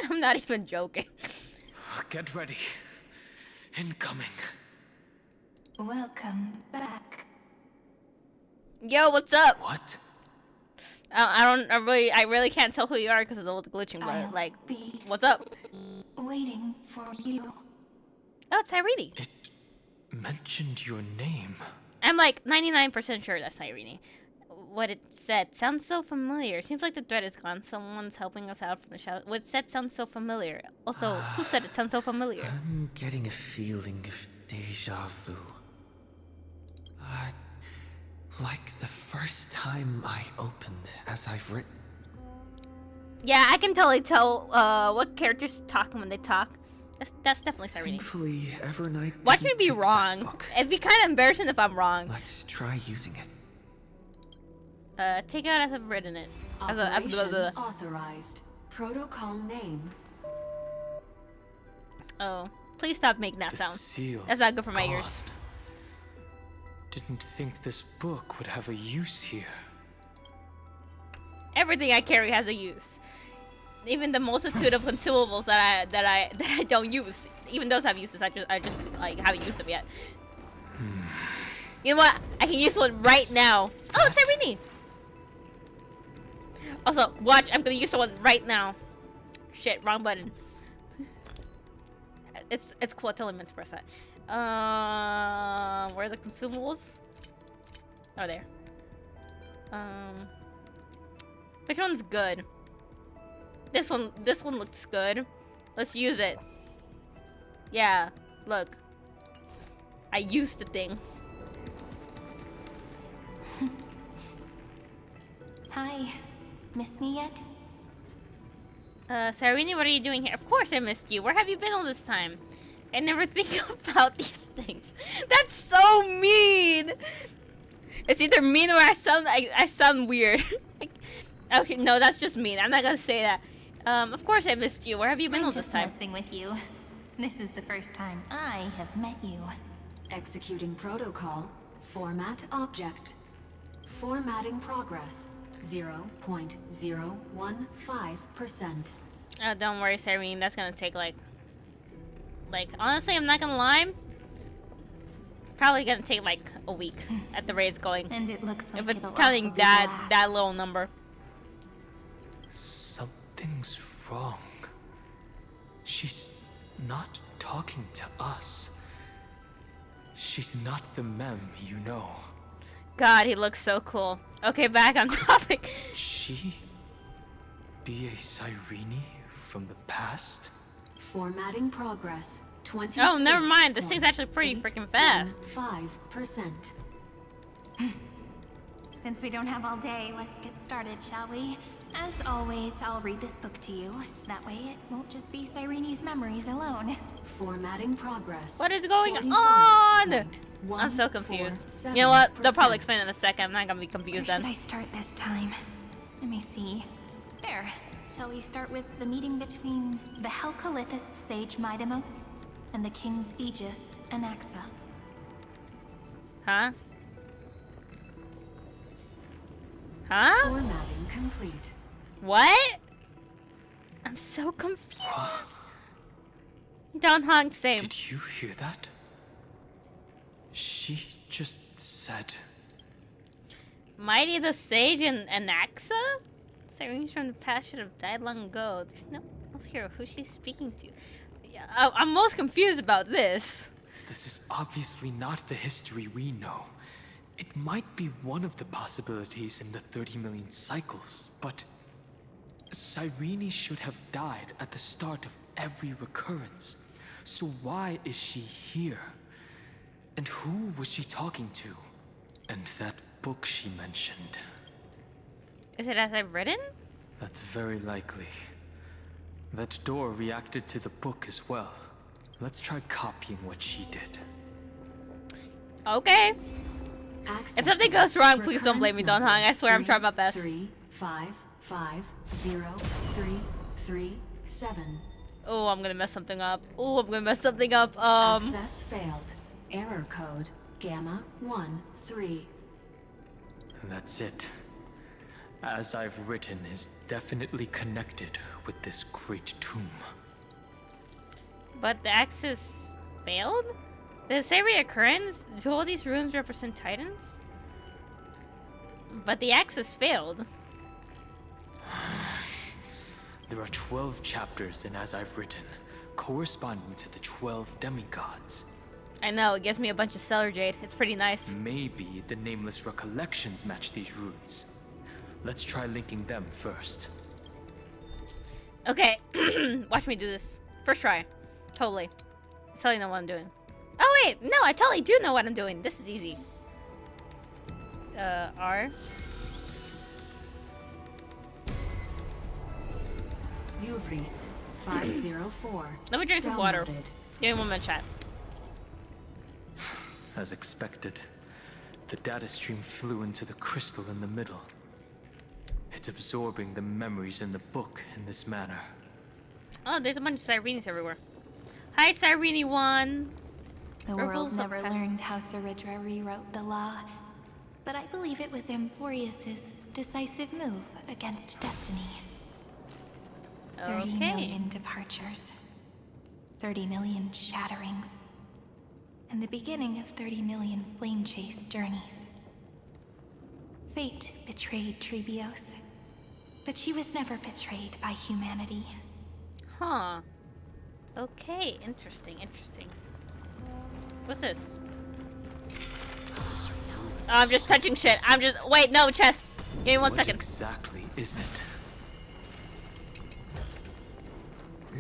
I'm not even joking. Get ready. Incoming. Welcome back. Yo, what's up? What? I really can't tell who you are because of the glitching, but like, what's up? Waiting for you. Oh, it's Irene. It mentioned your name. I'm like 99% sure that's Irene. What it said sounds so familiar. Seems like the threat is gone. Someone's helping us out from the shadow. What it said sounds so familiar. Also, who said it sounds so familiar? I'm getting a feeling of deja vu. Like the first time I opened, as I've written. Yeah, I can totally tell what characters talk when they talk. That's definitely Irene. Thankfully, Evernight. Watch me be wrong. It'd be kind of embarrassing if I'm wrong. Let's try using it. Take out as I've written it. Operation authorized. Protocol name. Oh, please stop making that sound. That's not good for my ears. Didn't think this book would have a use here. Everything I carry has a use. even the multitude of consumables that I don't use. Even those have uses, I just like haven't used them yet. You know what? I can use one right now. Oh, it's Irene. Also, watch. I'm gonna use one right now. Shit, wrong button. It's cool. I totally meant to press that. Where are the consumables? Oh, there. Which one's good? This one looks good. Let's use it. Yeah, look. I used the thing. Hi. Miss me yet? Sarini, what are you doing here? Of course I missed you. Where have you been all this time? I never think about these things. That's so mean! It's either mean or I sound weird. Okay, no, that's just mean. I'm not gonna say that. Of course I missed you. Where have you been all this time? I'm just messing with you. This is the first time I have met you. Executing protocol. Format object. Formatting progress. 0.015%. Oh, don't worry, Cyrene. That's gonna take like honestly, I'm not gonna lie. Probably gonna take like a week at the rate it's going. And it looks like if it's counting that little number. Something's wrong. She's not talking to us. She's not the mem you know. God, he looks so cool. Okay, back on topic. She be a Cyrene from the past? Formatting progress. 20. Oh, never mind. This thing's actually pretty freaking fast. 5%. Since we don't have all day, let's get started, shall we? As always, I'll read this book to you. That way it won't just be Cyrene's memories alone. Formatting progress. What is going on? I'm so confused. You know what? They'll probably explain in a second. I'm not gonna be confused Where then. should I start this time? Let me see. There. Shall we start with the meeting between the Helcolithist sage Midamos and the King's Aegis, Anaxa? Huh? Huh? Formatting complete. What? I'm so confused. Don Hong, same. Did you hear that? She just said... Mighty the Sage and Anaxa? Cyrenes from the past should have died long ago. There's no one else here. Who's she speaking to? Yeah, I'm most confused about this. This is obviously not the history we know. It might be one of the possibilities in the 30 million cycles, but... Cyrene should have died at the start of every recurrence. So why is she here? And who was she talking to? And that book she mentioned. Is it as I've written? That's very likely. That door reacted to the book as well. Let's try copying what she did. Okay. If something goes wrong, please don't blame me, Don Hong. I swear I'm trying my best. 3550337. Oh, I'm gonna mess something up. Oh, I'm gonna mess something up. Access failed. Error code Gamma 13. That's it. As I've written is definitely connected with this great tomb. But the axis failed? Did it say reoccurrence? Do all these runes represent titans? But the axis failed. There are 12 chapters in As I've Written, corresponding to the 12 demigods. I know, it gives me a bunch of stellar jade. It's pretty nice. Maybe the nameless recollections match these runes. Let's try linking them first. Okay, watch me do this. First try. Totally. I totally know what I'm doing. Oh wait, no, I totally do know what I'm doing. This is easy. R. Uvris 504. Let me drink some water. Downloaded. Give me 1 minute, chat. As expected, the data stream flew into the crystal in the middle. It's absorbing the memories in the book in this manner. Oh, there's a bunch of Cyrenes everywhere. Hi, Cyrene 1. The world never learned how Saridra rewrote the law, but I believe it was Amphorius's decisive move against destiny. 30 Okay. million departures, 30 million shatterings, and the beginning of 30 million flame chase journeys. Fate betrayed Trebios, but she was never betrayed by humanity. Huh. Okay, interesting, interesting. What's this? Oh, I'm just touching shit. I'm just. Wait, no, chest. Give me 1 second. What exactly is it?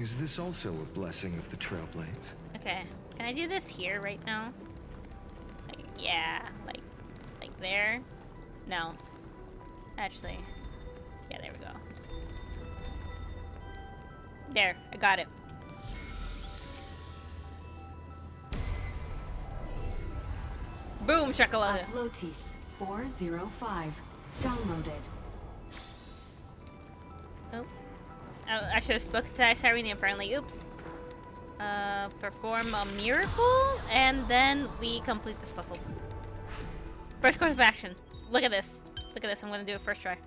Is this also a blessing of the Trailblades? Okay. Can I do this here right now? Like, yeah, like there? No. Actually. Yeah, there we go. There, I got it. Boom, shakalaka. Uplotis 405. Downloaded. Oh. I should have spoken to Irene apparently. Oops. Perform a miracle, and then we complete this puzzle. First course of action. Look at this. Look at this. I'm gonna do it first try.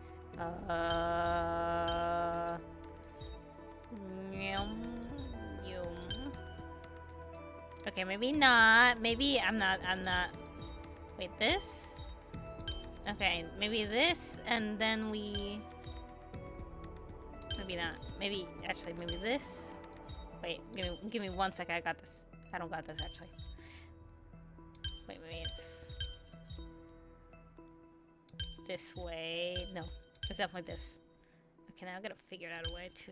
Okay, maybe not. Maybe I'm not. Wait, this? Okay, maybe this, and then we... Maybe not. Maybe, actually, maybe this. Wait, give me 1 second. I got this. I don't got this, actually. Wait, it's... This way. No, it's definitely this. Okay, now I gotta figure out a way to...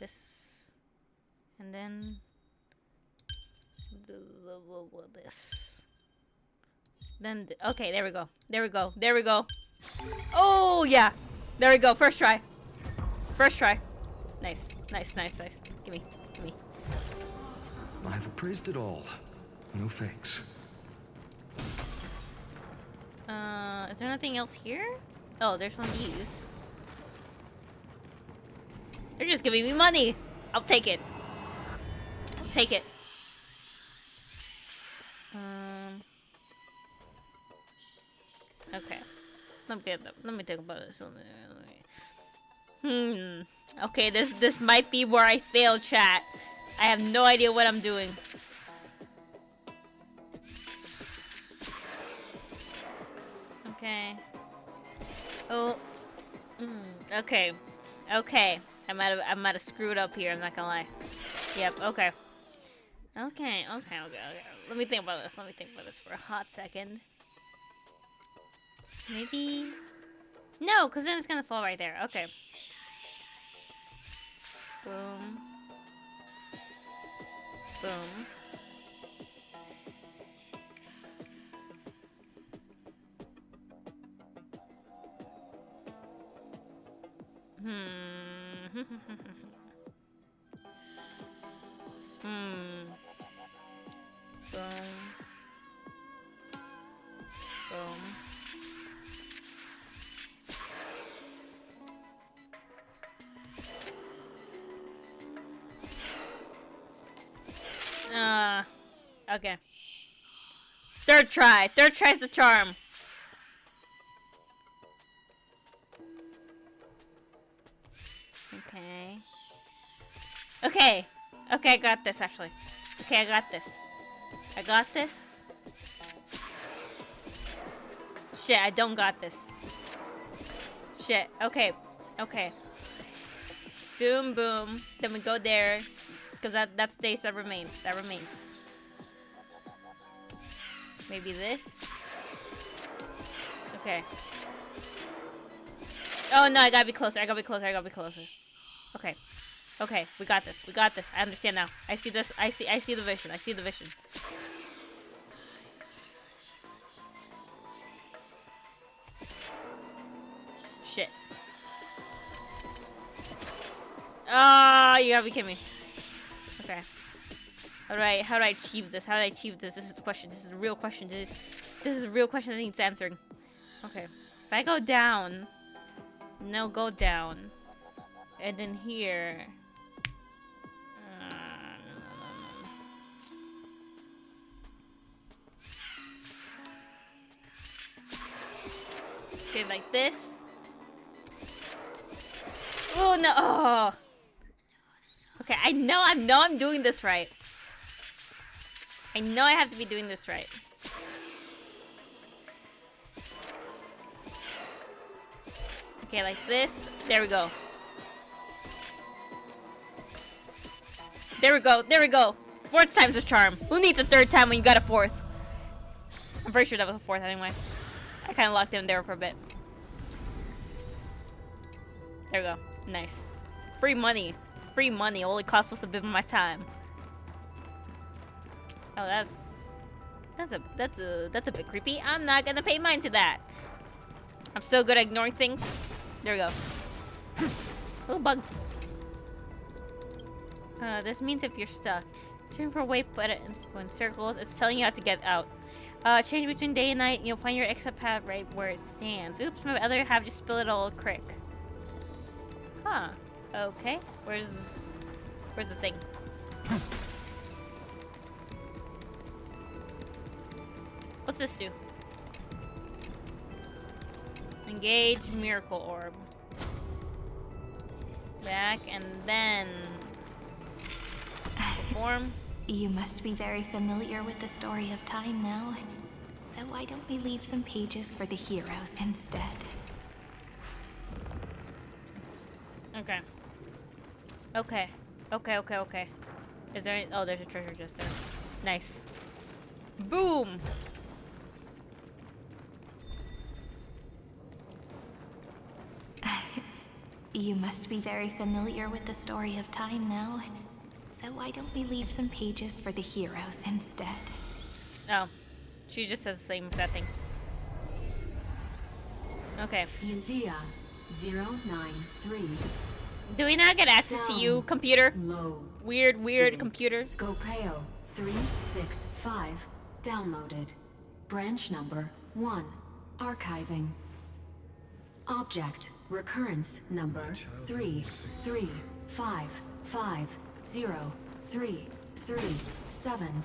This. And then... This. Then, okay, there we go. There we go. There we go. Oh, yeah. There we go. First try. First try. Nice. Nice, nice, nice. Gimme. Gimme. I've appraised it all. No fakes. Is there nothing else here? Oh, there's one of these. They're just giving me money. I'll take it. I'll take it. Okay. Let me think about this. Okay, this might be where I fail, chat. I have no idea what I'm doing. Okay. Oh. Okay. Okay. I might have screwed up here. I'm not gonna lie. Yep. Okay. Okay. Let me think about this. Let me think about this for a hot second. Maybe... No, because then it's gonna fall right there. Okay. Boom. Boom. Boom. Boom. Okay. Third try. Third try's the charm. Okay. Okay. Okay, I got this, actually. Okay, I got this. I got this. Shit, I don't got this. Shit. Okay. Okay. Boom, boom. Then we go there. Because that stays, that remains. That remains. Maybe this. Okay. Oh no, I gotta be closer. I gotta be closer. I gotta be closer. Okay. Okay, we got this. We got this. I understand now. I see this. I see the vision. I see the vision. Shit. Ah, you gotta be kidding me. Okay. How do I achieve this? How do I achieve this? This is the question. This is a real question. This is a real question that needs answering. Okay. If I go down, no, go down, and then here. Okay, like this. Oh no! Oh. Okay, I know I'm doing this right. I know I have to be doing this right. Okay, like this. There we go. There we go. There we go. Fourth time's a charm. Who needs a third time when you got a fourth? I'm pretty sure that was a fourth anyway. I kind of locked him there for a bit. There we go. Nice. Free money. Free money. Only cost us a bit of my time. Oh, that's a bit creepy. I'm not gonna pay mind to that. I'm so good at ignoring things. There we go. Oh, bug. This means if you're stuck, turn for a way, put it in circles. It's telling you how to get out. Change between day and night. You'll find your exit path right where it stands. Oops, my other half just spilled it all crick. Huh. Okay. Where's the thing? What's this do? Engage Miracle Orb. Back and then perform. You must be very familiar with the story of time now. So why don't we leave some pages for the heroes instead? Okay. Okay. Is there any... Oh, there's a treasure just there. Nice. Boom! You must be very familiar with the story of time now. So why don't we leave some pages for the heroes instead? Oh. She just says the same exact thing. Okay. Inthea 093. Do we not get access to you, computer? Low. Weird computer. Scopeo 365. Downloaded. Branch number 1. Archiving. Object recurrence number 335503337.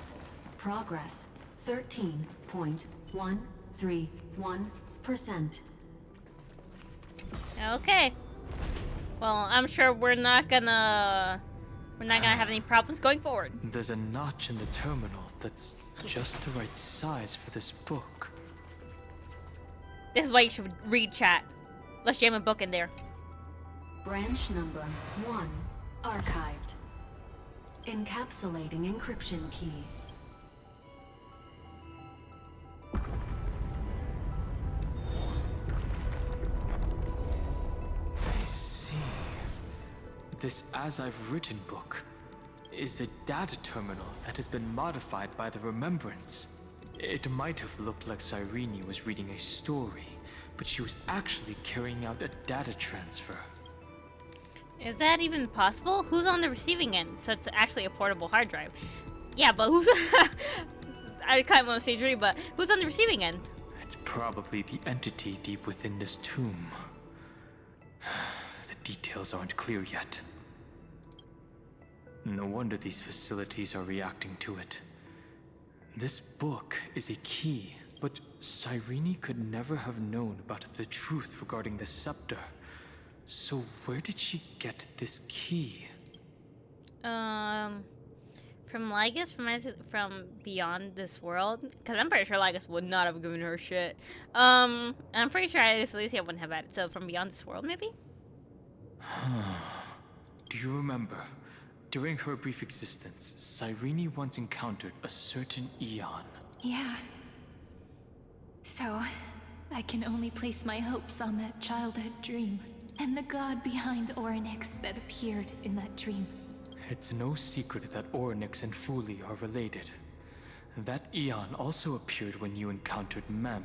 Progress 13.131%. Okay. Well, I'm sure we're not gonna have any problems going forward. There's a notch in the terminal that's just the right size for this book. This is why you should read chat. Let's jam a book in there. Branch number 1. Archived. Encapsulating encryption key. I see. This As I've Written book is a data terminal that has been modified by the Remembrance. It might have looked like Cyrene was reading a story, but she was actually carrying out a data transfer. Is that even possible? Who's on the receiving end? So it's actually a portable hard drive. Yeah, but who's... I kind of want to say Dream, but who's on the receiving end? It's probably the entity deep within this tomb. The details aren't clear yet. No wonder these facilities are reacting to it. This book is a key, but Cyrene could never have known about the truth regarding the scepter. So where did she get this key? From Lygus, from beyond this world? Because I'm pretty sure Lygus would not have given her shit. I'm pretty sure Alicia wouldn't have had it. So from beyond this world, maybe? Do you remember? During her brief existence, Cyrene once encountered a certain Eon. Yeah. So, I can only place my hopes on that childhood dream, and the god behind Orynyx that appeared in that dream. It's no secret that Orynyx and Fuli are related. That Eon also appeared when you encountered Mem.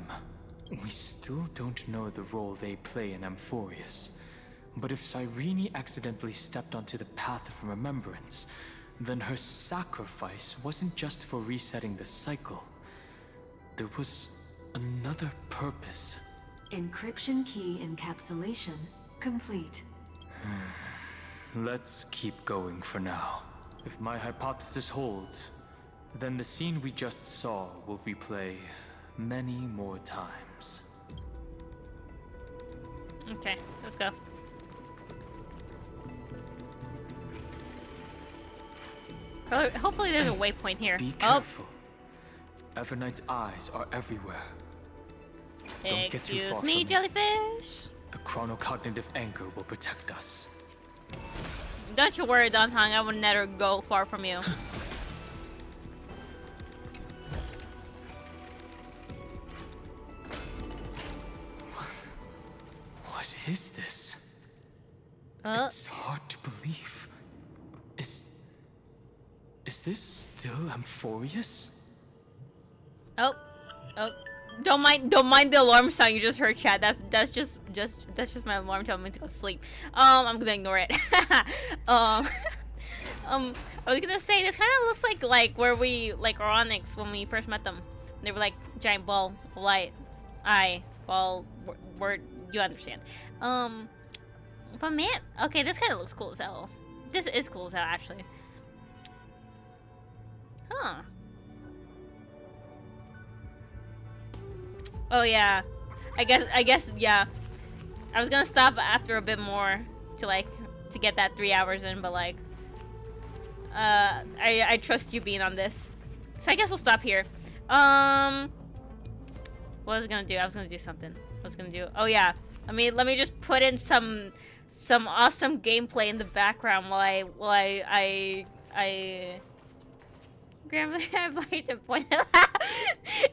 We still don't know the role they play in Amphorius. But if Cyrene accidentally stepped onto the path of remembrance, then her sacrifice wasn't just for resetting the cycle. There was another purpose. Encryption key encapsulation complete. Let's keep going for now. If my hypothesis holds, then the scene we just saw will replay many more times. Okay, let's go. Hopefully there's a waypoint here. Be careful. Everknight's eyes are everywhere. Don't get too far Excuse me, from jellyfish. The chronocognitive anchor will protect us. Don't you worry, Don Hong. I will never go far from you. What is this? It's hard to believe. Is this still Amphorius? Oh. Don't mind the alarm sound you just heard, chat. That's just my alarm telling me to go sleep. I'm gonna ignore it. I was gonna say this kind of looks like where we Oronix when we first met them. They were like giant ball of light, ball word. You understand? But man, okay, this kind of looks cool as hell. This is cool as hell, actually. Huh. Oh yeah, I guess yeah. I was gonna stop after a bit more to get that 3 hours in, but I trust you being on this, so I guess we'll stop here. What was I gonna do? I was gonna do something. What was I gonna do? Oh yeah, let me just put in some awesome gameplay in the background while I Grandmother, I'd like to point it out.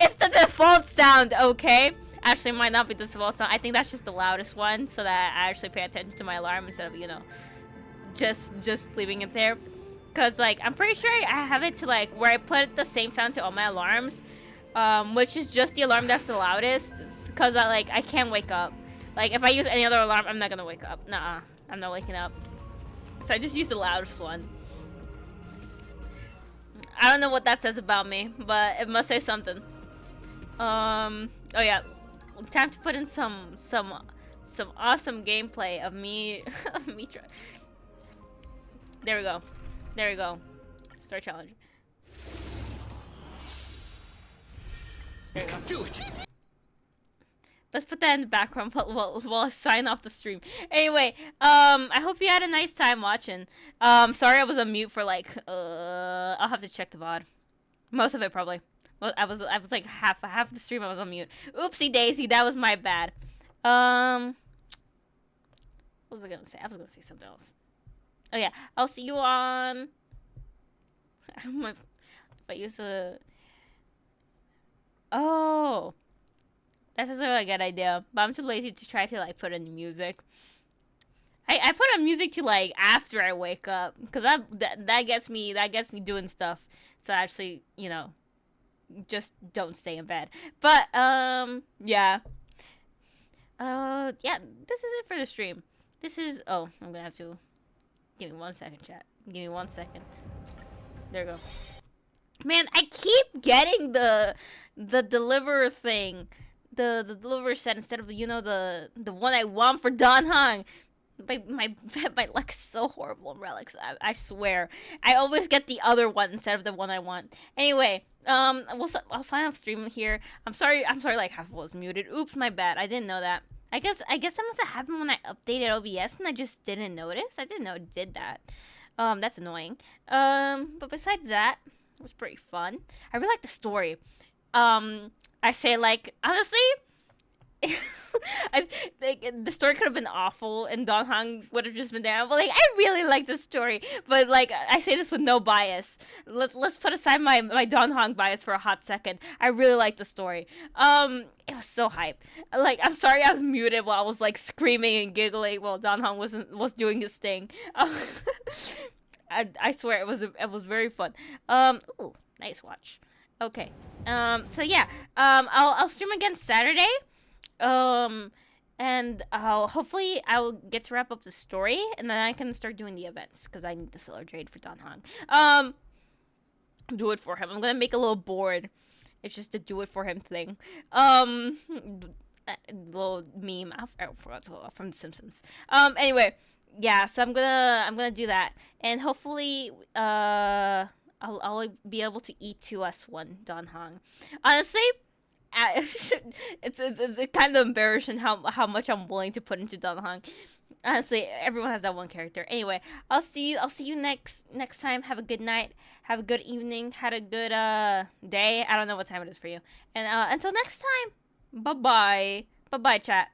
It's the default sound, okay? Actually, it might not be the default sound. I think that's just the loudest one, so that I actually pay attention to my alarm instead of, you know, just leaving it there. Cause I'm pretty sure I have it to where I put the same sound to all my alarms, which is just the alarm that's the loudest. Cause I can't wake up. If I use any other alarm, I'm not gonna wake up. Nuh-uh, I'm not waking up. So I just use the loudest one. I don't know what that says about me, but it must say something. Oh yeah, time to put in some awesome gameplay of me There we go. Start challenge. There we go. Do it. Let's put that in the background while I sign off the stream. Anyway, I hope you had a nice time watching. Sorry I was on mute for I'll have to check the VOD. Most of it probably. Well, I was half the stream I was on mute. Oopsie daisy, that was my bad. What was I gonna say? I was gonna say something else. Oh yeah, I'll see you on. If I use a. Oh. That's a really good idea, but I'm too lazy to try to put in music. I put on music to after I wake up, cause that gets me doing stuff. So actually, you know, just don't stay in bed. But yeah. Yeah, this is it for the stream. This is I'm gonna have to give me 1 second, chat. Give me 1 second. There we go. Man, I keep getting the deliver thing. The deliver set instead of the one I want for Don Hong. My luck is so horrible in relics. I swear. I always get the other one instead of the one I want. Anyway, I'll sign off streaming here. I'm sorry half was muted. Oops, my bad. I didn't know that. I guess that must have happened when I updated OBS and I just didn't notice. I didn't know it did that. That's annoying. But besides that, it was pretty fun. I really like the story. I say honestly, the story could have been awful and Don Hong would have just been there. But I really like the story. But I say this with no bias. Let's put aside my Don Hong bias for a hot second. I really like the story. It was so hype. I'm sorry I was muted while I was screaming and giggling while Don Hong was doing his thing. I swear it was very fun. Ooh, nice watch. Okay. So yeah. I'll stream again Saturday. And hopefully I'll get to wrap up the story and then I can start doing the events because I need the Solar Jade for Don Hong. Do it for him. I'm gonna make a little board. It's just a do it for him thing. Little meme I forgot from The Simpsons. Anyway, yeah. So I'm gonna do that and hopefully I'll be able to eat to us one Don Hong. Honestly, it's kind of embarrassing how much I'm willing to put into Don Hong. Honestly, everyone has that one character. Anyway, I'll see you next time. Have a good night. Have a good evening. Had a good day. I don't know what time it is for you. And until next time. Bye-bye. Bye-bye, chat.